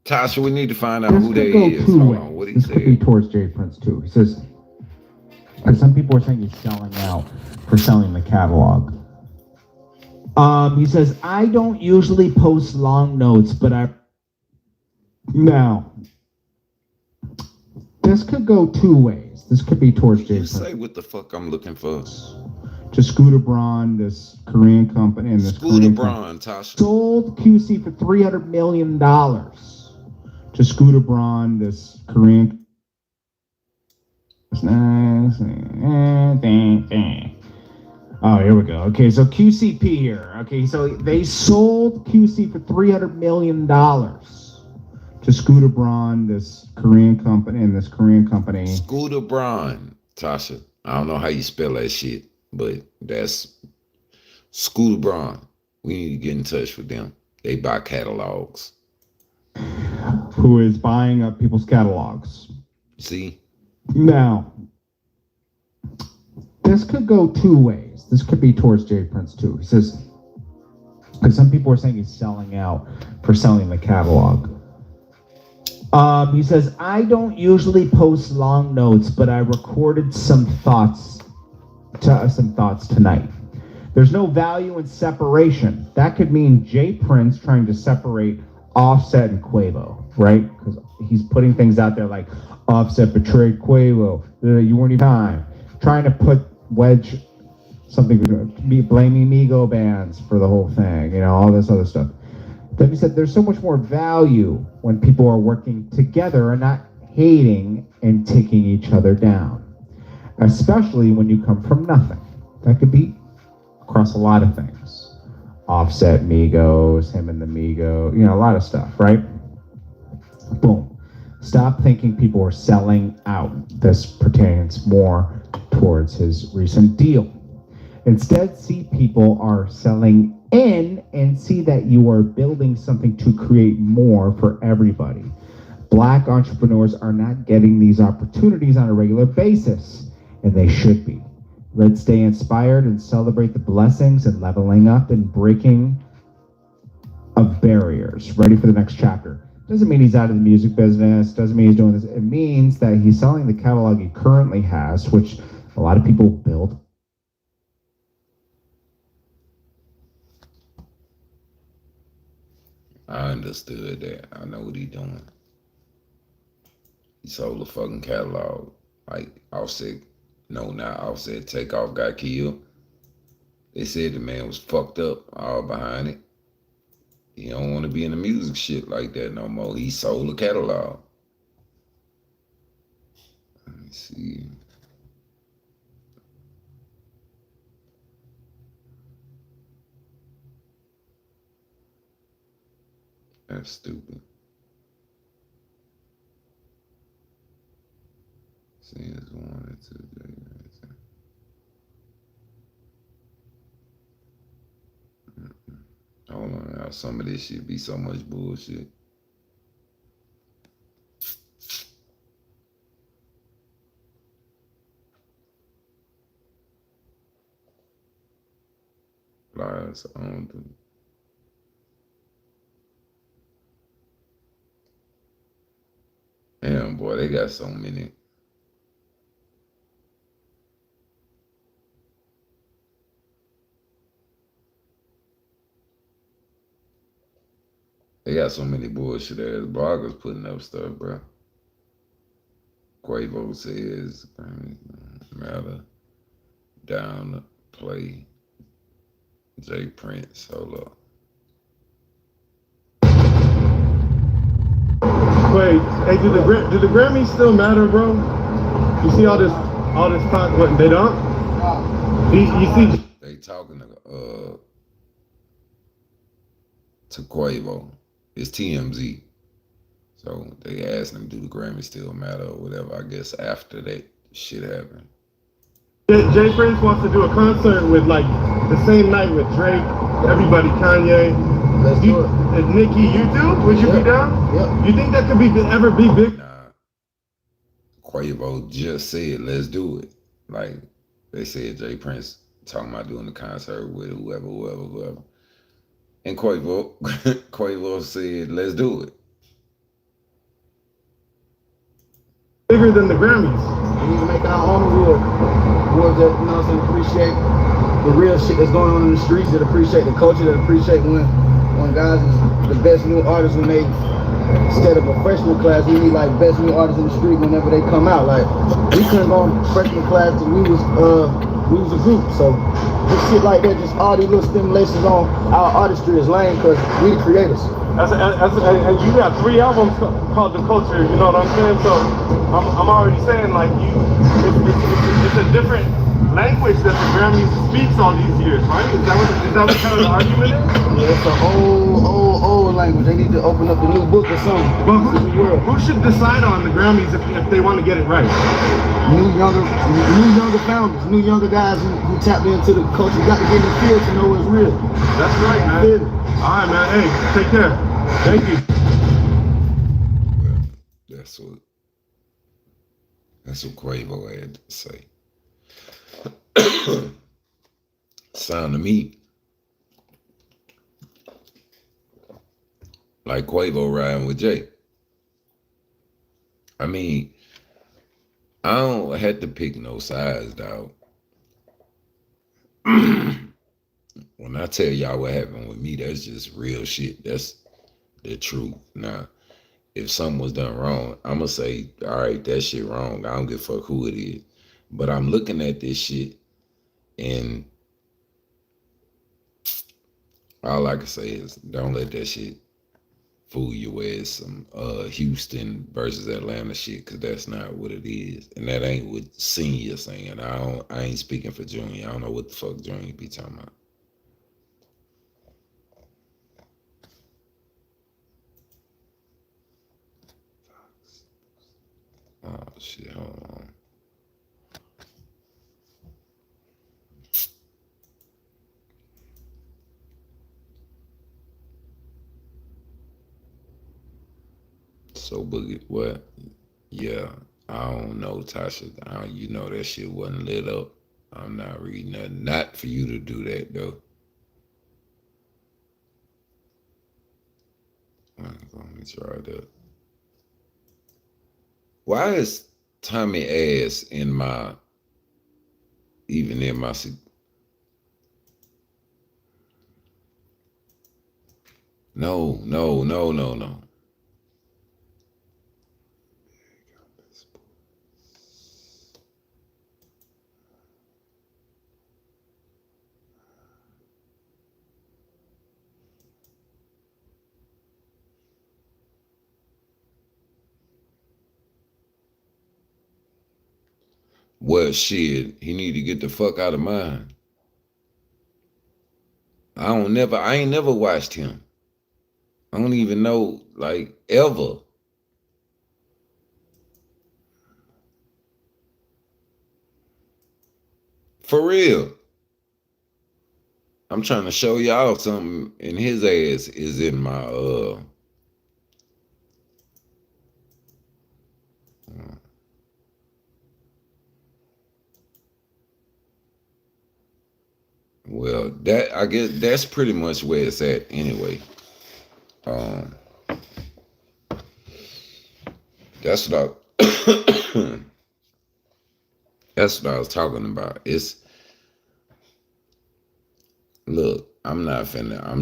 Tasha, we need to find out who they is. Hold on, what he said. This could be towards J Prince too. He says, because some people are saying he's selling out for selling the catalog. He says, I don't usually post long notes, but now, this could go two ways. This could be towards J Prince. Say what the fuck I'm looking for. To Scooter Braun, this Korean company, and this Scooter Braun, Tasha. Sold QC for $300 million to Scooter Braun, this Korean. Oh, here we go. Okay, so QCP here. Okay, so they sold QC for $300 million to Scooter Braun, this Korean company, and this Korean company. Scooter Braun, Tasha. I don't know how you spell that shit, but that's Scooter Braun. We need to get in touch with them. They buy catalogs. Who is buying up people's catalogs. See? Now, this could go two ways. This could be towards J Prince too. He says, because some people are saying he's selling out for selling the catalog. He says, I don't usually post long notes, but I recorded some thoughts tonight. There's no value in separation. That could mean J Prince trying to separate Offset and Quavo, right? Because he's putting things out there like Offset betrayed Quavo. You weren't even time. Trying to put wedge something, blaming Migo bands for the whole thing, all this other stuff. Then he said there's so much more value when people are working together and not hating and taking each other down, especially when you come from nothing. That could be across a lot of things. Offset, Migos, him and the Migo, a lot of stuff, right? Boom. Stop thinking people are selling out. This pertains more towards his recent deal. Instead, see people are selling in and see that you are building something to create more for everybody. Black entrepreneurs are not getting these opportunities on a regular basis, and they should be. Let's stay inspired and celebrate the blessings and leveling up and breaking of barriers. Ready for the next chapter. Doesn't mean he's out of the music business, doesn't mean he's doing this. It means that he's selling the catalog he currently has, which a lot of people build. I understood that. I know what he doing. He sold the fucking catalog. Like Offset, no, not Offset. Takeoff got killed. They said the man was fucked up all behind it. He don't want to be in the music shit like that no more. He sold the catalog. Let me see. That's stupid. See, it's 1 and 2 days. Hold on now. Some of this shit be so much bullshit. Lies on the. Damn, boy, they got so many. They got so many bullshit ass bloggers putting up stuff, bro. Quavo says, matter down to play J Prince. Hold up. Wait, hey, do the Grammys still matter, bro? You see all this talk? What, they don't? You see? They talking to Quavo. It's TMZ. So they asked him, do the Grammys still matter or whatever, I guess, after that shit happened. Jay Prince wants to do a concert with, like, the same night with Drake, everybody, Kanye. Let's do it. And Nicki, you too? Would you be down? Yep. You think that could ever be big? Nah. Quavo just said, let's do it. Like, they said Jay Prince talking about doing the concert with whoever. And Quavo said, let's do it. Bigger than the Grammys. We need to make our own award. Awards that, you know what I'm saying, appreciate the real shit that's going on in the streets, that appreciate the culture, that appreciate when guys is the best new artists when they, instead of a freshman class, we need like best new artists in the street whenever they come out. Like, we couldn't go in freshman class till we was a group. So this shit like that, just all these little stimulations on our artistry is lame because we the creators. And you got 3 albums called The Culture, you know what I'm saying? So I'm already saying, like, it's a different language that the Grammys speaks all these years, right? Is that what kind of the argument is? Yeah, it's an old language. They need to open up a new book or something. But who should decide on the Grammys if they want to get it right? New younger founders, new younger guys who tapped into the culture. You got to get in the field to know what's real. That's right, man. All right, man. Hey, take care. Thank you. Well, that's what Quavo had to say. Sound to me like Quavo riding with Jay. I mean, I don't have to pick no sides, dog. When I tell y'all what happened with me, that's just real shit. That's the truth. Now, if something was done wrong, I'm going to say, all right, that shit wrong. I don't give a fuck who it is. But I'm looking at this shit, and all I can say is don't let that shit fool you with some Houston versus Atlanta shit, because that's not what it is. And that ain't what Senior saying. I ain't speaking for Junior. I don't know what the fuck Junior be talking about. Oh shit, hold on. So Boogie, what? Yeah, I don't know, Tasha. You know that shit wasn't lit up. I'm not reading nothing. Not for you to do that though. Let me try that. Why is Tommy ass in my even in my no. Well, shit, he need to get the fuck out of mine. I ain't never watched him. I don't even know, like, ever. For real. I'm trying to show y'all something, and his ass is in my, well, that, I guess that's pretty much where it's at anyway. That's what I, that's what I was talking about. Look, I'm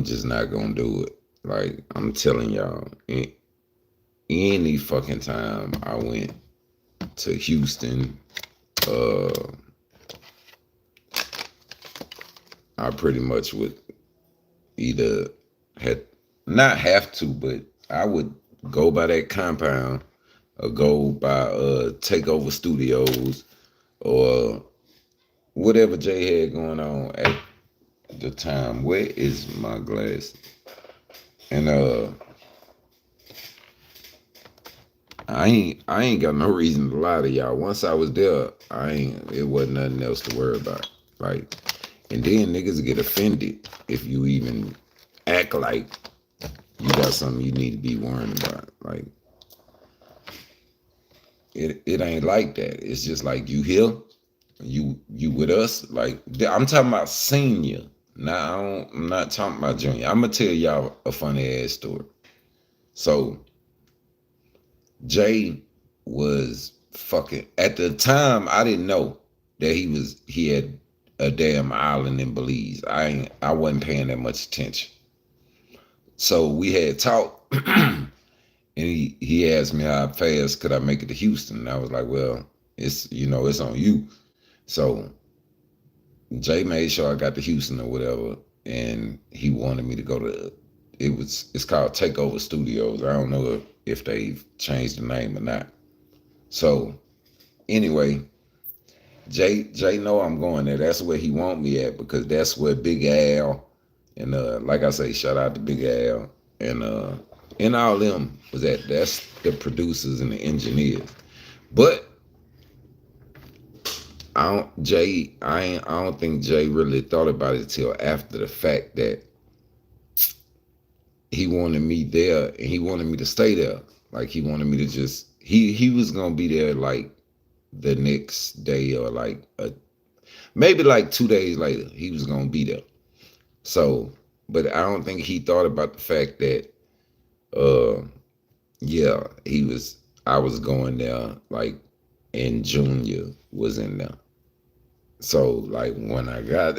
just not gonna do it. Like, I'm telling y'all, any fucking time I went to Houston, I pretty much would either had not have to, but I would go by that compound or go by Takeover Studios or whatever Jay had going on at the time. Where is my glass? And I ain't got no reason to lie to y'all. Once I was there, it wasn't nothing else to worry about. Like, and then niggas get offended if you even act like you got something you need to be worrying about. Like, it ain't like that. It's just like, you here, you with us. Like, I'm talking about senior. Now I'm not talking about junior. I'm gonna tell y'all a funny ass story. So Jay was fucking, at the time I didn't know that he had a damn island in Belize. I wasn't paying that much attention. So we had talked, and he asked me how fast could I make it to Houston. And I was like, well, it's on you. So Jay made sure I got to Houston or whatever, and he wanted me to go to, it's called Takeover Studios. I don't know if they've changed the name or not. So anyway, Jay know I'm going there. That's where he want me at, because that's where Big Al and like I say, shout out to Big Al and all them was at. That's the producers and the engineers. But I don't think Jay really thought about it till after the fact that he wanted me there, and he wanted me to stay there. Like, he wanted me to just, he was gonna be there like the next day, or like maybe like 2 days later, he was gonna be there. So, but I don't think he thought about the fact that yeah, I was going there, like, and Junior was in there. So, like, when I got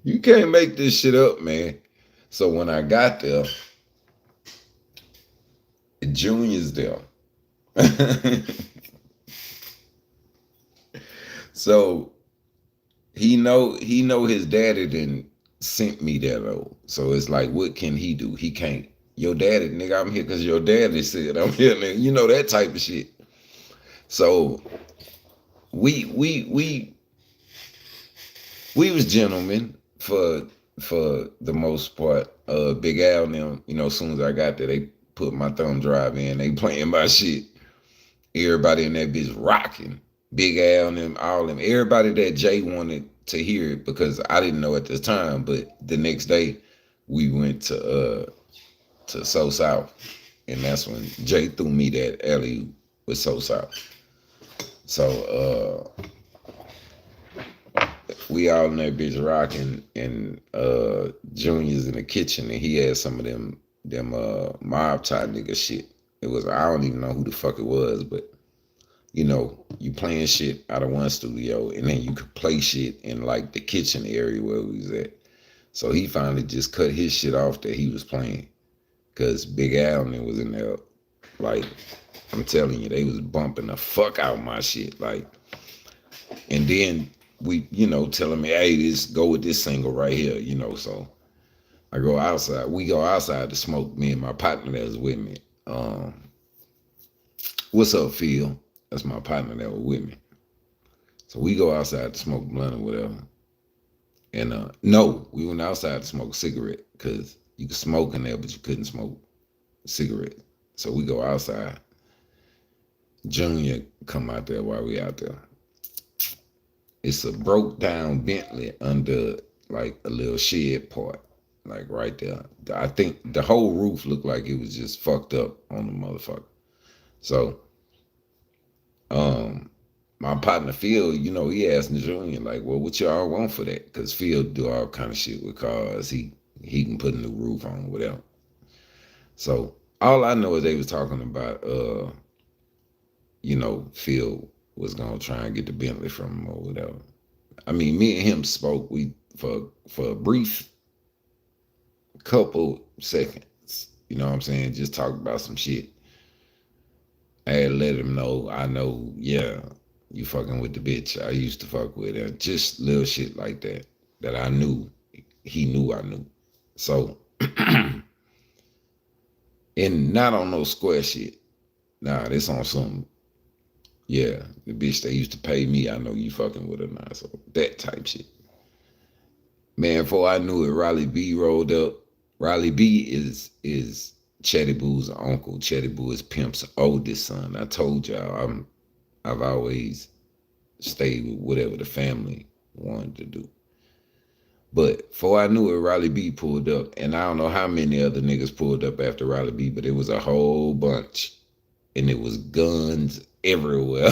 you can't make this shit up, man. So when I got there, Junior's there. So he know his daddy didn't sent me there though. So it's like, what can he do? He can't. Your daddy, nigga, I'm here because your daddy said I'm here, nigga. You know, that type of shit. So we was gentlemen for the most part. Big Al and them, as soon as I got there, they put my thumb drive in. They playing my shit. Everybody in that bitch rocking. Big Al and them, all them. Everybody that Jay wanted to hear it because I didn't know at the time. But the next day, we went to So South, and that's when Jay threw me that alley with So South. So we all in that bitch rocking, and Junior's in the kitchen, and he had some of them mob type nigga shit. It was, I don't even know who the fuck it was, but you know, you playing shit out of one studio, and then you could play shit in like the kitchen area where we was at. So he finally just cut his shit off that he was playing, cause Big Al and was in there. Like, I'm telling you, they was bumping the fuck out my shit. Like, and then we, you know, telling me, hey, just go with this single right here, you know. So I go outside. We go outside to smoke. Me and my partner that was with me. What's up, Phil? That's my partner that was with me. So we go outside to smoke blunt or whatever. And no, we went outside to smoke a cigarette because you could smoke in there, but you couldn't smoke a cigarette. So we go outside. Junior come out there while we out there. It's a broke down Bentley under like a little shed part, like right there. I think the whole roof looked like it was just fucked up on the motherfucker. So my partner Phil, you know, he asked Junior, like, well, what y'all want for that? Because Phil do all kind of shit with cars. He can put a new roof on, whatever. So all I know is they was talking about, you know, Phil was gonna try and get the Bentley from him or whatever. I mean, me and him spoke for a brief couple seconds. You know what I'm saying? Just talk about some shit. I had to let him know, I know, yeah, you fucking with the bitch I used to fuck with. And just little shit like that I knew. He knew I knew. So, and not on no square shit. Nah, this on some, yeah, the bitch that used to pay me, I know you fucking with her now. So that type shit. Man, before I knew it, Riley B rolled up. Riley B is Chetty Boo's uncle. Chetty Boo is Pimp's oldest son. I told y'all I've always stayed with whatever the family wanted to do. But before I knew it, Riley B pulled up. And I don't know how many other niggas pulled up after Riley B, but it was a whole bunch. And it was guns everywhere.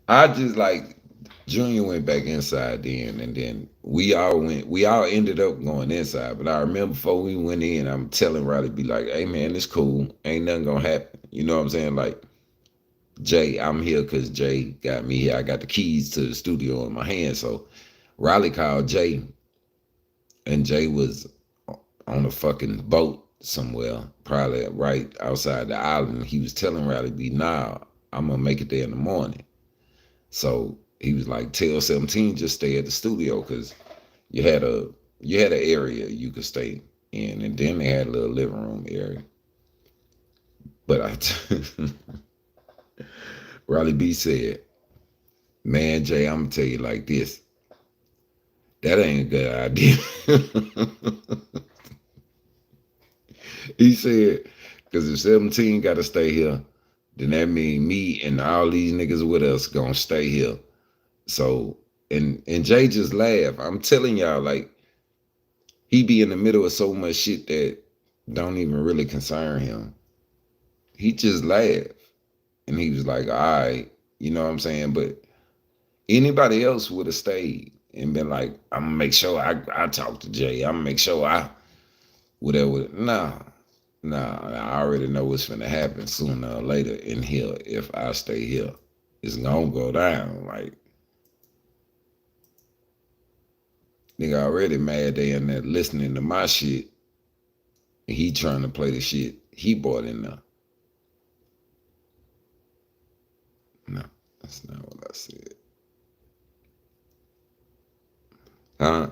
I just like, Junior went back inside then, and then we all ended up going inside. But I remember before we went in, I'm telling Riley B like, hey man, it's cool. Ain't nothing gonna happen. You know what I'm saying? Like, Jay, I'm here because Jay got me here. I got the keys to the studio in my hand. So Riley called Jay, and Jay was on a fucking boat somewhere, probably right outside the island. He was telling Riley B, nah, I'm gonna make it there in the morning. So he was like, tell 17 just stay at the studio because you had an area you could stay in, and then they had a little living room area. But Riley B said, man, Jay, I'm gonna tell you like this. That ain't a good idea. He said, because if 17 got to stay here, then that mean me and all these niggas with us gonna stay here. So, and Jay just laughed. I'm telling y'all, like, he be in the middle of so much shit that don't even really concern him. He just laughed. And he was like, all right, you know what I'm saying? But anybody else would have stayed and been like, I'm gonna make sure I talk to Jay. I'm gonna make sure whatever. Nah, I already know what's gonna happen sooner or later in here. If I stay here, it's gonna go down. Like, nigga already mad they in there listening to my shit, and he trying to play the shit he bought in there. No, that's not what I said. Huh?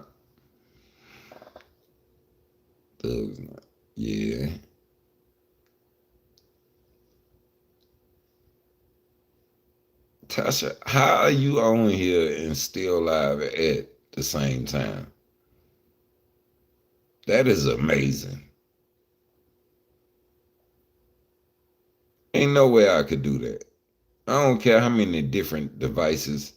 Thugs not. Yeah. Tasha, how are you on here and still live at the same time? That is amazing. Ain't no way I could do that. I don't care how many different devices.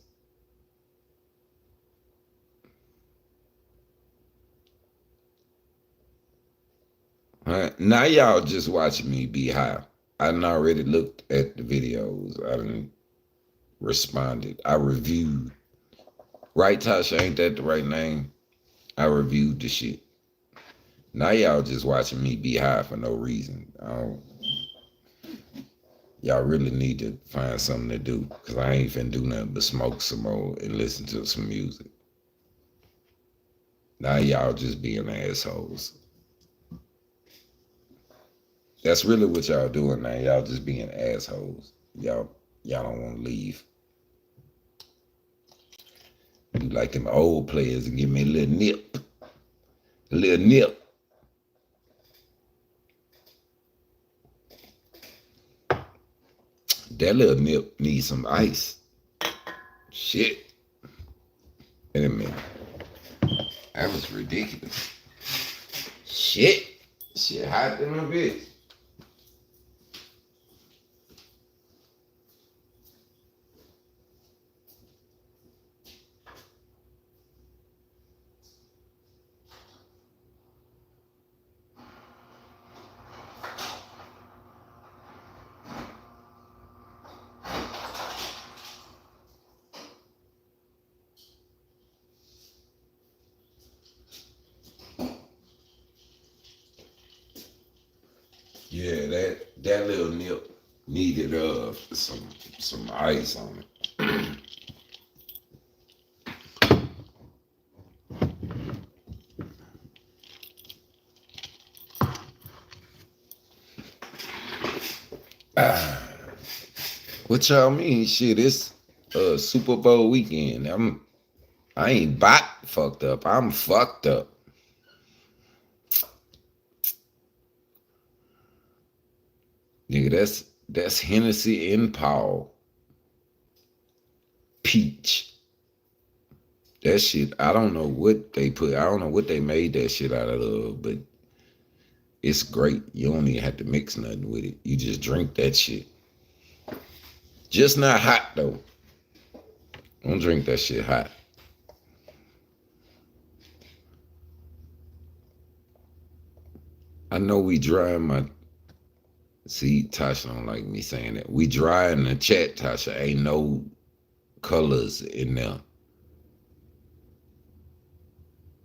Now y'all just watching me be high. I done already looked at the videos. I done responded. I reviewed. Right, Tasha? Ain't that the right name? I reviewed the shit. Now y'all just watching me be high for no reason. Y'all really need to find something to do, because I ain't finna do nothing but smoke some more and listen to some music. Now y'all just being assholes. That's really what y'all doing now. Y'all just being assholes. Y'all don't want to leave. You like them old players and give me a little nip. A little nip. That little nip needs some ice. Shit. Wait a minute. That was ridiculous. Shit. Shit hot in my bitch. Yeah, that little nip needed some ice on it. What y'all mean? Shit, it's Super Bowl weekend. I ain't fucked up. I'm fucked up. Nigga, that's Hennessy and Paul. Peach. That shit, I don't know what they put. I don't know what they made that shit out of, but it's great. You don't even have to mix nothing with it. You just drink that shit. Just not hot though. Don't drink that shit hot. I know we drying my. See, Tasha don't like me saying that. We dry in the chat, Tasha. Ain't no colors in there.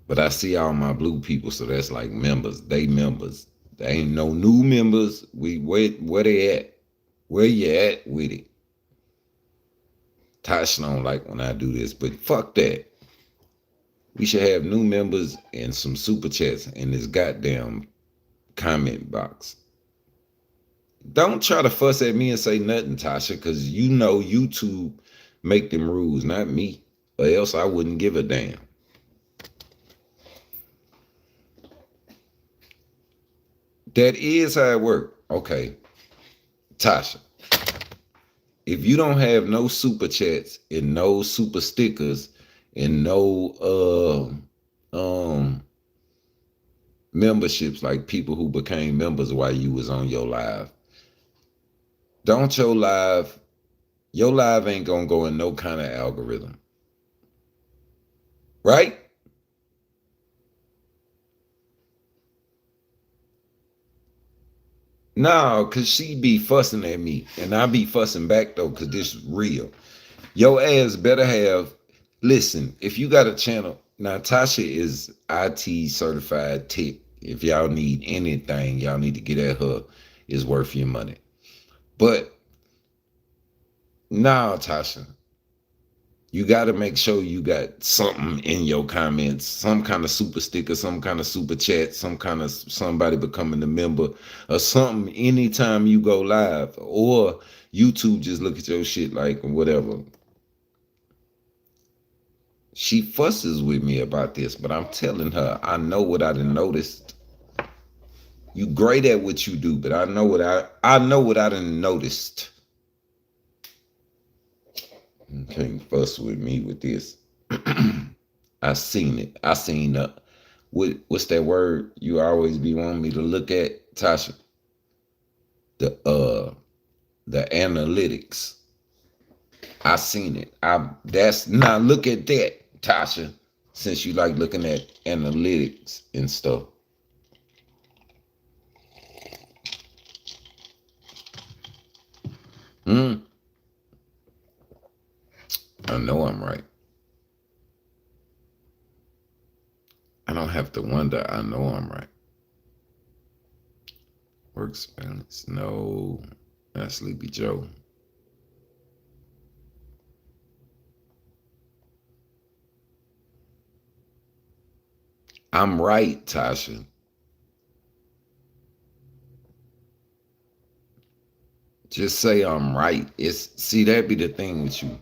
But I see all my blue people, so that's like members. They members. There ain't no new members. Where they at? Where you at with it? Tasha don't like when I do this, but fuck that. We should have new members and some super chats in this goddamn comment box. Don't try to fuss at me and say nothing, Tasha, because you know YouTube make them rules, not me, or else I wouldn't give a damn. That is how it works. Okay, Tasha, if you don't have no super chats and no super stickers and no memberships, like people who became members while you was on your live, don't your live ain't gonna go in no kind of algorithm. Right? No, cause she be fussing at me and I be fussing back though, cause this is real. Your ass better have, listen, if you got a channel, now Tasha is IT certified tech. If y'all need anything, y'all need to get at her. It's worth your money. But now, Tasha, you got to make sure you got something in your comments, some kind of super sticker, some kind of super chat, some kind of somebody becoming a member or something anytime you go live, or YouTube just look at your shit like whatever. She fusses with me about this, but I'm telling her, I know what I done noticed. You great at what you do, but I know what I done noticed. You can't fuss with me with this. I seen it. I seen what's that word you always be wanting me to look at, Tasha? The analytics. I seen it. That's now look at that, Tasha, since you like looking at analytics and stuff. I know I'm right. I don't have to wonder. I know I'm right. Works balance. No, that's Sleepy Joe. I'm right, Tasha. Just say I'm right. See, that'd be the thing with you.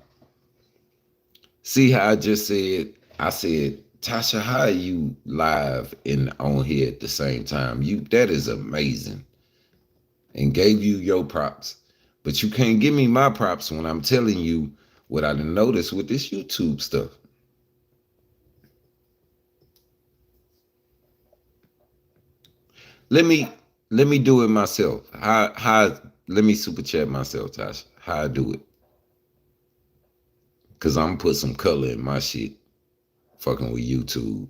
See how I just said, Tasha, how are you live and on here at the same time? That is amazing. And gave you your props. But you can't give me my props when I'm telling you what I done noticed with this YouTube stuff. Let me do it myself. Let me super chat myself, Tasha. How I do it. Cause I'm gonna put some color in my shit. Fucking with YouTube.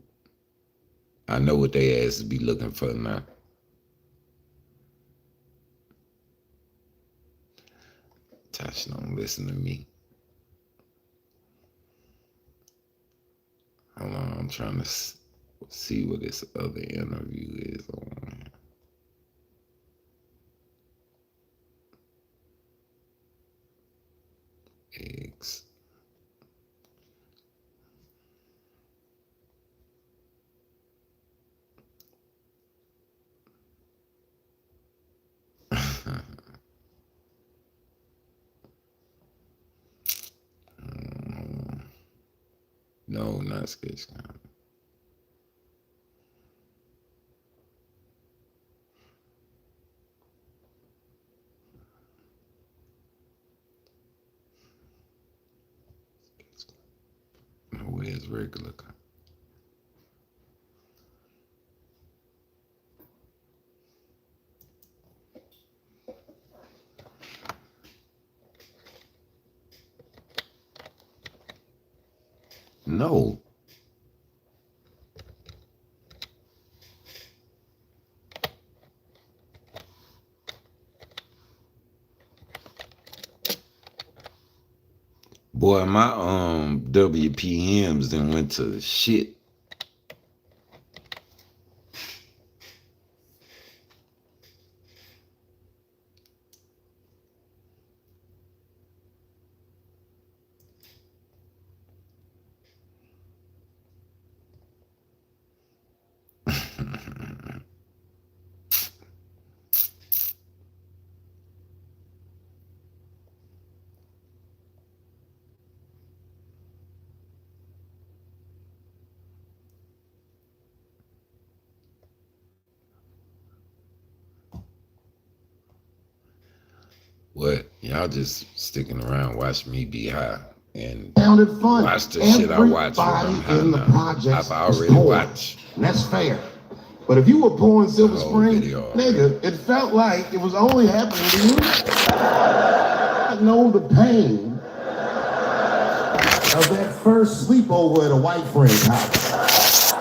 I know what they asses be looking for now. Tasha don't listen to me. Hold on, I'm trying to see what this other interview is on. Eggs. No, not sketch comedy. No, where's regular comedy? No. Boy, my WPMs then went to shit. What? Y'all just sticking around watching me be high and watch the shit I watch when I'm high now. I've already watched. And that's fair. But if you were poor in Silver Spring, nigga, it felt like it was only happening to you. I know the pain of that first sleepover at a white friend's house.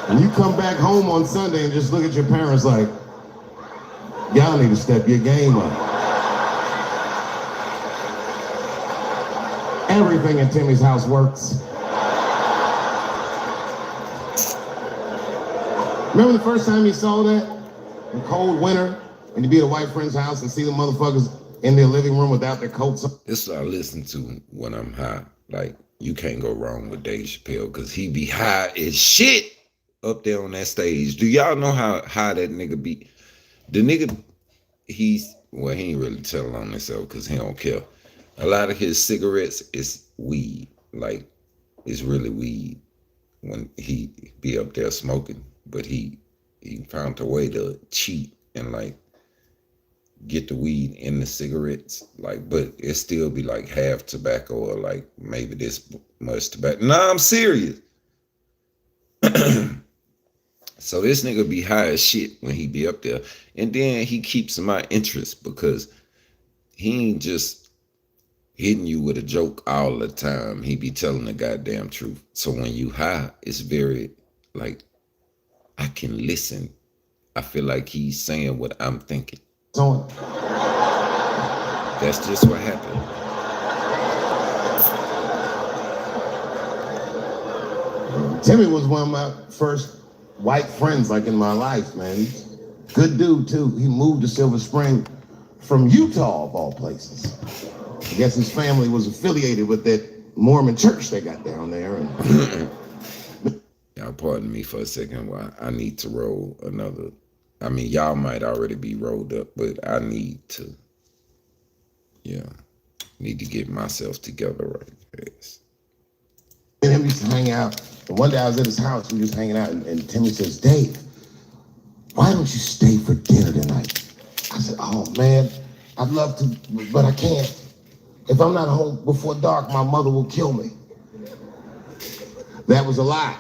And you come back home on Sunday and just look at your parents like, y'all need to step your game up. Everything in Timmy's house works. Remember the first time you saw that? In cold winter, and you be at a white friend's house and see the motherfuckers in their living room without their coats on? This is what I listen to when I'm high. Like, you can't go wrong with Dave Chappelle because he be high as shit up there on that stage. Do y'all know how high that nigga be? The nigga, he ain't really telling on himself because he don't care. A lot of his cigarettes is weed. Like, it's really weed when he be up there smoking. But he found a way to cheat and like get the weed in the cigarettes. Like, but it still be like half tobacco or like maybe this much tobacco. Nah, I'm serious. So this nigga be high as shit when he be up there. And then he keeps my interest because he ain't just hitting you with a joke all the time. He be telling the goddamn truth. So when you high, it's very like, I can listen. I feel like he's saying what I'm thinking. That's just what happened. Timmy was one of my first white friends, like in my life, man. Good dude too. He moved to Silver Spring from Utah, of all places. I guess his family was affiliated with that Mormon church they got down there. And y'all pardon me for a second while I need to roll another. I mean, y'all might already be rolled up, but I need to, need to get myself together right fast. And him used to hang out. And one day I was at his house, we was hanging out, and Timmy says, Dave, why don't you stay for dinner tonight? I said, oh man, I'd love to, but I can't. If I'm not home before dark, my mother will kill me. That was a lie.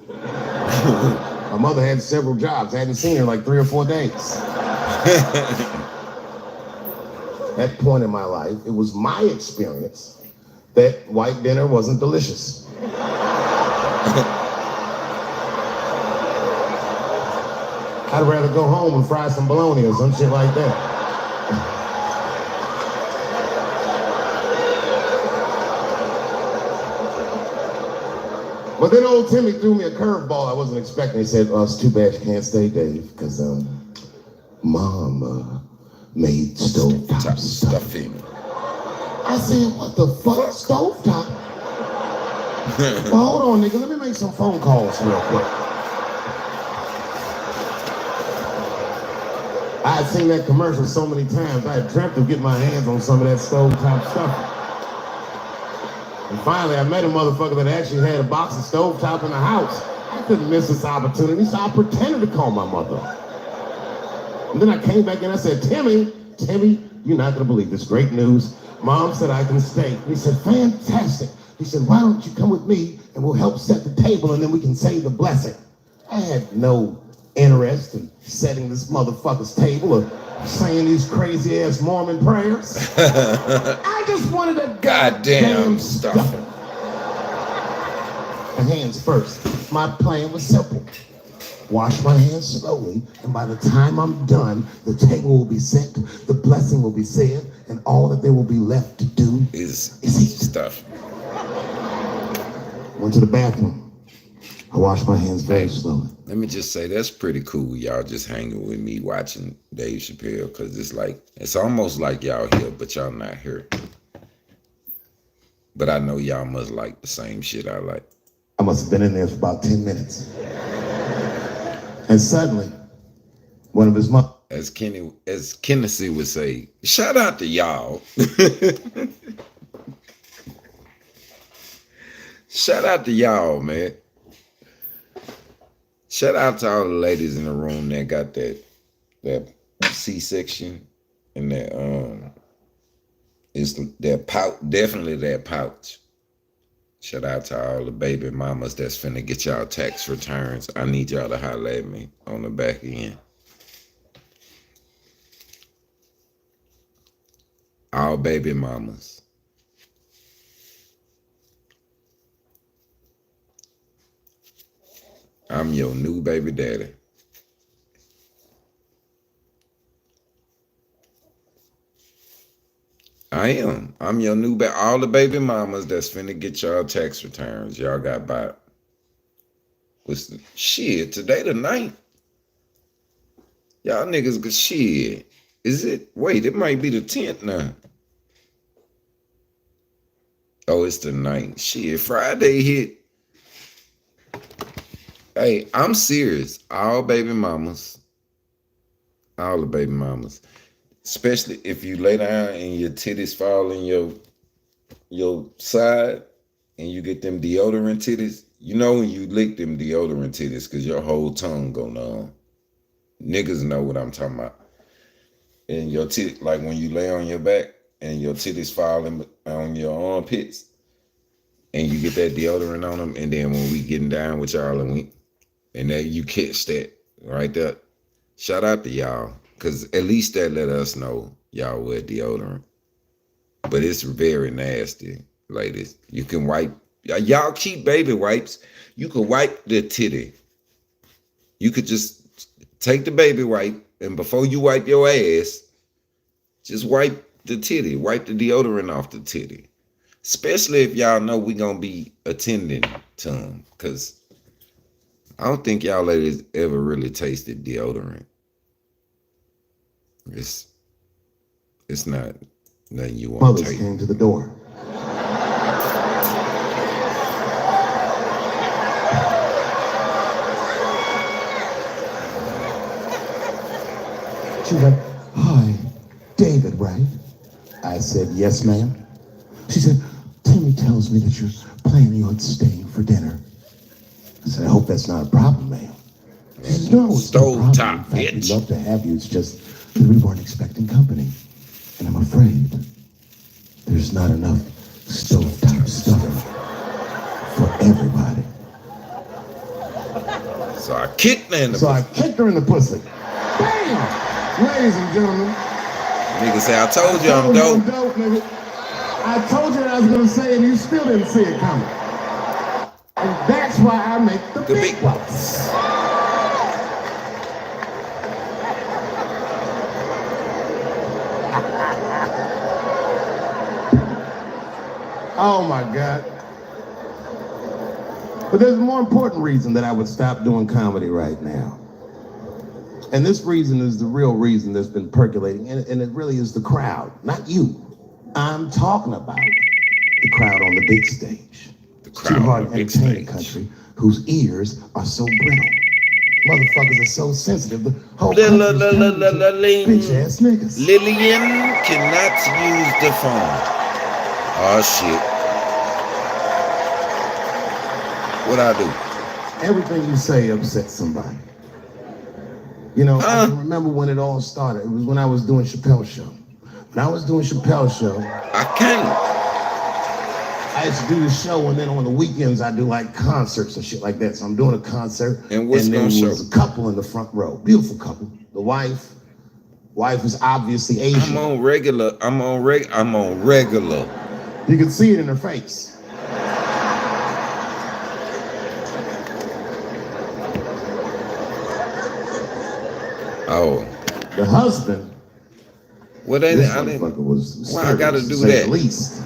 My mother had several jobs. I hadn't seen her in like 3 or 4 days. At that point in my life, it was my experience that white dinner wasn't delicious. I'd rather go home and fry some bologna or some shit like that. But then old Timmy threw me a curveball I wasn't expecting. He said, oh, it's too bad you can't stay, Dave, because Mom made stovetop stuffing. I said, what the fuck, stovetop? Well, hold on, nigga, let me make some phone calls real quick. I had seen that commercial so many times, I had dreamt of getting my hands on some of that stovetop stuffing. And finally, I met a motherfucker that actually had a box of stovetop in the house. I couldn't miss this opportunity, so I pretended to call my mother. And then I came back and I said, Timmy, you're not gonna believe this, great news. Mom said I can stay. And he said, fantastic. He said, why don't you come with me and we'll help set the table and then we can say the blessing. I had no interest in setting this motherfucker's table or saying these crazy ass Mormon prayers. I just wanted a goddamn stuff. My hands first. My plan was simple. Wash my hands slowly, and by the time I'm done, the table will be set, the blessing will be said, and all that there will be left to do is eat stuff. Went to the bathroom. I washed my hands very slowly. Let me just say, that's pretty cool, y'all just hanging with me watching Dave Chappelle, because it's almost like y'all here, but y'all not here. But I know y'all must like the same shit I like. I must have been in there for about 10 minutes. And suddenly, one of his mom, as Kennedy would say, shout out to y'all. Shout out to y'all, man. Shout out to all the ladies in the room that got that C-section and that that pouch, definitely that pouch. Shout out to all the baby mamas that's finna get y'all tax returns. I need y'all to holler at me on the back end. All baby mamas. I'm your new baby daddy. I am. I'm your new baby. All the baby mamas that's finna get y'all tax returns. Y'all got by. Shit, today the 9th. Y'all niggas good shit. Is it? Wait, it might be the 10th now. Oh, it's the 9th. Shit, Friday hit. Hey, I'm serious. All baby mamas. All the baby mamas. Especially if you lay down and your titties fall in your side and you get them deodorant titties. You know when you lick them deodorant titties because your whole tongue go numb. Niggas know what I'm talking about. And your titty, like when you lay on your back and your titties fall on your armpits and you get that deodorant on them, and then when we getting down with y'all and And then you catch that right there. Shout out to y'all, because at least that let us know y'all wear deodorant. But it's very nasty, ladies. You can wipe. Y'all keep baby wipes. You can wipe the titty. You could just take the baby wipe, and before you wipe your ass, just wipe the titty. Wipe the deodorant off the titty. Especially if y'all know we gonna be attending to them, because I don't think y'all ladies ever really tasted deodorant. It's not nothing you want to Mothers take. came to the door. She was like, "Hi, David, right?" I said, "Yes, ma'am." She said, "Timmy tells me that you're planning on staying for dinner." I said, "I hope that's not a problem, ma'am." She said, "No, it's no problem. In fact, we'd love to have you. It's just that we weren't expecting company. And I'm afraid there's not enough stovetop stuff for everybody." So I kicked her in the pussy. I kicked her in the pussy. Bam! Ladies and gentlemen. Nigga say, I told you I'm dope. Nigga. I told you what I was going to say, and you still didn't see it coming. And that's why I make the big bucks. Oh my God. But there's a more important reason that I would stop doing comedy right now. And this reason is the real reason that's been percolating, and it really is the crowd, not you. I'm talking about the crowd on the big stage. The crowd too hard on the big stage. Country whose ears are so brittle. Motherfuckers are so sensitive. The whole country is turned into bitch ass niggas. Lillian cannot use the phone. Oh shit. What I do? Everything you say upsets somebody. You know, I can remember when it all started. It was when I was doing Chappelle's show. When I was doing Chappelle's show, I used to do the show, and then on the weekends I do like concerts and shit like that. So I'm doing a concert, and there was a couple in the front row, beautiful couple. The wife is obviously Asian. I'm on regular. You can see it in her face. Oh, the husband. Well, this motherfucker was why I gotta do that? At least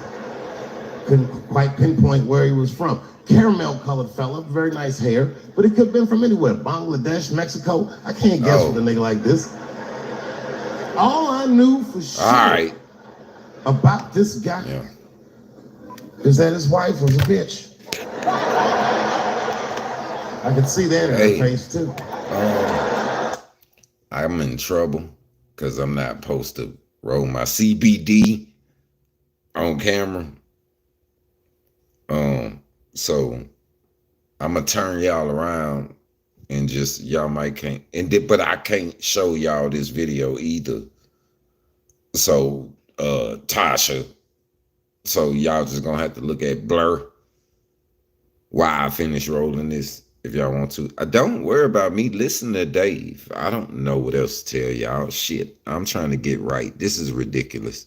couldn't quite pinpoint where he was from. Caramel colored fella, very nice hair, but it could have been from anywhere. Bangladesh, Mexico. I can't guess with a nigga like this. All I knew for sure about this guy is that his wife was a bitch. I could see that in her face too. I'm in trouble because I'm not supposed to roll my CBD on camera. So I'm gonna turn y'all around and just y'all might can't but I can't show y'all this video either. So Tasha, so y'all just gonna have to look at blur while I finish rolling this. If y'all want to, don't worry about me. Listen to Dave. I don't know what else to tell y'all. Shit, I'm trying to get right. This is ridiculous.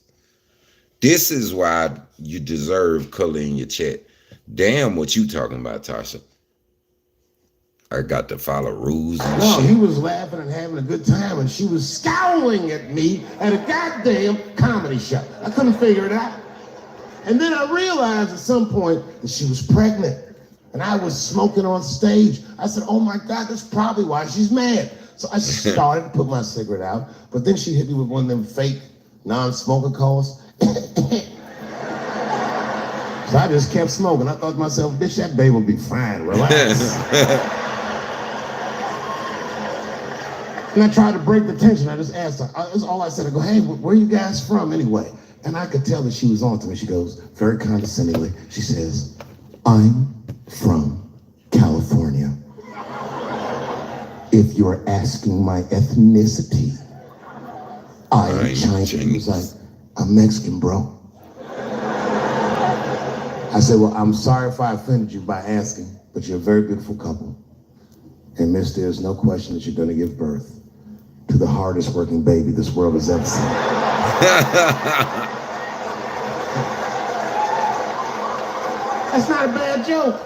This is why you deserve color in your chat. Damn, what you talking about, Tasha? I got to follow rules and shit. No, he was laughing and having a good time, and she was scowling at me at a goddamn comedy show. I couldn't figure it out. And then I realized at some point that she was pregnant. And I was smoking on stage. I said, oh my God, that's probably why she's mad. So I started to put my cigarette out, but then she hit me with one of them fake non-smoker calls. So I just kept smoking. I thought to myself, bitch, that baby will be fine, relax. And I tried to break the tension. I just asked her, that's all I said. I go, hey, where are you guys from anyway? And I could tell that she was on to me. She goes, very condescendingly, she says, I'm from California. If you're asking my ethnicity, I am Chinese. He was like, I'm Mexican, bro. I said, well, I'm sorry if I offended you by asking, but you're a very beautiful couple. And miss, there's no question that you're going to give birth to the hardest working baby this world has ever seen. That's not a bad joke.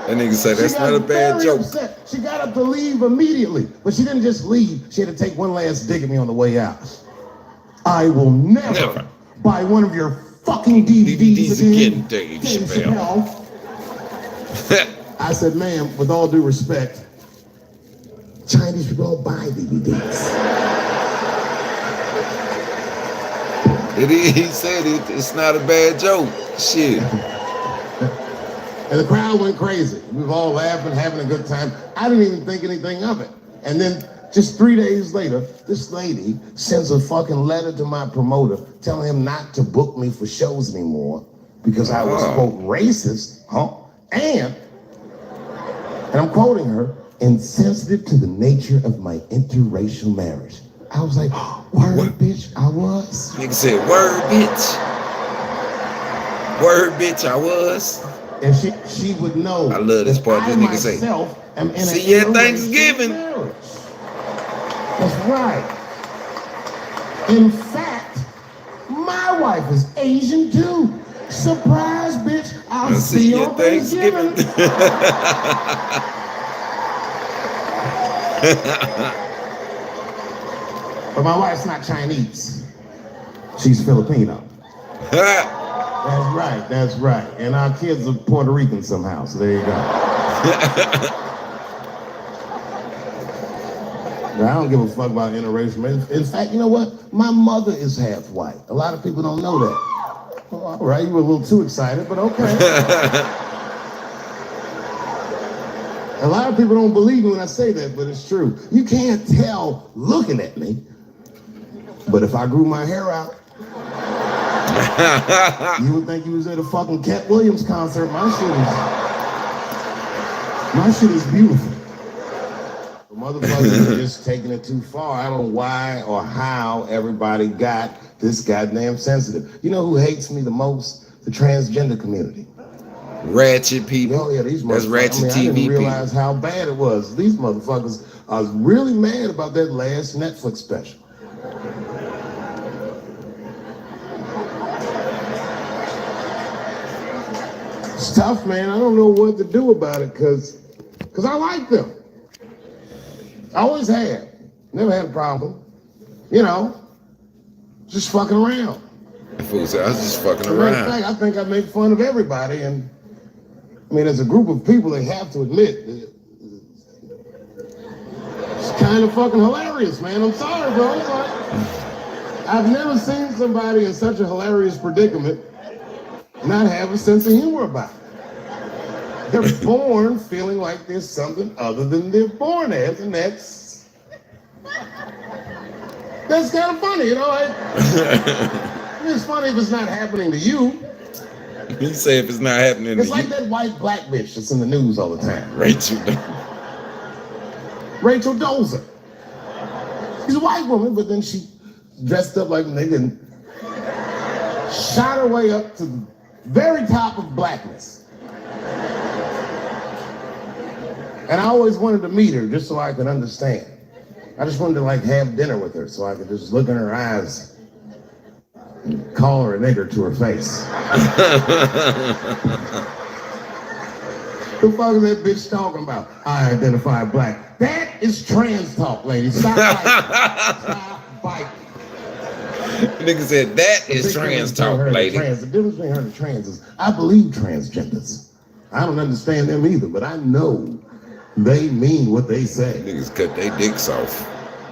That nigga said that's not a bad joke. Upset. She got up to leave immediately, but she didn't just leave. She had to take one last dig at me on the way out. I will never buy one of your fucking DVDs again, Dave Chappelle. I said, ma'am, with all due respect, Chinese people don't buy DVDs. He said it's not a bad joke. Shit. And the crowd went crazy. We were all laughing, having a good time. I didn't even think anything of it. And then just 3 days later, this lady sends a fucking letter to my promoter telling him not to book me for shows anymore because I was, quote, racist, and I'm quoting her, insensitive to the nature of my interracial marriage. I was like, word, bitch, I was. Nigga said, word, bitch. Word, bitch, I was. And she would know. I love this part. This nigga say, see you at Thanksgiving. That's right. In fact, my wife is Asian too. Surprise, bitch. I'll see you on Thanksgiving. But my wife's not Chinese. She's Filipino. That's right. And our kids are Puerto Rican somehow, so there you go. Now, I don't give a fuck about interracial marriage. In fact, you know what? My mother is half white. A lot of people don't know that. Well, all right, you were a little too excited, but okay. A lot of people don't believe me when I say that, but it's true. You can't tell looking at me, but if I grew my hair out, you would think you was at a fucking Cat Williams concert. My shit is beautiful. The motherfuckers are just taking it too far. I don't know why or how everybody got this goddamn sensitive. You know who hates me the most? The transgender community. Ratchet people. Oh yeah, these That's ratchet TV I didn't realize how bad it was. These motherfuckers are really mad about that last Netflix special. It's tough, man. I don't know what to do about it because I like them. I always have. Never had a problem. You know, just fucking around. I was just fucking around. Fact, I think I make fun of everybody, and I mean, as a group of people, they have to admit it's kind of fucking hilarious, man. I'm sorry, bro. I've never seen somebody in such a hilarious predicament not have a sense of humor about it. They're born feeling like there's something other than they're born as, and that's kind of funny, you know? It's funny if it's not happening to you. You say if it's not happening to you. It's like that white black bitch that's in the news all the time. Rachel Dozer. She's a white woman, but then she dressed up like a nigga and shot her way up to the very top of blackness. And I always wanted to meet her just so I could understand. I just wanted to like have dinner with her so I could just look in her eyes and call her a nigger to her face. The fuck is that bitch talking about? I identify black. That is trans talk, ladies. Stop biting. Nigga said that is trans talk, lady. The difference between her and trans is I believe transgenders. I don't understand them either, but I know they mean what they say. Niggas cut their dicks off.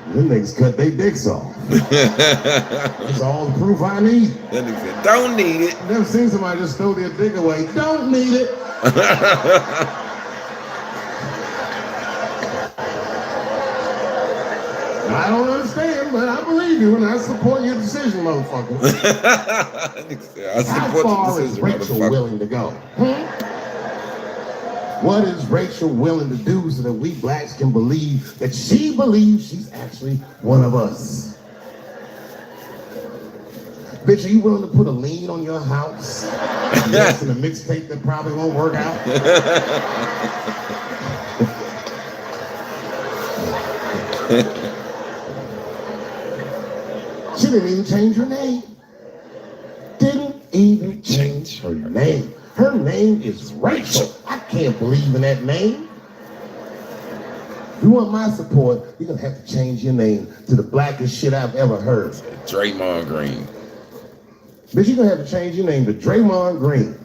Them niggas cut their dicks off. That's all the proof I need. That nigga said, don't need it. Never seen somebody just throw their dick away. Don't need it. I don't understand, but I believe you and I support your decision, motherfucker. How far is Rachel willing to go? What is Rachel willing to do so that we blacks can believe that she believes she's actually one of us? Bitch, are you willing to put a lien on your house? Yes, in a mixtape that probably won't work out. She didn't even change her name. Didn't even change her name. Her name is Rachel. I can't believe in that name. If you want my support, you're gonna have to change your name to the blackest shit I've ever heard. Draymond Green. Bitch, you're gonna have to change your name to Draymond Green.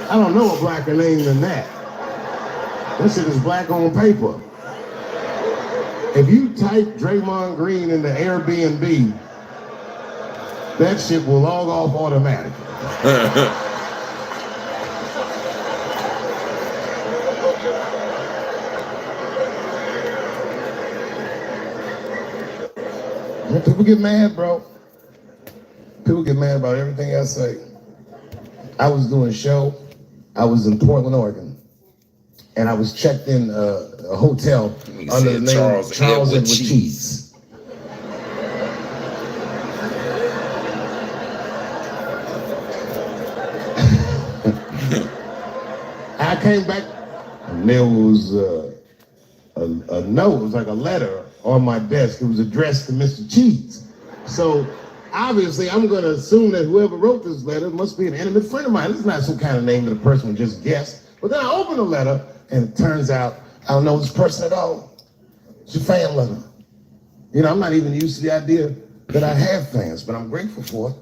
I don't know a blacker name than that. That shit is black on paper. If you type Draymond Green into Airbnb, that shit will log off automatically. People get mad, bro. People get mad about everything I say. I was doing a show. I was in Portland, Oregon, and I was checked in a hotel under the name Charles Edward Cheese. I came back, and there was a note. It was like a letter on my desk. It was addressed to Mr. Cheese. So obviously, I'm going to assume that whoever wrote this letter must be an intimate friend of mine. It's not some kind of name that a person would just guess. But then I open the letter, and it turns out I don't know this person at all. It's a fan letter. You know, I'm not even used to the idea that I have fans, but I'm grateful for it.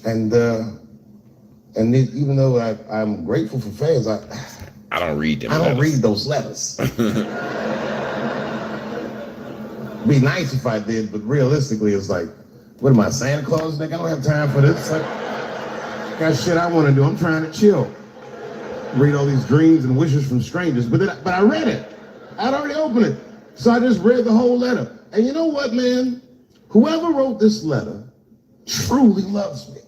And even though I'm grateful for fans, I don't read them. I don't read those letters. Be nice if I did, but realistically, it's like, what am I, Santa Claus, nigga? I don't have time for this. Like, got shit I want to do. I'm trying to chill. Read all these dreams and wishes from strangers. But I read it. I'd already opened it. So I just read the whole letter. And you know what, man? Whoever wrote this letter truly loves me.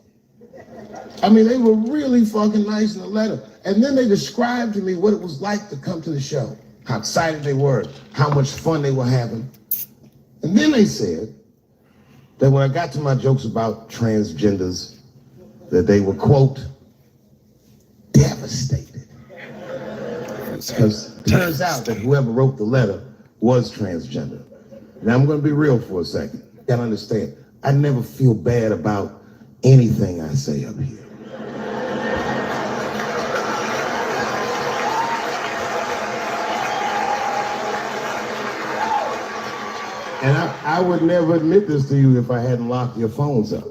I mean, they were really fucking nice in the letter. And then they described to me what it was like to come to the show, how excited they were, how much fun they were having. And then they said that when I got to my jokes about transgenders, that they were, quote, devastated. Because it turns out that whoever wrote the letter was transgender. Now I'm going to be real for a second. You gotta understand, I never feel bad about anything I say up here. And I would never admit this to you if I hadn't locked your phones up.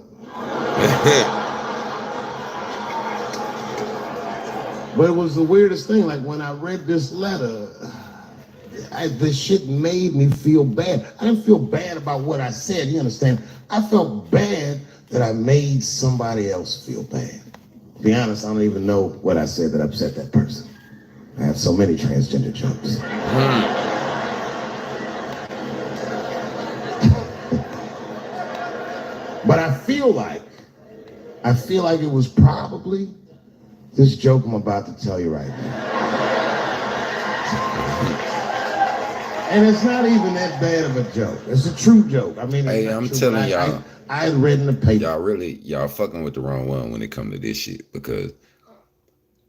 But it was the weirdest thing. Like when I read this letter, this shit made me feel bad. I didn't feel bad about what I said, you understand? I felt bad that I made somebody else feel bad. To be honest, I don't even know what I said that upset that person. I have so many transgender jokes. But I feel like it was probably this joke I'm about to tell you right now. And it's not even that bad of a joke. It's a true joke. I mean, hey, I'm telling y'all, I had read in the paper. Y'all fucking with the wrong one when it comes to this shit, because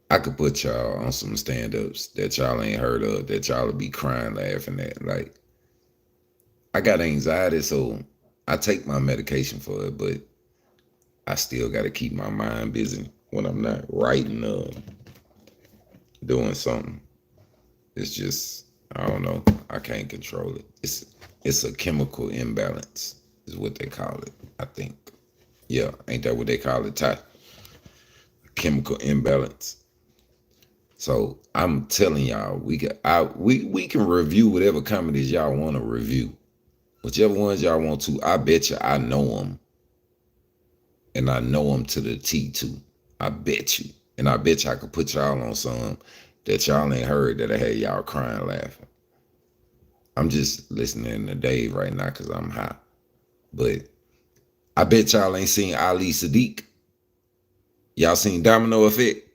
I could put y'all on some stand-ups that y'all ain't heard of, that y'all will be crying, laughing at. Like, I got anxiety, so I take my medication for it, but I still got to keep my mind busy when I'm not writing or doing something. It's just, I don't know. I can't control it. It's a chemical imbalance is what they call it, I think. Yeah, ain't that what they call it, Ty? Chemical imbalance. So I'm telling y'all, we can review whatever comedies y'all want to review. Whichever ones y'all want to. I bet you I know them. And I know them to the T too. I bet you. And I bet you I could put y'all on some that y'all ain't heard that I had y'all crying, laughing. I'm just listening to Dave right now because I'm high. But I bet y'all ain't seen Ali Sadiq. Y'all seen Domino Effect?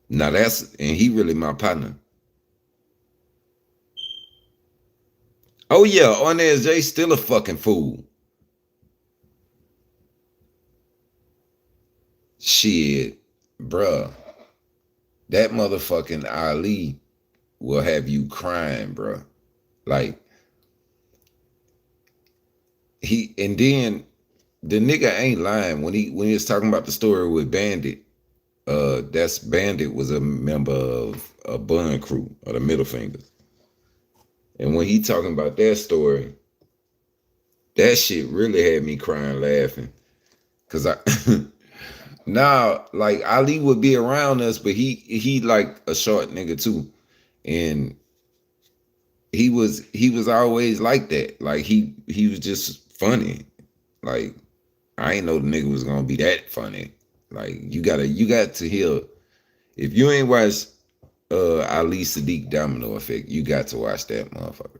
Now and he really my partner. Oh yeah, on there, Jay still a fucking fool. Shit, bruh. That motherfucking Ali will have you crying, bro. Like, and then the nigga ain't lying when he was talking about the story with Bandit. That's Bandit was a member of a Bun Crew or the Middle Fingers. And when he talking about that story, that shit really had me crying laughing. Cause now, like, Ali would be around us, but he like a short nigga too. And he was always like that. Like he was just funny. Like, I ain't know the nigga was gonna be that funny. Like, you got to hear, if you ain't watched Ali Sadiq Domino Effect, you got to watch that motherfucker.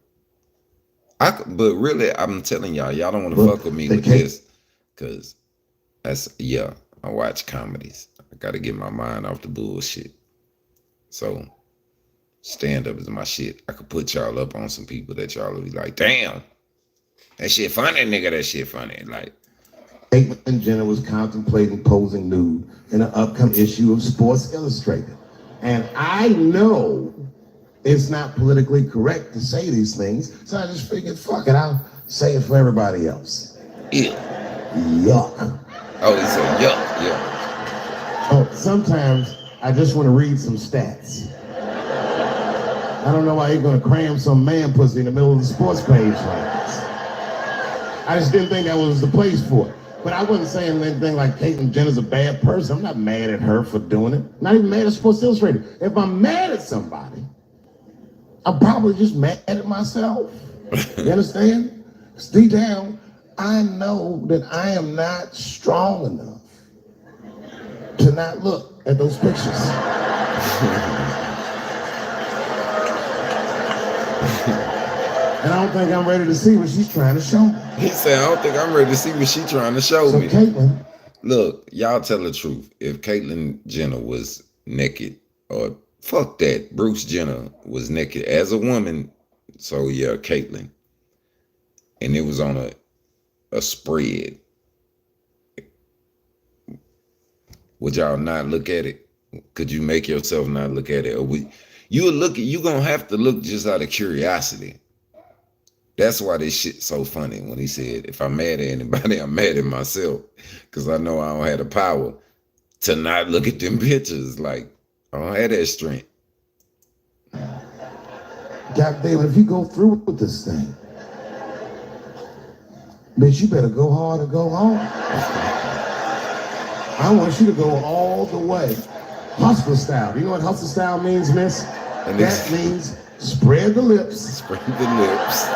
But really, I'm telling y'all don't want to fuck with me with this, cause I watch comedies. I gotta get my mind off the bullshit. So stand up is my shit. I could put y'all up on some people that y'all will be like, damn, that shit funny, nigga. That shit funny. Like, Caitlyn Jenner was contemplating posing nude in an upcoming issue of Sports Illustrated. And I know it's not politically correct to say these things, so I just figured, fuck it, I'll say it for everybody else. Yeah. Yuck. Oh, he said yuck, yeah. Oh, sometimes I just want to read some stats. I don't know why you're gonna cram some man pussy in the middle of the sports page like this. I just didn't think that was the place for it. But I wasn't saying anything like Caitlyn Jenner's a bad person. I'm not mad at her for doing it. Not even mad at Sports Illustrated. If I'm mad at somebody, I'm probably just mad at myself. You understand? Deep down, I know that I am not strong enough to not look at those pictures. And I don't think I'm ready to see what she's trying to show me. He said, I don't think I'm ready to see what she's trying to show me. Caitlyn. Look, y'all tell the truth. If Caitlyn Jenner was naked, or fuck that, Bruce Jenner was naked as a woman, so yeah, Caitlyn. And it was on a spread. Would y'all not look at it? Could you make yourself not look at it? Or you gonna have to look just out of curiosity. That's why this shit's so funny when he said, if I'm mad at anybody, I'm mad at myself. Because I know I don't have the power to not look at them pictures. Like, I don't have that strength. God damn it, if you go through with this thing, bitch, you better go hard or go home. I want you to go all the way. Hustle style. You know what hustle style means, miss? That means spread the lips. Spread the lips.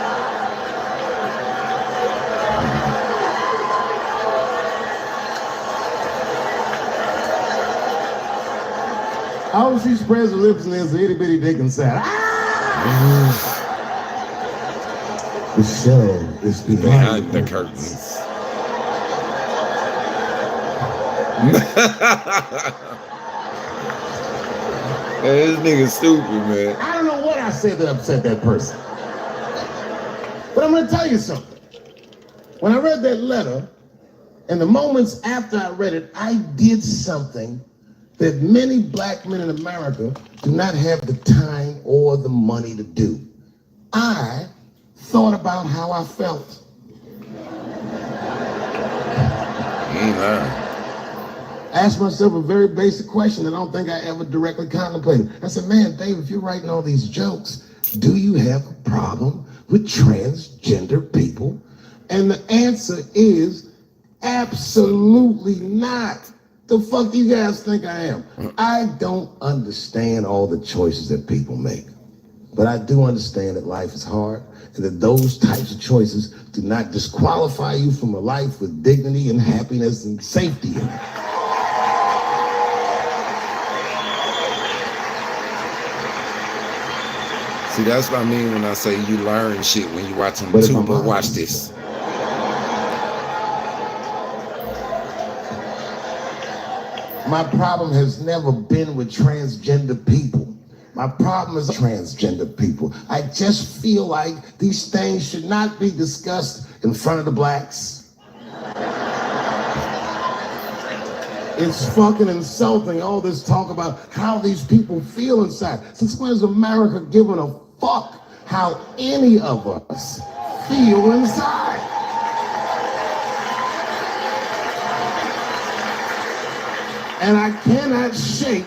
All she spreads her lips and there's an itty bitty dick inside. The show is behind the curtains. Man, this nigga stupid, man. I don't know what I said that upset that person. But I'm gonna tell you something. When I read that letter, and the moments after I read it, I did something that many black men in America do not have the time or the money to do. I thought about how I felt. Ain't lying. I asked myself a very basic question that I don't think I ever directly contemplated. I said, man, Dave, if you're writing all these jokes, do you have a problem with transgender people? And the answer is absolutely not. The fuck do you guys think I am? I don't understand all the choices that people make. But I do understand that life is hard and that those types of choices do not disqualify you from a life with dignity and happiness and safety in it. See, that's what I mean when I say you learn shit when you watch them too, but watch this. My problem has never been with transgender people. My problem is transgender people. I just feel like these things should not be discussed in front of the blacks. It's fucking insulting, all this talk about how these people feel inside. Since when has America given a fuck how any of us feel inside? And I cannot shake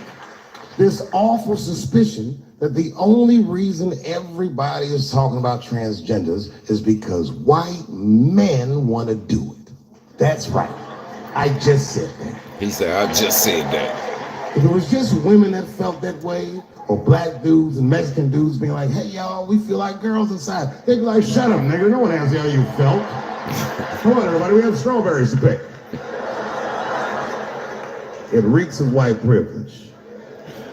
this awful suspicion that the only reason everybody is talking about transgenders is because white men want to do it. That's right. I just said that. He said, I just said that. If it was just women that felt that way, or black dudes and Mexican dudes being like, hey, y'all, we feel like girls inside, they'd be like, shut up, nigga. No one asked you how you felt. Come on, everybody, we have strawberries to pick. It reeks of white privilege.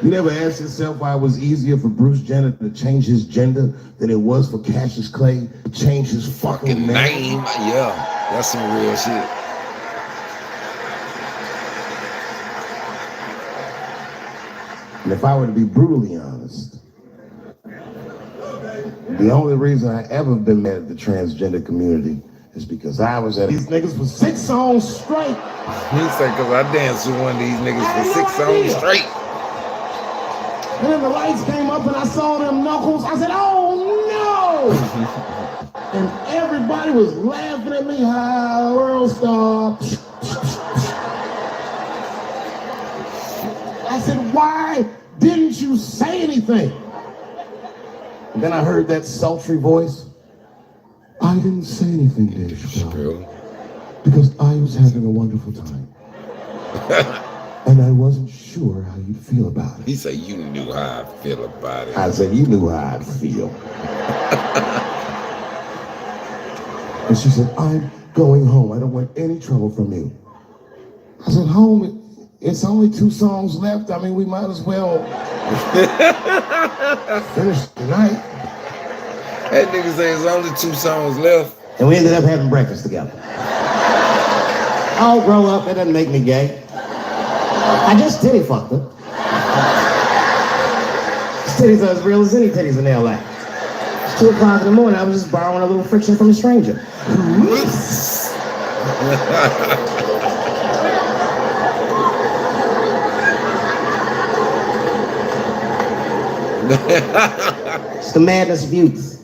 You never asked yourself why it was easier for Bruce Jenner to change his gender than it was for Cassius Clay to change his fucking name? Yeah, that's some real shit. And if I were to be brutally honest, the only reason I ever been mad at the transgender community is because I was at these niggas for 6 songs straight. He said, because I danced with one of these niggas for 6 songs straight. And then the lights came up and I saw them knuckles. I said, oh no! And everybody was laughing at me. Hi, world star. I said, why didn't you say anything? And then I heard that sultry voice. I didn't say anything, Dave Chappelle, because I was having a wonderful time. And I wasn't sure how you'd feel about it. He said, you knew how I feel about it. I said, you knew how I'd feel. And she said, I'm going home. I don't want any trouble from you. I said, home? It's only 2 songs left. I mean, we might as well finish tonight. That nigga said it's only 2 songs left. And we ended up having breakfast together. I'll grow up. It doesn't make me gay. I just titty fucked her. His titties are as real as any titties in LA. It's 2 o'clock in the morning. I was just borrowing a little friction from a stranger. It's the madness of youth.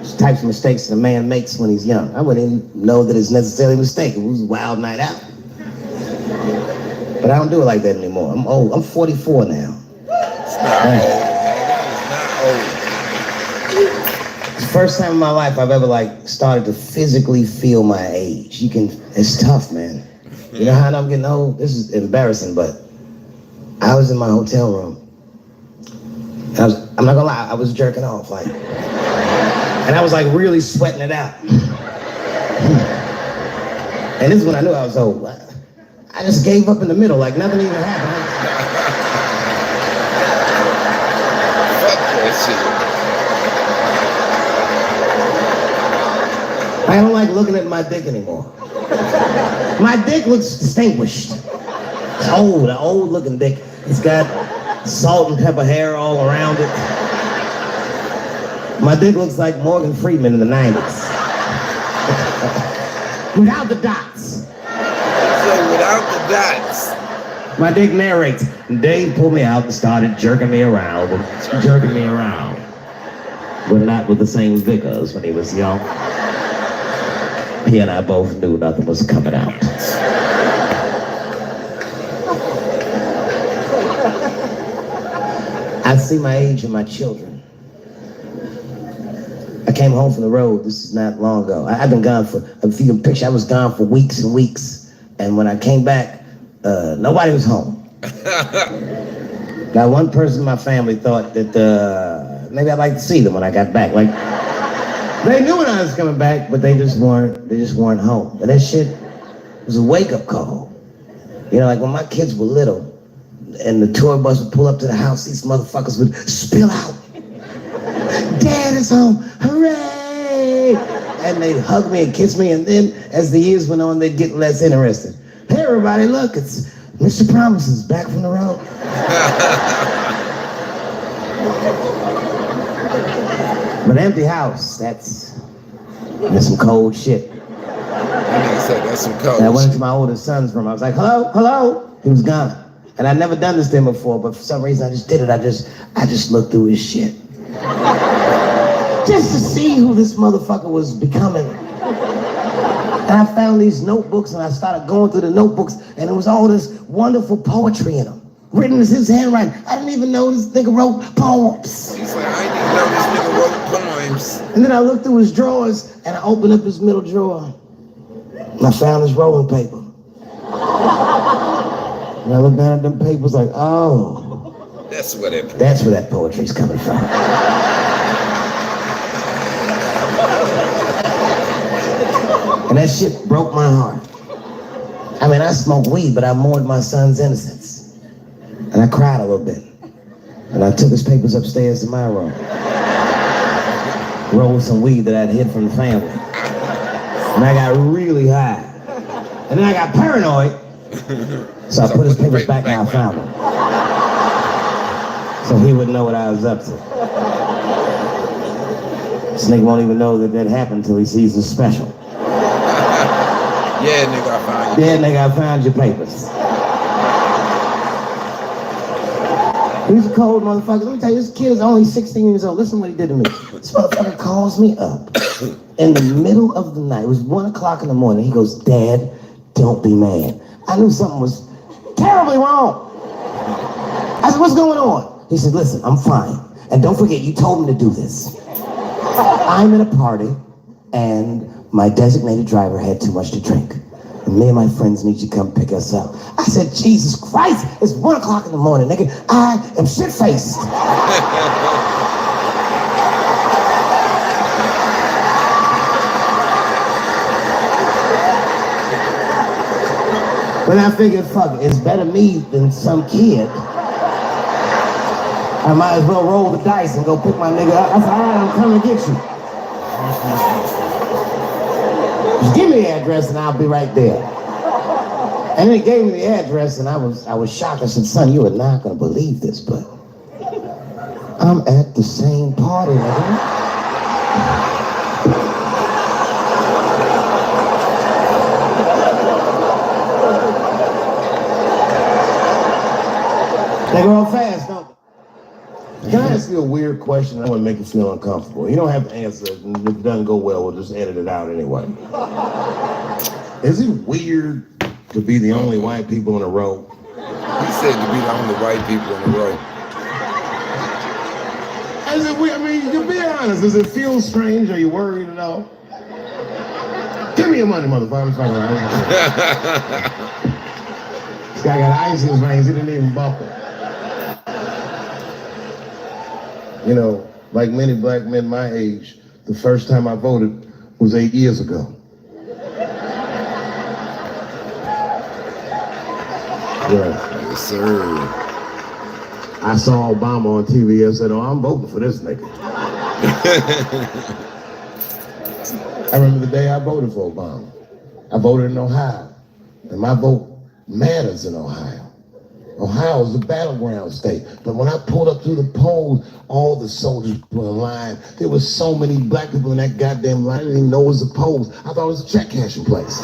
It's types of mistakes that a man makes when he's young. I wouldn't even know that it's necessarily a mistake. It was a wild night out. But I don't do it like that anymore. I'm old. I'm 44 now. It's not old. It's the first time in my life I've ever started to physically feel my age. It's tough, man. You know how I'm getting old? This is embarrassing, but I was in my hotel room. I'm not gonna lie, I was jerking off, and I was really sweating it out. And this is when I knew I was old. I just gave up in the middle, nothing even happened. Fuck that shit. I don't like looking at my dick anymore. My dick looks distinguished. It's old, an old looking dick. It's got salt and pepper hair all around it. My dick looks like Morgan Freeman in the 90s. Without the dots. So without the dots. My dick narrates. Dave pulled me out and started jerking me around. But not with the same vigor as when he was young. He and I both knew nothing was coming out. I see my age in my children. I came home from the road. This is not long ago. I've been gone for, if you can picture, I was gone for weeks and weeks. And when I came back, nobody was home. Now, one person in my family thought that maybe I'd like to see them when I got back. They knew when I was coming back, but they just weren't home. And that shit was a wake-up call. You know, when my kids were little, and the tour bus would pull up to the house, these motherfuckers would spill out. Dad is home, hooray! And they'd hug me and kiss me, and then as the years went on, they'd get less interested. Hey everybody, look, it's Mr. Promises back from the road. But empty house, that's some cold shit. That nigga said that's some cold shit. I went into my oldest son's room, I was like, hello? He was gone. And I'd never done this to him before, but for some reason I just did it. I just looked through his shit. Just to see who this motherfucker was becoming. And I found these notebooks and I started going through the notebooks and there was all this wonderful poetry in them. Written as his handwriting. I didn't even know this nigga wrote poems. He's like, I didn't even know this nigga wrote poems. And then I looked through his drawers and I opened up his middle drawer. And I found his rolling paper. And I looked down at them papers like, oh. That's where that poetry's coming from. And that shit broke my heart. I mean, I smoked weed, but I mourned my son's innocence. And I cried a little bit. And I took his papers upstairs to my room. Rolled some weed that I'd hid from the family. And I got really high. And then I got paranoid. So I put his papers back and I found them. So he wouldn't know what I was up to. This nigga won't even know that happened until he sees the special. Yeah, nigga, I found you. Yeah, nigga, I found your papers. He's a cold motherfucker. Let me tell you, this kid is only 16 years old. Listen to what he did to me. This motherfucker calls me up in the middle of the night. It was 1 o'clock in the morning. He goes, Dad, don't be mad. I knew something was terribly wrong. I said, what's going on? He said, listen, I'm fine. And don't forget, you told me to do this. I'm at a party, and my designated driver had too much to drink. And me and my friends need you to come pick us up. I said, Jesus Christ, it's 1 o'clock in the morning, nigga. I am shit-faced. But I figured, fuck it, it's better me than some kid. I might as well roll the dice and go pick my nigga up. I said, all right, I'm coming to get you. Just give me the address and I'll be right there. And then he gave me the address and I was shocked. I said, son, you are not gonna believe this, but I'm at the same party, nigga. They grow fast, don't they? Can I ask you a weird question? I want to make you feel uncomfortable. You don't have to answer it, and if it doesn't go well, we'll just edit it out anyway. Is it weird to be the only white people in a row? He said to be the only white people in a row. Is it weird? I mean, to be honest, does it feel strange? Are you worried at all? Give me your money, motherfucker. I'm fucking around. This guy got ice in his veins. He didn't even buckle. You know, like many black men my age, the first time I voted was 8 years ago. Yeah. Yes, sir. I saw Obama on TV and said, oh, I'm voting for this nigga. I remember the day I voted for Obama. I voted in Ohio, and my vote matters in Ohio. Ohio is the battleground state. But when I pulled up to the polls, all the soldiers were in line. There was so many black people in that goddamn line. I didn't even know it was a polls. I thought it was a check cashing place.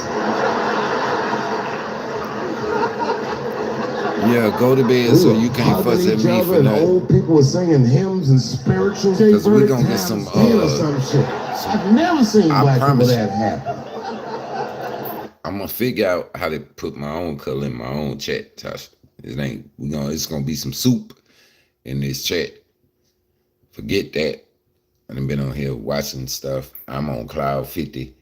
Yeah, go to bed so you can't fuss at me for nothing. Old people were singing hymns and spirituals. Because we're going to get some shit. I've never seen black people that happen. I'm going to figure out how to put my own color in my own chat, Tasha. It's gonna be some soup in this chat. Forget that. I've been on here watching stuff. I'm on cloud 50.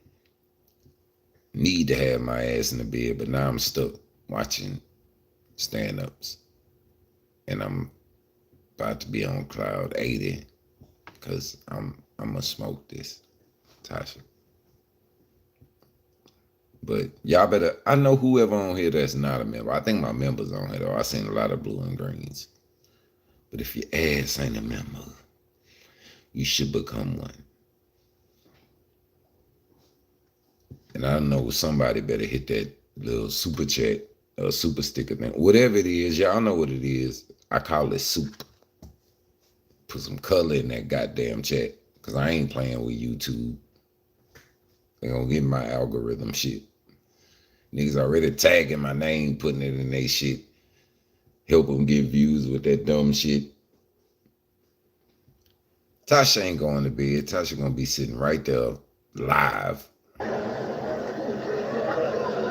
Need to have my ass in the bed, but now I'm stuck watching stand-ups. And I'm about to be on cloud 80 because I'm gonna smoke this, Tasha. But y'all better, I know whoever on here that's not a member. I think my members on here though. I seen a lot of blue and greens. But if your ass ain't a member, you should become one. And I know somebody better hit that little super chat or super sticker thing. Whatever it is, y'all know what it is. I call it soup. Put some color in that goddamn chat. Cause I ain't playing with YouTube. They gonna get my algorithm shit. Niggas already tagging my name, putting it in their shit. Help them get views with that dumb shit. Tasha ain't going to bed. Tasha gonna be sitting right there live.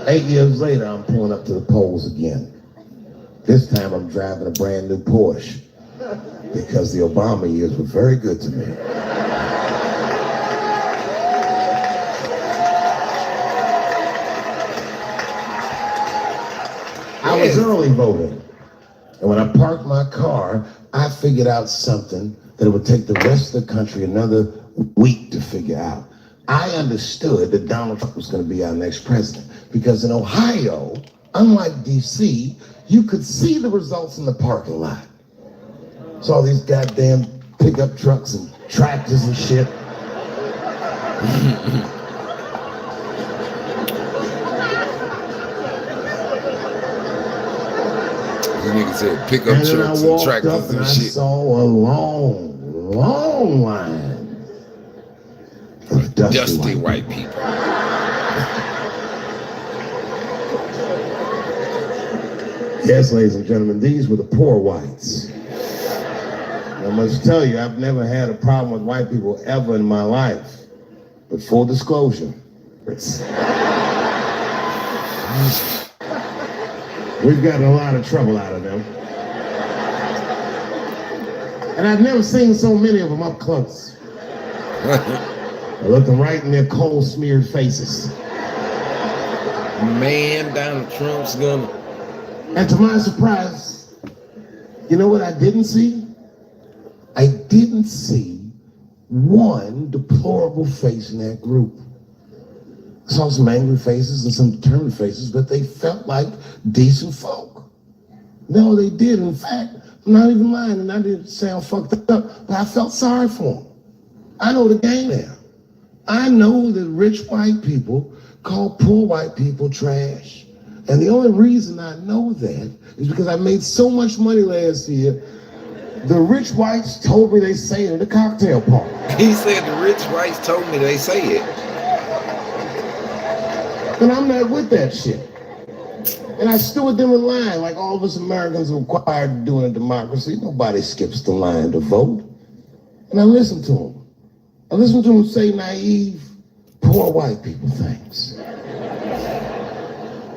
8 years later, I'm pulling up to the polls again. This time I'm driving a brand new Porsche because the Obama years were very good to me. I was early voting, and when I parked my car, I figured out something that it would take the rest of the country another week to figure out. I understood that Donald Trump was going to be our next president because in Ohio, unlike DC, you could see the results in the parking lot. Saw all these goddamn pickup trucks and tractors and shit. These niggas said pickup trucks and tractors and shit. I saw a long line of dusty white people. Yes, ladies and gentlemen, these were the poor whites. I must tell you, I've never had a problem with white people ever in my life. But full disclosure, we've gotten a lot of trouble out of them. And I've never seen so many of them up close. I looked them right in their coal-smeared faces. Man, Donald Trump's gonna... And to my surprise, you know what I didn't see? I didn't see one deplorable face in that group. I saw some angry faces and some determined faces, but they felt like decent folk. No, they did. In fact, I'm not even lying, and I didn't sound fucked up, but I felt sorry for them. I know the game there. I know that rich white people call poor white people trash. And the only reason I know that is because I made so much money last year. The rich whites told me they say it at a cocktail party. He said the rich whites told me they say it. And I'm not with that shit. And I stood with them in line like all of us Americans are required to do in a democracy. Nobody skips the line to vote. And I listened to them. I listened to them say naive, poor white people things.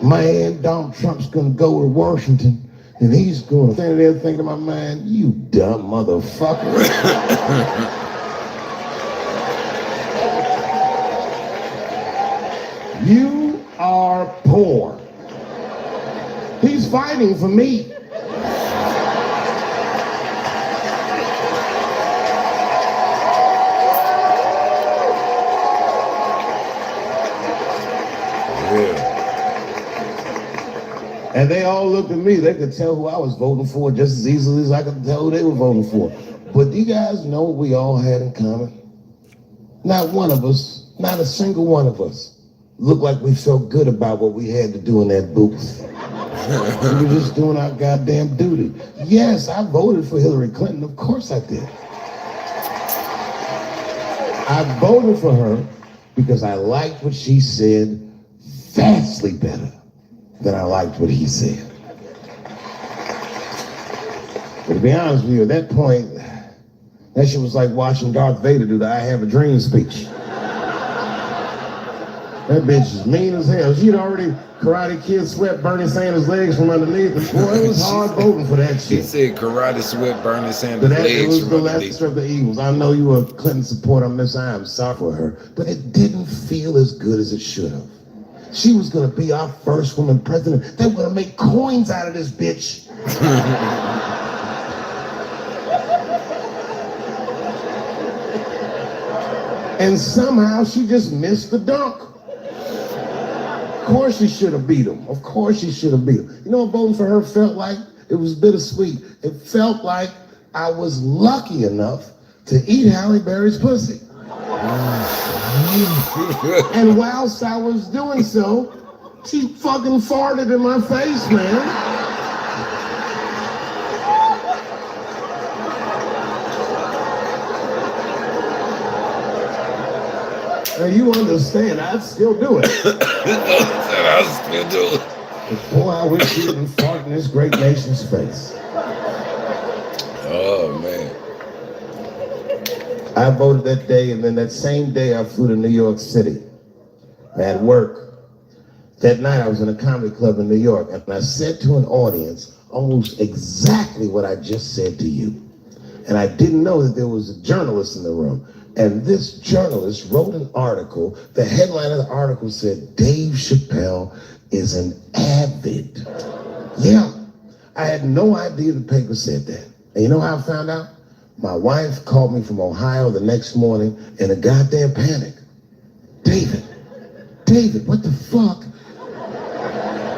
Man, Donald Trump's gonna go to Washington and he's gonna stand there thinking to my mind, you dumb motherfucker. You are poor. He's fighting for me. And they all looked at me. They could tell who I was voting for just as easily as I could tell who they were voting for. But do you guys know what we all had in common? Not one of us, not a single one of us, looked like we felt good about what we had to do in that booth. We were just doing our goddamn duty. Yes, I voted for Hillary Clinton. Of course I did. I voted for her because I liked what she said vastly better than I liked what he said. But to be honest with you, at that point, that shit was like watching Darth Vader do the I Have a Dream speech. That bitch is mean as hell. She'd already Karate Kid sweat Bernie Sanders' legs from underneath. Boy, it was hard voting for that shit. He said karate sweat Bernie Sanders' legs it was from the underneath. lesser of the evils. I know you were a Clinton supporter, Miss. I am sorry for her, but it didn't feel as good as it should have. She was gonna be our first woman president. They were gonna make coins out of this bitch. And somehow she just missed the dunk. Of course she should have beat him. Of course she should have beat him. You know what voting for her felt like? It was bittersweet. It felt like I was lucky enough to eat Halle Berry's pussy. And whilst I was doing so, she fucking farted in my face, man. And you understand, I'd still do it. I'll still do it. Boy, I wish you didn't fart in this great nation's face. Oh, man. I voted that day, and then that same day I flew to New York City. I had work. That night I was in a comedy club in New York, and I said to an audience almost exactly what I just said to you. And I didn't know that there was a journalist in the room. And this journalist wrote an article. The headline of the article said, Dave Chappelle is an avid. Yeah, I had no idea the paper said that. And you know how I found out? My wife called me from Ohio the next morning in a goddamn panic. David, what the fuck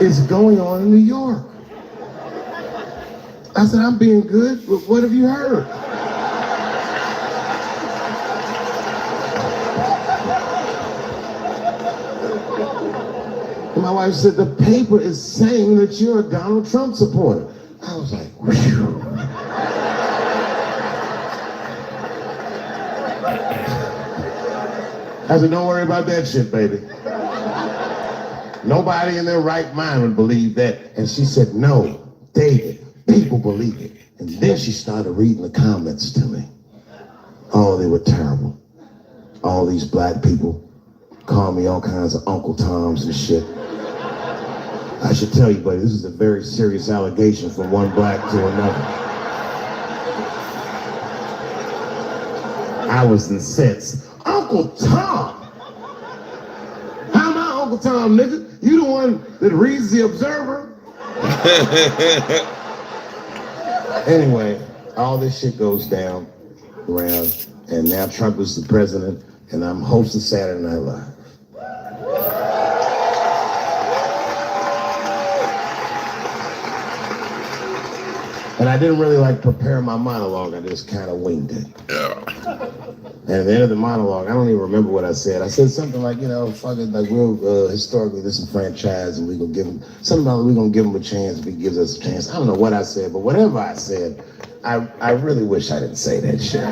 is going on in New York? I said, I'm being good, but what have you heard? And my wife said, the paper is saying that you're a Donald Trump supporter. I was like, whew. I said, don't worry about that shit, baby. Nobody in their right mind would believe that. And she said, no, David, people believe it. And then she started reading the comments to me. Oh, they were terrible. All these black people call me all kinds of Uncle Toms and shit. I should tell you, buddy, this is a very serious allegation from one black to another. I was incensed. Uncle Tom? How am I Uncle Tom, nigga? You the one that reads the Observer? Anyway, all this shit goes down around, and now Trump is the president, and I'm hosting Saturday Night Live. And I didn't really prepare my monologue. I just kind of winged it. Yeah. And at the end of the monologue, I don't even remember what I said. I said something like, fuck it, we're historically disenfranchised, and we're gonna give him something about we're gonna give him a chance if he gives us a chance. I don't know what I said, but whatever I said, I really wish I didn't say that shit.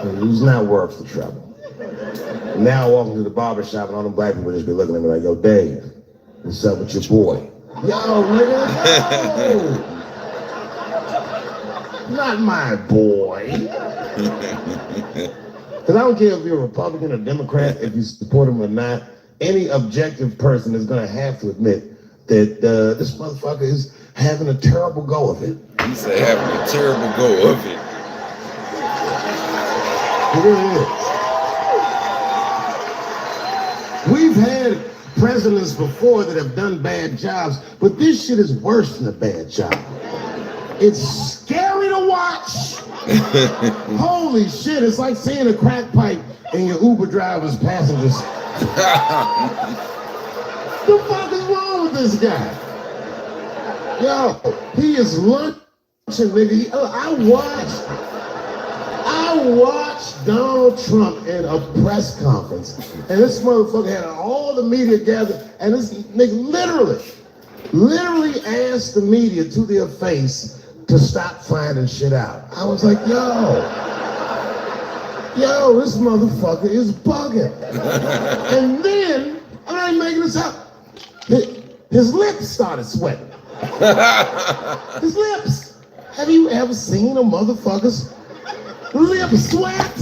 It was not worth the trouble. Now I walk into the barbershop and all them black people just be looking at me like, yo, Dave, what's up with your boy? Yo, nigga, no! Not my boy. Because I don't care if you're a Republican or Democrat, if you support him or not, any objective person is going to have to admit that this motherfucker is having a terrible go of it. You say having a terrible go of it. It really is. We've had presidents before that have done bad jobs, but this shit is worse than a bad job. It's scary to watch. Holy shit, it's like seeing a crack pipe in your Uber driver's passengers. The fuck is wrong with this guy? Yo, he is lunching, nigga. I watched Donald Trump in a press conference, and this motherfucker had all the media gathered, and this nigga literally asked the media to their face to stop finding shit out. I was like, yo, this motherfucker is bugging. And then, I'm not even making this up, his lips started sweating. His lips. Have you ever seen a motherfucker's lip sweat?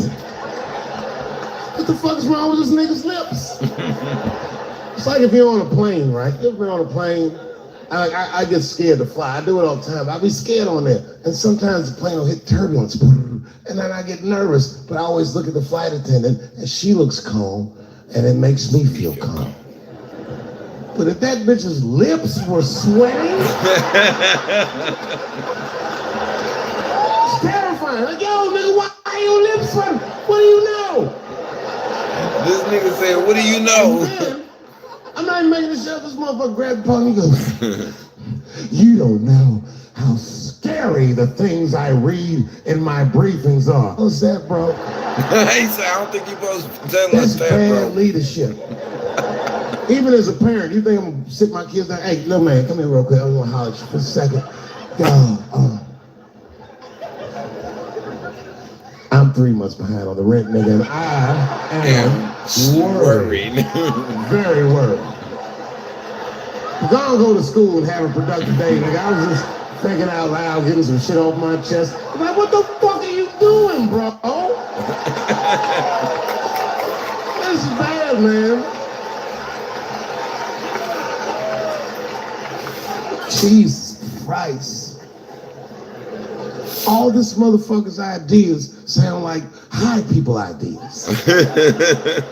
What the fuck is wrong with this nigga's lips? It's like if you're on a plane, right? You ever been on a plane? I get scared to fly. I do it all the time. I be scared on there. And sometimes the plane will hit turbulence. And then I get nervous. But I always look at the flight attendant, and she looks calm, and it makes me feel calm. But if that bitch's lips were sweating, it's terrifying. Like, yo, nigga, why are your lips sweating? What do you know? This nigga said, what do you know? I'm not even making this shit up. This motherfucker grabbed the phone and goes, you don't know how scary the things I read in my briefings are. What's that, bro? He said, I don't think you're supposed to tell us that, bad bro. Leadership. Even as a parent, you think I'm gonna sit my kids down? Hey, little man, come here real quick. I'm gonna holler at you for a second. Yo, I'm I'm 3 months behind on the rent, nigga, and I am worried. Very worried. Cause I don't go to school and have a productive day, nigga. I was just thinking out loud, getting some shit off my chest. I'm like, what the fuck are you doing, bro? This is bad, man. Jesus Christ. All this motherfucker's ideas sound like high people ideas.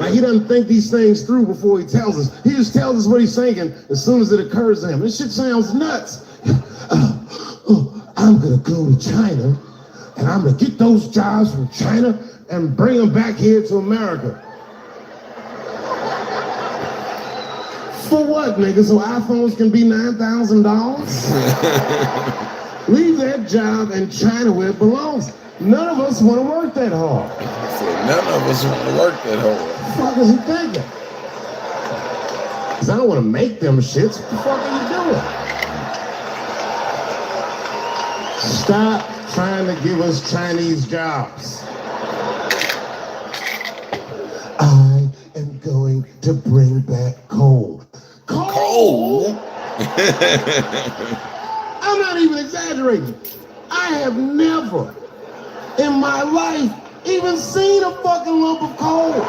Like he doesn't think these things through before he tells us. He just tells us what he's thinking as soon as it occurs to him. This shit sounds nuts. I'm gonna go to China and I'm gonna get those jobs from China and bring them back here to America. For what, nigga? So iPhones can be $9,000? Leave that job in China where it belongs. None of us want to work that hard. None of us want to work that hard. What the fuck is he thinking? Because I don't want to make them shits. What the fuck are you doing? Stop trying to give us Chinese jobs. I am going to bring back coal. Coal? I'm not even exaggerating. I have never in my life even seen a fucking lump of coal.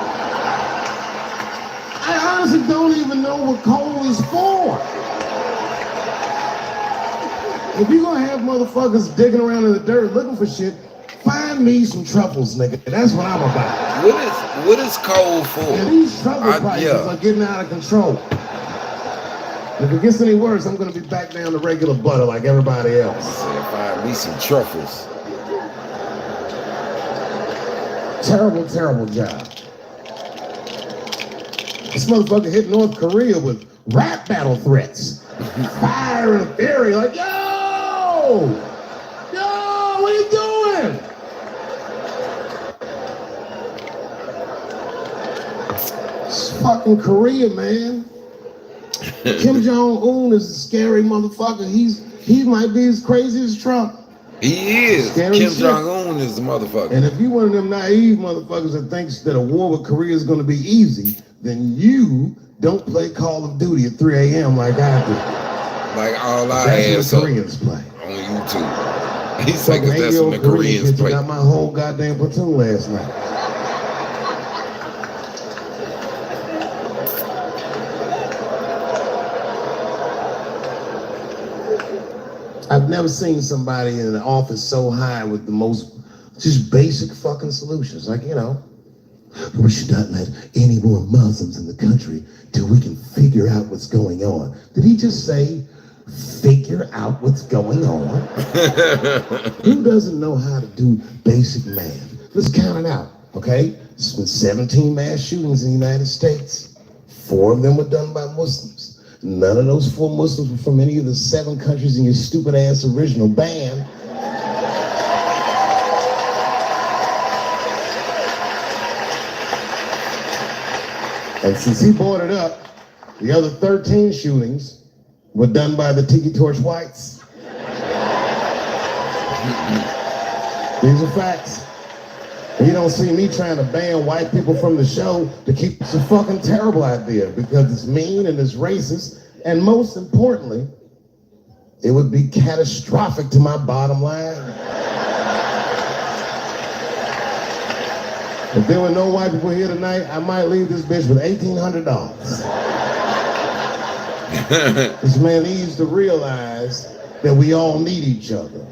I honestly don't even know what coal is for. If you're gonna have motherfuckers digging around in the dirt looking for shit, find me some truffles, nigga. That's what I'm about. What is coal for? Yeah, these truffle prices are getting out of control. If it gets any worse, I'm gonna be back down to regular butter like everybody else. Find me some truffles. Terrible, terrible job. This motherfucker hit North Korea with rap battle threats. Fire and fury, like, yo, what are you doing? It's fucking Korea, man. Kim Jong-un is a scary motherfucker. He might be as crazy as Trump. He is. Scary Kim shit. Jong-un is the motherfucker. And if you one of them naive motherfuckers that thinks that a war with Korea is going to be easy, then you don't play Call of Duty at 3 a.m. like I do. Like all I That's have what the Koreans play. on YouTube. He's like, that's what the Koreans play. Got my whole goddamn platoon last night. I've never seen somebody in an office so high with the most just basic fucking solutions. Like, we should not let any more Muslims in the country till we can figure out what's going on. Did he just say, figure out what's going on? Who doesn't know how to do basic math? Let's count it out, okay? There's been 17 mass shootings in the United States. 4 of them were done by Muslims. None of those 4 Muslims were from any of the 7 countries in your stupid ass original band. And since he brought it up, the other 13 shootings were done by the Tiki Torch whites. These are facts. You don't see me trying to ban white people from the show to keep it's a fucking terrible idea because it's mean and it's racist. And most importantly, it would be catastrophic to my bottom line. If there were no white people here tonight, I might leave this bitch with $1,800. This man needs to realize that we all need each other.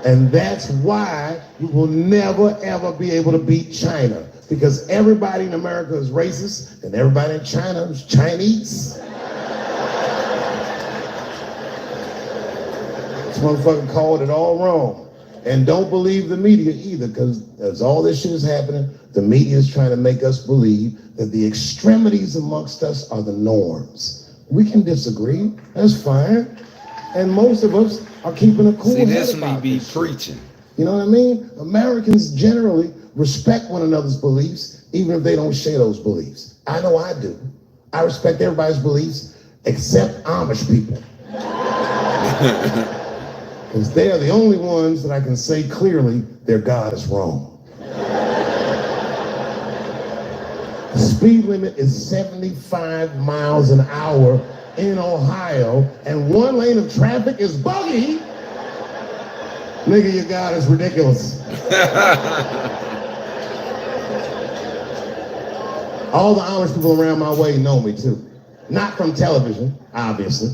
And that's why we will never, ever be able to beat China. Because everybody in America is racist, and everybody in China is Chinese. This motherfucker called it all wrong. And don't believe the media either, because as all this shit is happening, the media is trying to make us believe that the extremities amongst us are the norms. We can disagree, that's fine. And most of us are keeping a cool head that's about when he be this preaching. shit. You know what I mean? Americans generally respect one another's beliefs, even if they don't share those beliefs. I know I do. I respect everybody's beliefs except Amish people. Because they're the only ones that I can say clearly their God is wrong. speed limit is 75 miles an hour in Ohio, and one lane of traffic is buggy, nigga, your God is ridiculous. All the Amish people around my way know me too. Not from television, obviously.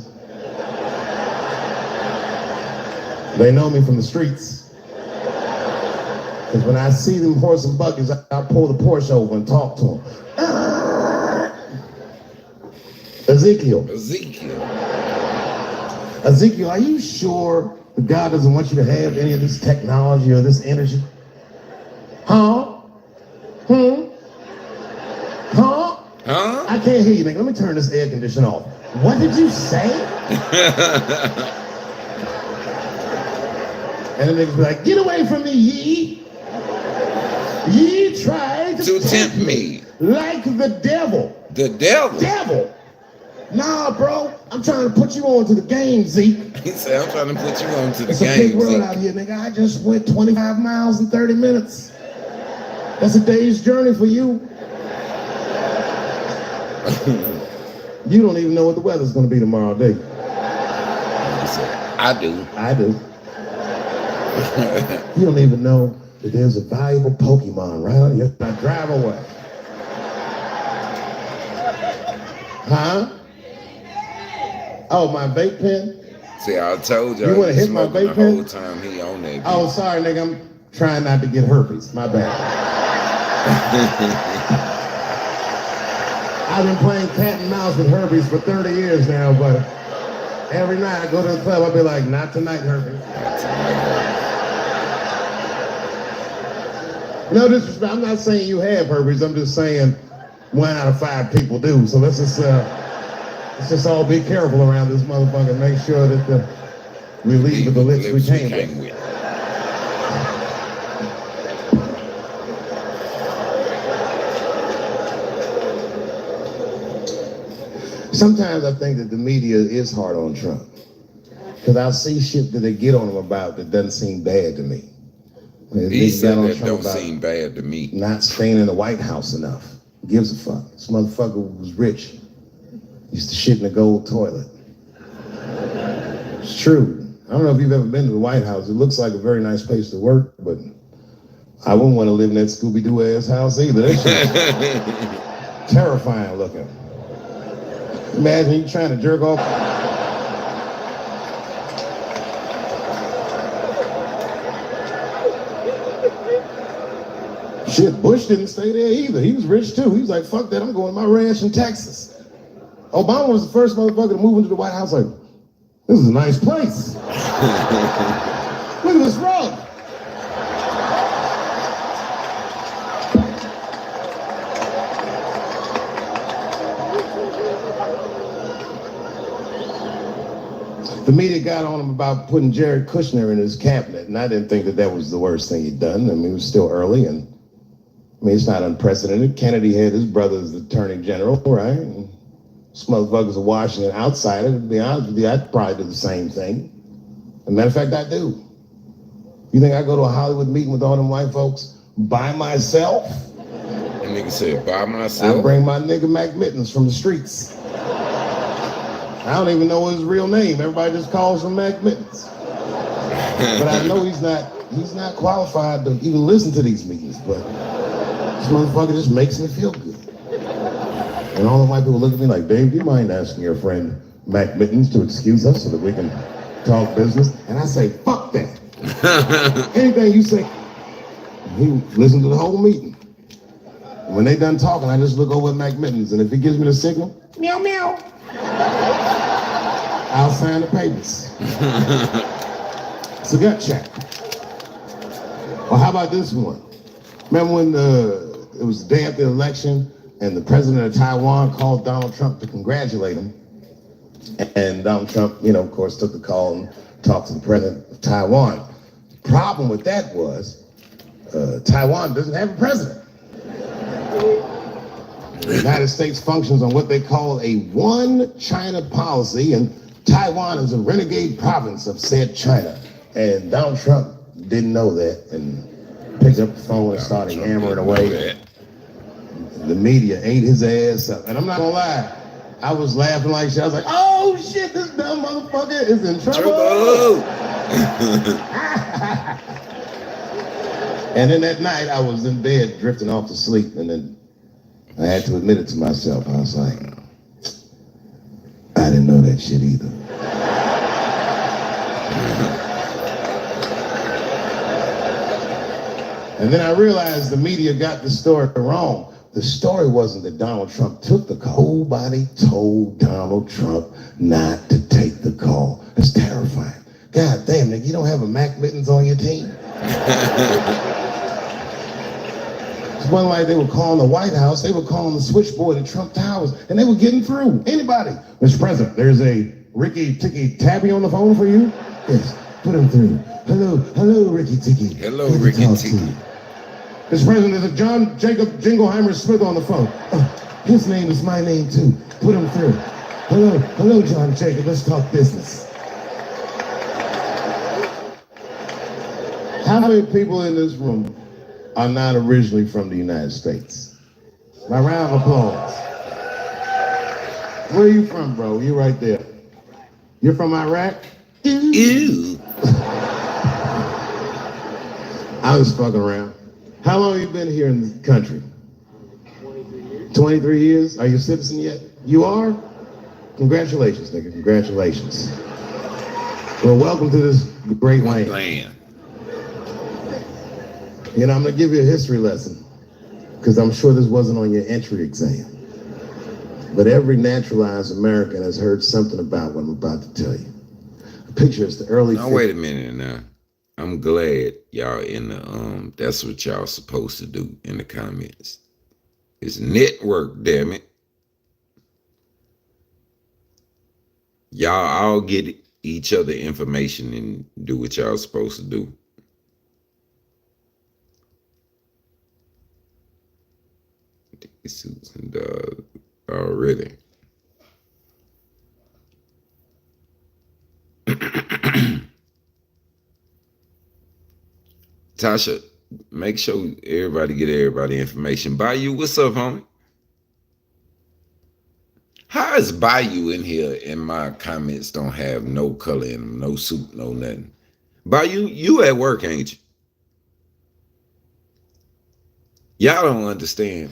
They know me from the streets. Because when I see them horse and buggies, I pull the Porsche over and talk to them. Ezekiel, are you sure that God doesn't want you to have any of this technology or this energy? Huh? Huh? I can't hear you, nigga. Let me turn this air conditioner off. What did you say? And the niggas be like, get away from me, ye. Ye tried to tempt me. Like the devil. The devil? Devil. Nah, bro. I'm trying to put you on to the game, Zeke. He said, I'm trying to put you on to the it's game, It's a big world Zeke. out here, nigga. I just went 25 miles in 30 minutes. That's a day's journey for you. You don't even know what the weather's going to be tomorrow, do you? I do. I do. You don't even know that there's a valuable Pokemon right on your drive away. Huh? Oh, my vape pen? See, I told y'all you want to hit my vape the pen? whole time he on that. Oh, sorry, nigga. I'm trying not to get herpes. My bad. I've been playing cat and mouse with herpes for 30 years now, but every night I go to the club, I'll be like, not tonight, herpes. No disrespect, I'm not saying you have herpes, I'm just saying 1 out of 5 people do. So let's just all be careful around this motherfucker and make sure that we leave with the lips we came with. Sometimes I think that the media is hard on Trump. Because I see shit that they get on him about that doesn't seem bad to me. He said that don't seem bad to me. Not staying in the White House enough. Who gives a fuck? This motherfucker was rich. Used to shit in a gold toilet. It's true. I don't know if you've ever been to the White House. It looks like a very nice place to work, but I wouldn't want to live in that Scooby-Doo ass house either. That shit's terrifying looking. Imagine you trying to jerk off. Shit, Bush didn't stay there either. He was rich too. He was like, fuck that, I'm going to my ranch in Texas. Obama was the first motherfucker to move into the White House like, this is a nice place. Look at this rug. The media got on him about putting Jared Kushner in his cabinet, and I didn't think that that was the worst thing he'd done. I mean, it was still early, and I mean, it's not unprecedented. Kennedy had his brother as the attorney general, right? And this motherfucker's a Washington outsider. To be honest with you, I'd probably do the same thing. As a matter of fact, I do. You think I go to a Hollywood meeting with all them white folks by myself? That nigga said, by myself? I bring my nigga Mac Mittens from the streets. I don't even know his real name. Everybody just calls him Mac Mittens. But I know he's not qualified to even listen to these meetings, but this motherfucker just makes me feel good. And all the white people look at me like, Dave, do you mind asking your friend Mac Mittens to excuse us so that we can talk business? And I say, fuck that. Anything you say. He listened to the whole meeting. And when they done talking, I just look over at Mac Mittens, and if he gives me the signal, meow, meow, I'll sign the papers. It's a gut check. Well, how about this one? Remember when it was the day after the election and the president of Taiwan called Donald Trump to congratulate him? And Donald Trump, you know, of course, took the call and talked to the president of Taiwan. The problem with that was Taiwan doesn't have a president. The United States functions on what they call a one China policy, and Taiwan is a renegade province of said China. And Donald Trump didn't know that and picked up the phone and started hammering away. The media ate his ass up. And I'm not gonna lie, I was laughing like shit. I was like, oh shit, this dumb motherfucker is in trouble. And then that night I was in bed drifting off to sleep, and then I had to admit it to myself. I was like, I didn't know that shit either. And then I realized the media got the story wrong. The story wasn't that Donald Trump took the call. Nobody told Donald Trump not to take the call. That's terrifying. God damn, nigga, you don't have a Mac Mittens on your team? It wasn't like they were calling the White House, they were calling the switchboard at Trump Towers, and they were getting through. Anybody. Mr. President, there's a Ricky Ticky Tabby on the phone for you? Yes, put him through. Hello, Ricky Ticky. Hello, Ricky Ticky. Mr. President, there's a John Jacob Jingleheimer Smith on the phone. His name is my name too. Put him through. Hello, John Jacob, let's talk business. How many people in this room are not originally from the United States? My round of applause. Where are you from, bro? You right there. You're from Iraq? Ew. I was fucking around. How long have you been here in the country? 23 years? Are you a citizen yet? You are? Congratulations, nigga. Congratulations. Well, welcome to this great land. You know, I'm gonna give you a history lesson, because I'm sure this wasn't on your entry exam. But every naturalized American has heard something about what I'm about to tell you. Picture is the early. Now wait a minute now. I'm glad y'all in the that's what y'all supposed to do in the comments. It's network, damn it. Y'all all get each other information and do what y'all supposed to do. Suits and already. Tasha, make sure everybody get everybody information. Bayou, what's up, homie? How is Bayou in here and my comments don't have no color in them, no suit, no nothing? Bayou, you at work, ain't you? Y'all don't understand.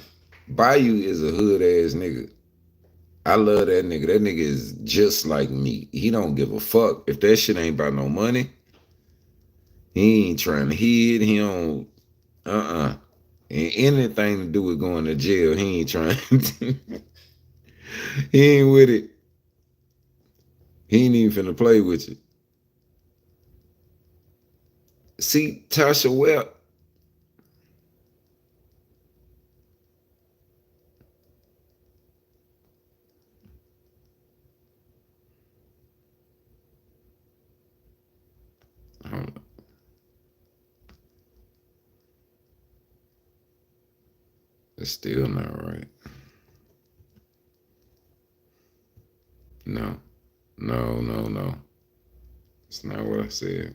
Bayou is a hood ass nigga. I love that nigga. That nigga is just like me. He don't give a fuck. If that shit ain't about no money, he ain't trying to hid. He don't, And anything to do with going to jail, he ain't trying to. He ain't with it. He ain't even finna play with you. See, Tasha, well, it's still not right. No. It's not what I said.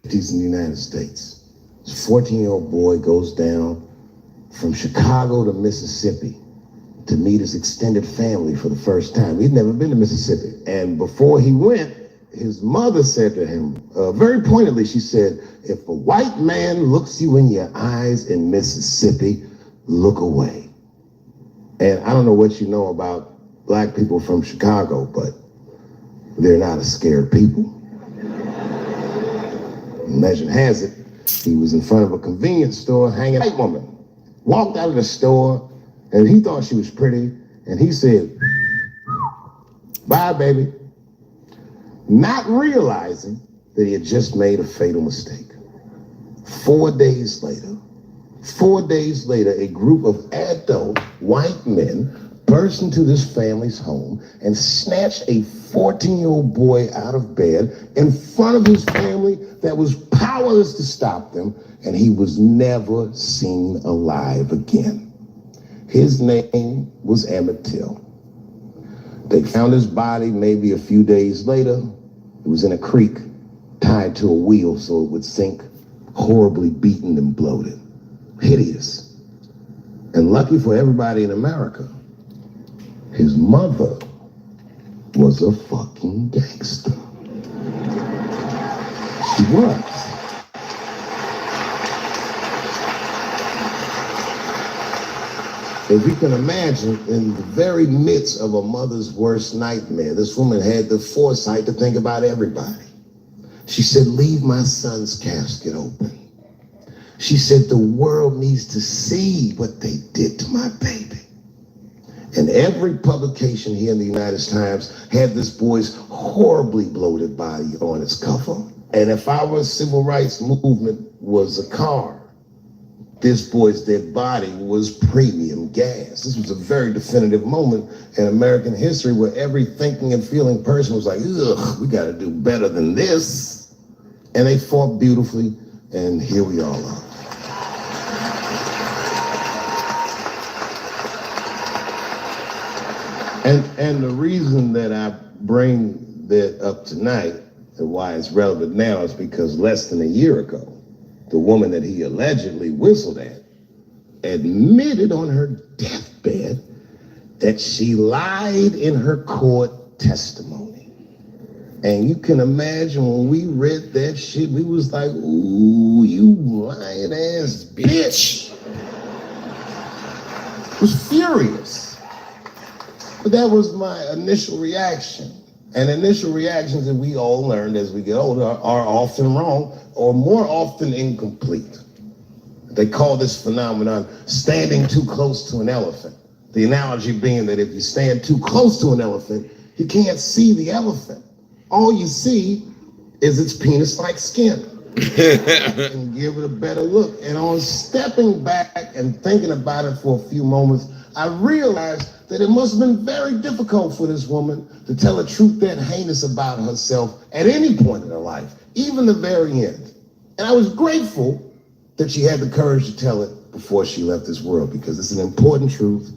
He's in the United States. This 14-year-old boy goes down from Chicago to Mississippi to meet his extended family for the first time. He'd never been to Mississippi. And before he went, his mother said to him, very pointedly, she said, if a white man looks you in your eyes in Mississippi, look away. And I don't know what you know about black people from Chicago, but they're not a scared people. Legend has it, he was in front of a convenience store hanging out. A white woman walked out of the store, and he thought she was pretty, and he said, bye, baby. Not realizing that he had just made a fatal mistake. 4 days later, a group of adult white men burst into this family's home and snatched a 14-year-old boy out of bed in front of his family that was powerless to stop them, and he was never seen alive again. His name was Emmett Till. They found his body maybe a few days later. It was in a creek, tied to a wheel so it would sink, horribly beaten and bloated. Hideous. And lucky for everybody in America, his mother was a fucking gangster. She was. If you can imagine, in the very midst of a mother's worst nightmare, this woman had the foresight to think about everybody. She said, leave my son's casket open. She said, the world needs to see what they did to my baby. And every publication here in the United Times had this boy's horribly bloated body on its cover. And if our civil rights movement was a car, this boy's dead body was premium gas. This was a very definitive moment in American history where every thinking and feeling person was like, ugh, we gotta do better than this. And they fought beautifully, and here we all are. And the reason that I bring that up tonight and why it's relevant now is because less than a year ago, the woman that he allegedly whistled at admitted on her deathbed that she lied in her court testimony. And you can imagine when we read that shit, we was like, ooh, you lying ass bitch. Was furious. But that was my initial reaction. And initial reactions that we all learned as we get older are often wrong or more often incomplete. They call this phenomenon standing too close to an elephant. The analogy being that if you stand too close to an elephant, you can't see the elephant. All you see is its penis-like skin. And give it a better look. And on stepping back and thinking about it for a few moments, I realized that it must have been very difficult for this woman to tell a truth that heinous about herself at any point in her life, even the very end. And I was grateful that she had the courage to tell it before she left this world, because it's an important truth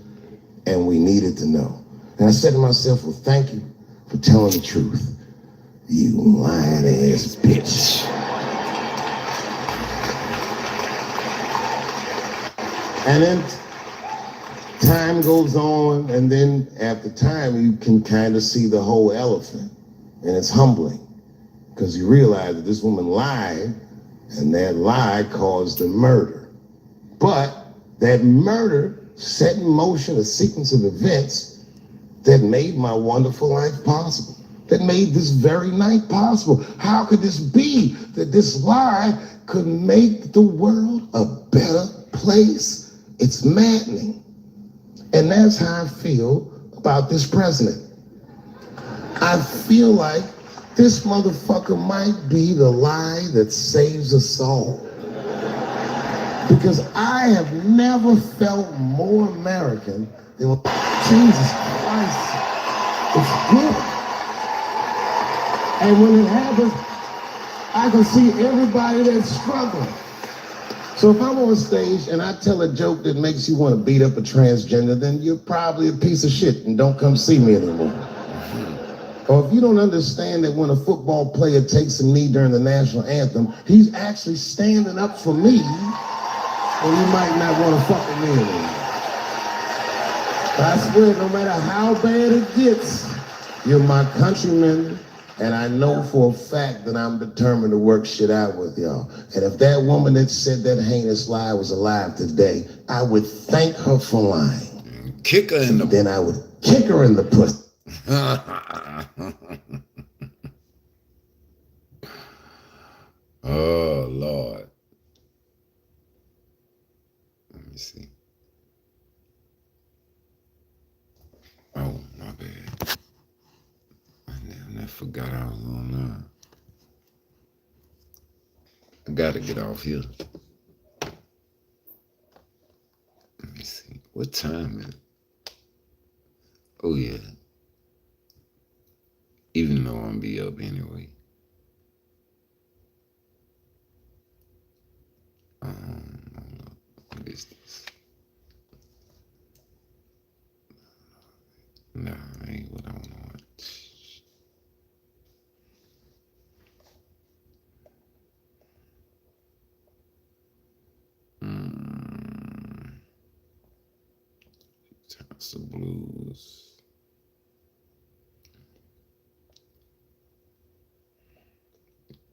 and we needed to know. And I said to myself, well, thank you for telling the truth, you lying ass bitch. And then time goes on, and then after time, you can kind of see the whole elephant. And it's humbling, because you realize that this woman lied, and that lie caused a murder. But that murder set in motion a sequence of events that made my wonderful life possible, that made this very night possible. How could this be that this lie could make the world a better place? It's maddening. And that's how I feel about this president. I feel like this motherfucker might be the lie that saves us all. Because I have never felt more American than when, Jesus Christ, it's good. And when it happens, I can see everybody that's struggling. So if I'm on stage and I tell a joke that makes you want to beat up a transgender, then you're probably a piece of shit and don't come see me anymore. Or if you don't understand that when a football player takes a knee during the national anthem, he's actually standing up for me, then you might not want to fuck with me anymore. But I swear, no matter how bad it gets, you're my countrymen, and I know for a fact that I'm determined to work shit out with y'all. And if that woman that said that heinous lie was alive today, I would thank her for lying. Kick her in the... Then I would kick her in the pussy. Oh, Lord. Let me see. Oh, my bad. I forgot I was on I gotta get off here. Let me see. What time is it? Oh, yeah. Even though I'm be up anyway. What is this? No, ain't what I want. Gangsta Blues.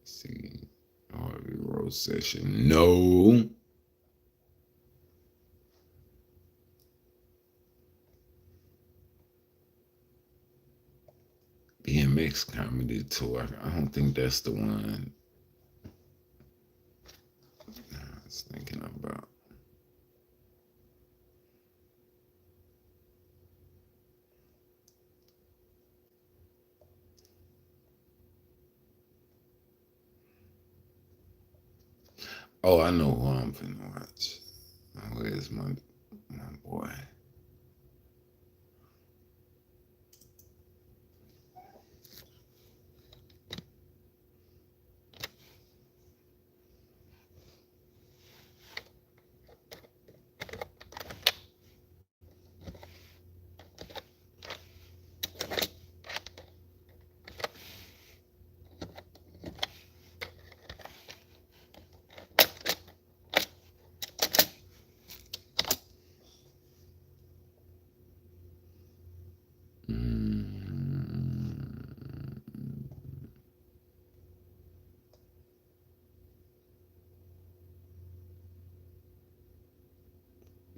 See, R.I.P. Rose Session. No. BMX Comedy Tour. I don't think that's the one I was thinking about. Oh, I know who I'm finna watch. Where's my boy?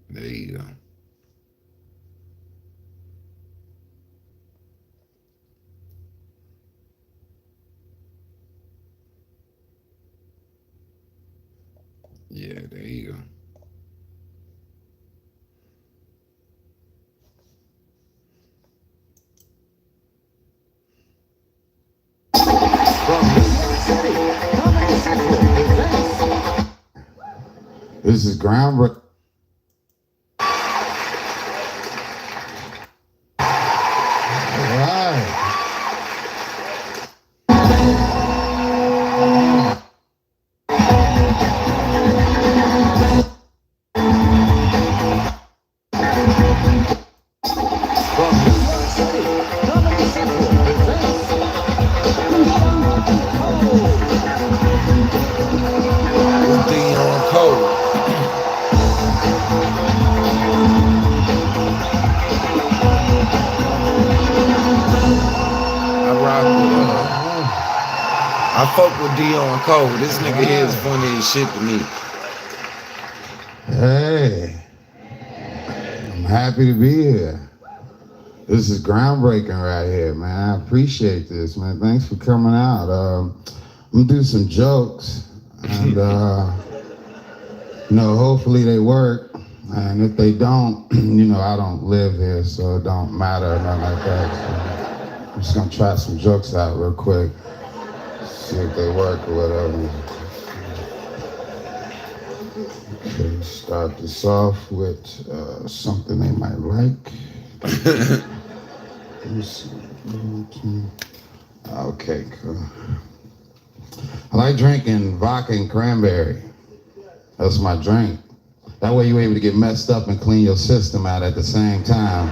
There you go. Yeah, there you go. This is groundbreaking. I fuck with Dion Cole. This nigga here is funny as shit to me. Hey, I'm happy to be here. This is groundbreaking right here, man. I appreciate this, man. Thanks for coming out. I'm gonna do some jokes, and hopefully they work. And if they don't, I don't live here, so it don't matter or nothing like that. So I'm just gonna try some jokes out real quick. See if they work or whatever. Okay, start this off with something they might like. Okay, cool. I like drinking vodka and cranberry. That's my drink. That way you're able to get messed up and clean your system out at the same time.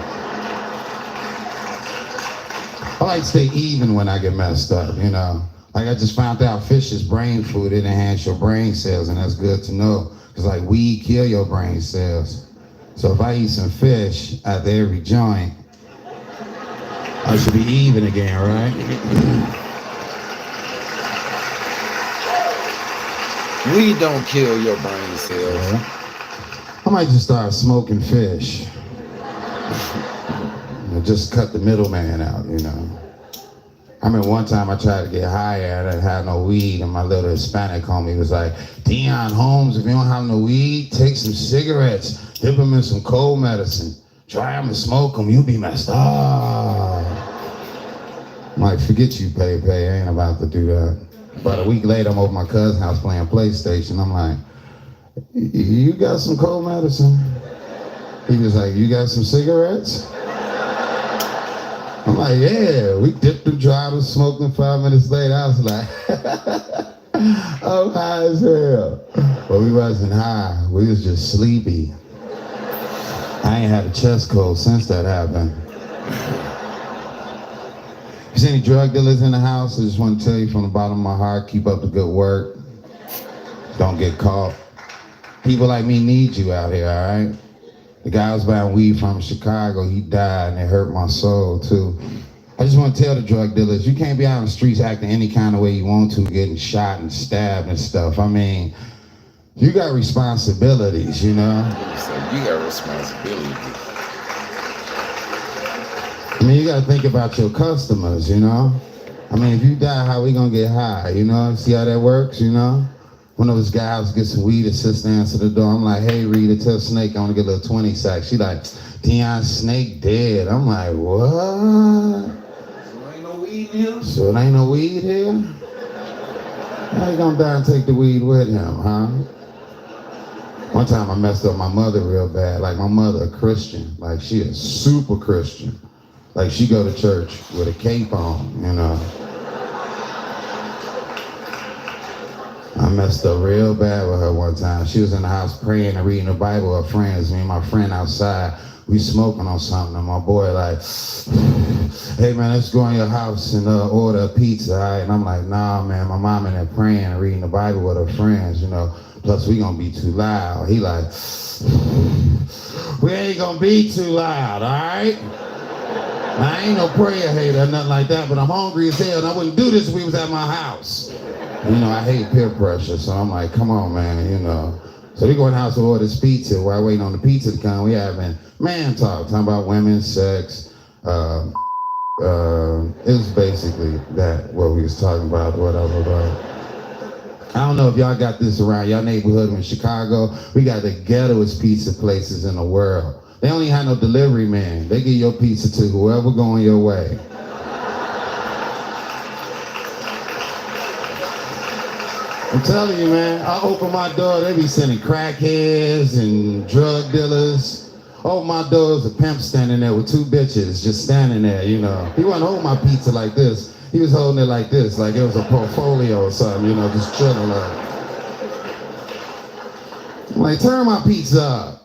I like to stay even when I get messed up, Like I just found out fish is brain food. It enhances your brain cells, and that's good to know. Because like weed kill your brain cells. So if I eat some fish after every joint, I should be even again, right? Weed don't kill your brain cells. Yeah. I might just start smoking fish. Just cut the middleman out, I remember one time I tried to get high and I didn't have no weed, and my little Hispanic homie was like, Dion Holmes, if you don't have no weed, take some cigarettes, dip them in some cold medicine, try them and smoke them, you'll be messed up. I'm like, forget you, Pepe, I ain't about to do that. About a week later, I'm over my cousin's house playing PlayStation. I'm like, you got some cold medicine? He was like, you got some cigarettes? I'm like, yeah, we dipped and tried and smoked them 5 minutes later. I was like, I'm high as hell. But we wasn't high, we was just sleepy. I ain't had a chest cold since that happened. If there's any drug dealers in the house, I just want to tell you from the bottom of my heart, keep up the good work. Don't get caught. People like me need you out here, all right? The guy I was buying weed from in Chicago, he died, and it hurt my soul too. I just want to tell the drug dealers, you can't be out on the streets acting any kind of way you want to, getting shot and stabbed and stuff. I mean, you got responsibilities, you know? So you got responsibilities. I mean, you got to think about your customers, you know? I mean, if you die, how we gonna get high, you know? See how that works, you know? One of those guys get some weed, his sister answer the door. I'm like, hey, Rita, tell Snake I want to get a little 20 sack. She like, Deion, Snake dead. I'm like, what? So it ain't no weed here? How you gonna die and take the weed with him, huh? One time I messed up my mother real bad. Like, my mother a Christian. Like, she is super Christian. Like, she go to church with a cape on, you know? I messed up real bad with her one time. She was in the house praying and reading the Bible with her friends. Me and my friend outside, we smoking on something. And my boy like, hey man, let's go in your house and order a pizza, all right? And I'm like, nah man, my mom in there praying and reading the Bible with her friends, you know. Plus we gonna be too loud. He like, we ain't gonna be too loud, all right? I ain't no prayer hater or nothing like that, but I'm hungry as hell and I wouldn't do this if we was at my house. You know, I hate peer pressure, so I'm like, come on, man, you know. So we go in the house to order this pizza. While waiting on the pizza to come, we having man talk, talking about women, sex. It was basically that, what we was talking about, whatever. But I don't know if y'all got this around y'all neighborhood in Chicago. We got the ghettoest pizza places in the world. They don't even have no delivery man. They give your pizza to whoever going your way. I'm telling you, man, I open my door, they be sending crackheads and drug dealers. Open my door, there's a pimp standing there with two bitches just standing there, you know. He wasn't holding my pizza like this. He was holding it like this, like it was a portfolio or something, you know, just chilling like. I'm like, turn my pizza up.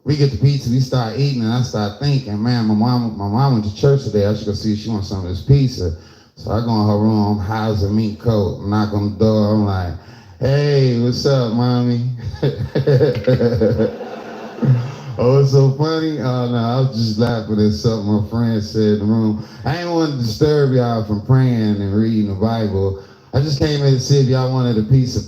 We get the pizza, we start eating, and I start thinking, man, my mom went to church today. I should go see if she wants some of this pizza. So I go in her room, high as a mink coat, knock on the door. I'm like, hey, what's up, mommy? Oh, it's so funny? Oh, no, I was just laughing at something my friend said in the room. I ain't want to disturb y'all from praying and reading the Bible. I just came here to see if y'all wanted a piece of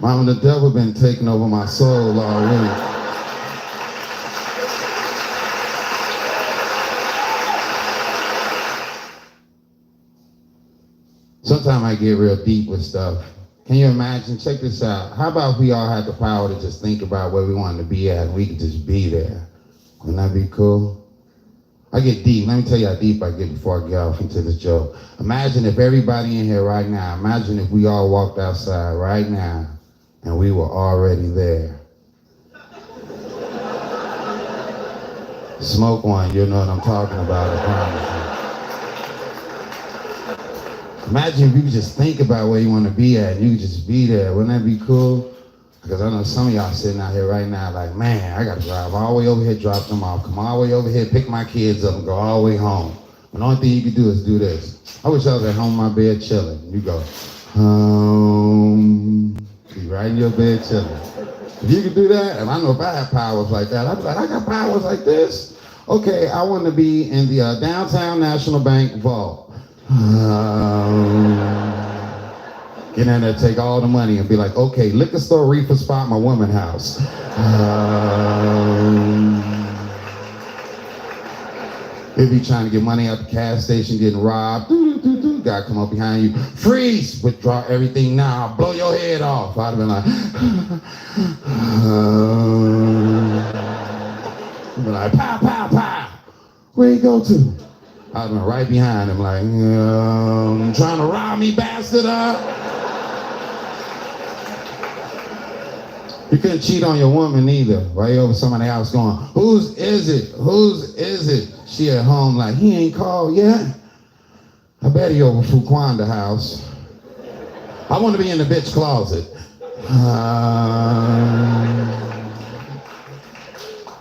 Mama, the devil been taking over my soul already. Sometimes I get real deep with stuff. Can you imagine? Check this out. How about if we all had the power to just think about where we wanted to be at and we could just be there? Wouldn't that be cool? I get deep. Let me tell you how deep I get before I get off into this joke. Imagine if everybody in here right now, imagine if we all walked outside right now and we were already there. Smoke one, you know what I'm talking about, I promise you. Imagine if you could just think about where you want to be at and you could just be there. Wouldn't that be cool? Because I know some of y'all sitting out here right now like, man, I got to drive all the way over here, drop them off, come all the way over here, pick my kids up and go all the way home. And the only thing you can do is do this. I wish I was at home in my bed chilling. You go, home. Be right in your bed chilling. If you could do that, and I know if I had powers like that, I'd be like, I got powers like this? Okay, I want to be in the downtown National Bank vault. Get in there, take all the money and be like, okay, liquor store, reefer spot, my woman house. If you trying to get money out the gas station, getting robbed, guy come up behind you, freeze, withdraw everything now, blow your head off. I'd have been like, be like, pow, pow, pow. Where you go to? I'd have been right behind him like, trying to rob me, bastard, You couldn't cheat on your woman either. While you over somebody's house going, whose is it? Whose is it? She at home like, he ain't called yet. I bet he over Fuquanda's house. I want to be in the bitch closet.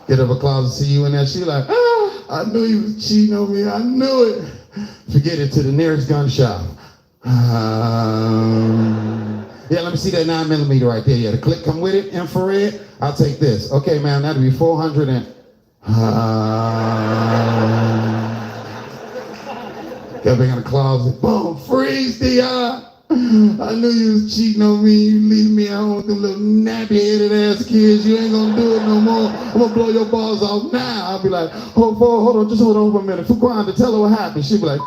Get up a closet, see you in there. She like, I knew you was cheating on me. I knew it. Forget it, to the nearest gun shop. Yeah, let me see that 9mm right there. Yeah, the clip come with it, infrared. I'll take this. Okay, man, that'll be 400 and... Get back in the closet. Boom, freeze, D.I. I knew you was cheating on me. You leave me at home with them little nappy-headed ass kids. You ain't gonna do it no more. I'm gonna blow your balls off now. I'll be like, hold on, just hold on for a minute. Fuquan, to tell her what happened. She'll be like,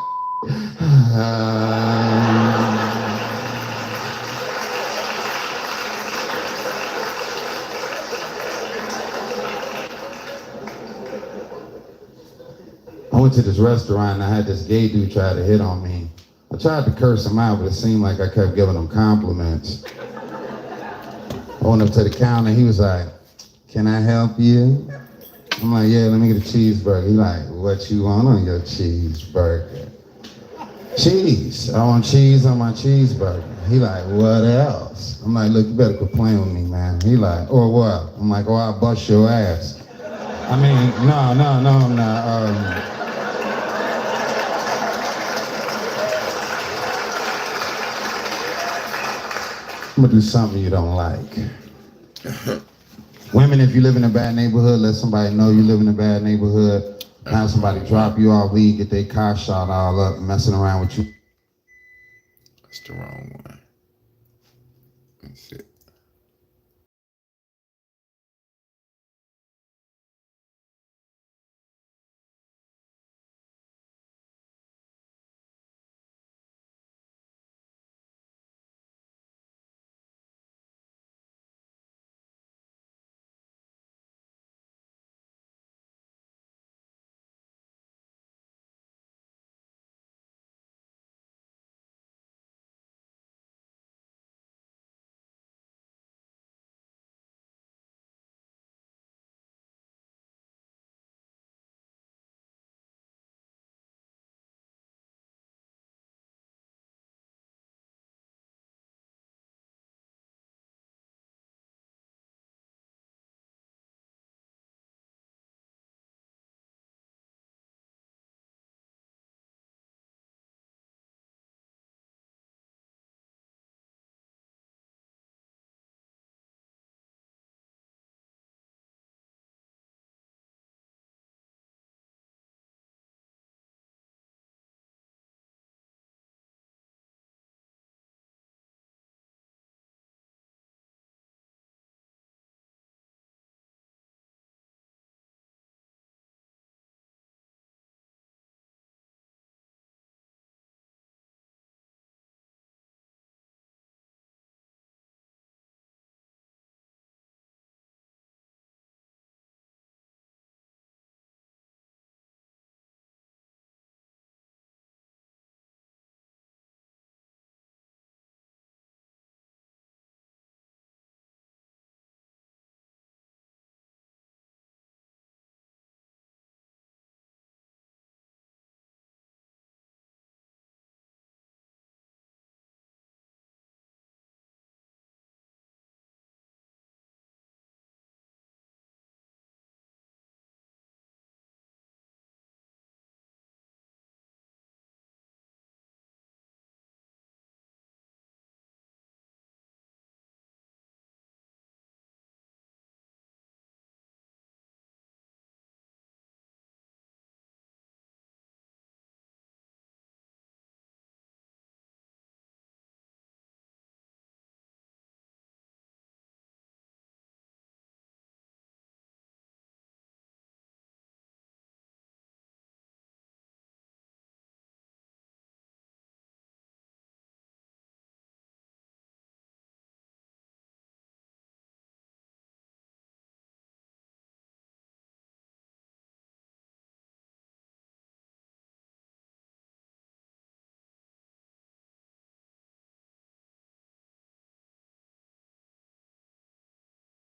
I went to this restaurant and I had this gay dude try to hit on me. I tried to curse him out, but it seemed like I kept giving him compliments. I went up to the counter, he was like, can I help you? I'm like, yeah, let me get a cheeseburger. He like, what you want on your cheeseburger? Cheese. I want cheese on my cheeseburger. He like, what else? I'm like, look, you better quit playing with me, man. He like, or what? I'm like, oh, I'll bust your ass. I mean, no, I'm not. I'm gonna do something you don't like. Women, if you live in a bad neighborhood, let somebody know you live in a bad neighborhood. Have somebody drop you off, leave, get their car shot all up, messing around with you. That's the wrong one. That's it.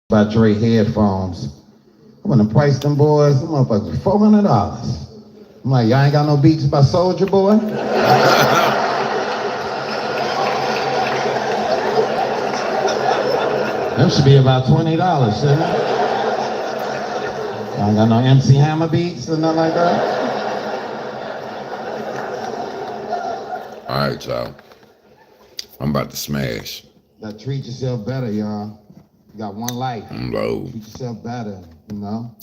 By Dre headphones. I'm gonna price them boys, them motherfuckers, $400. I'm like, y'all ain't got no beats by Soulja Boy? Them should be about $20, shouldn't it? Y'all got no MC Hammer beats or nothing like that? All right, y'all. I'm about to smash. Gotta treat yourself better, y'all. You got one life. I'm low. Treat yourself better, you know?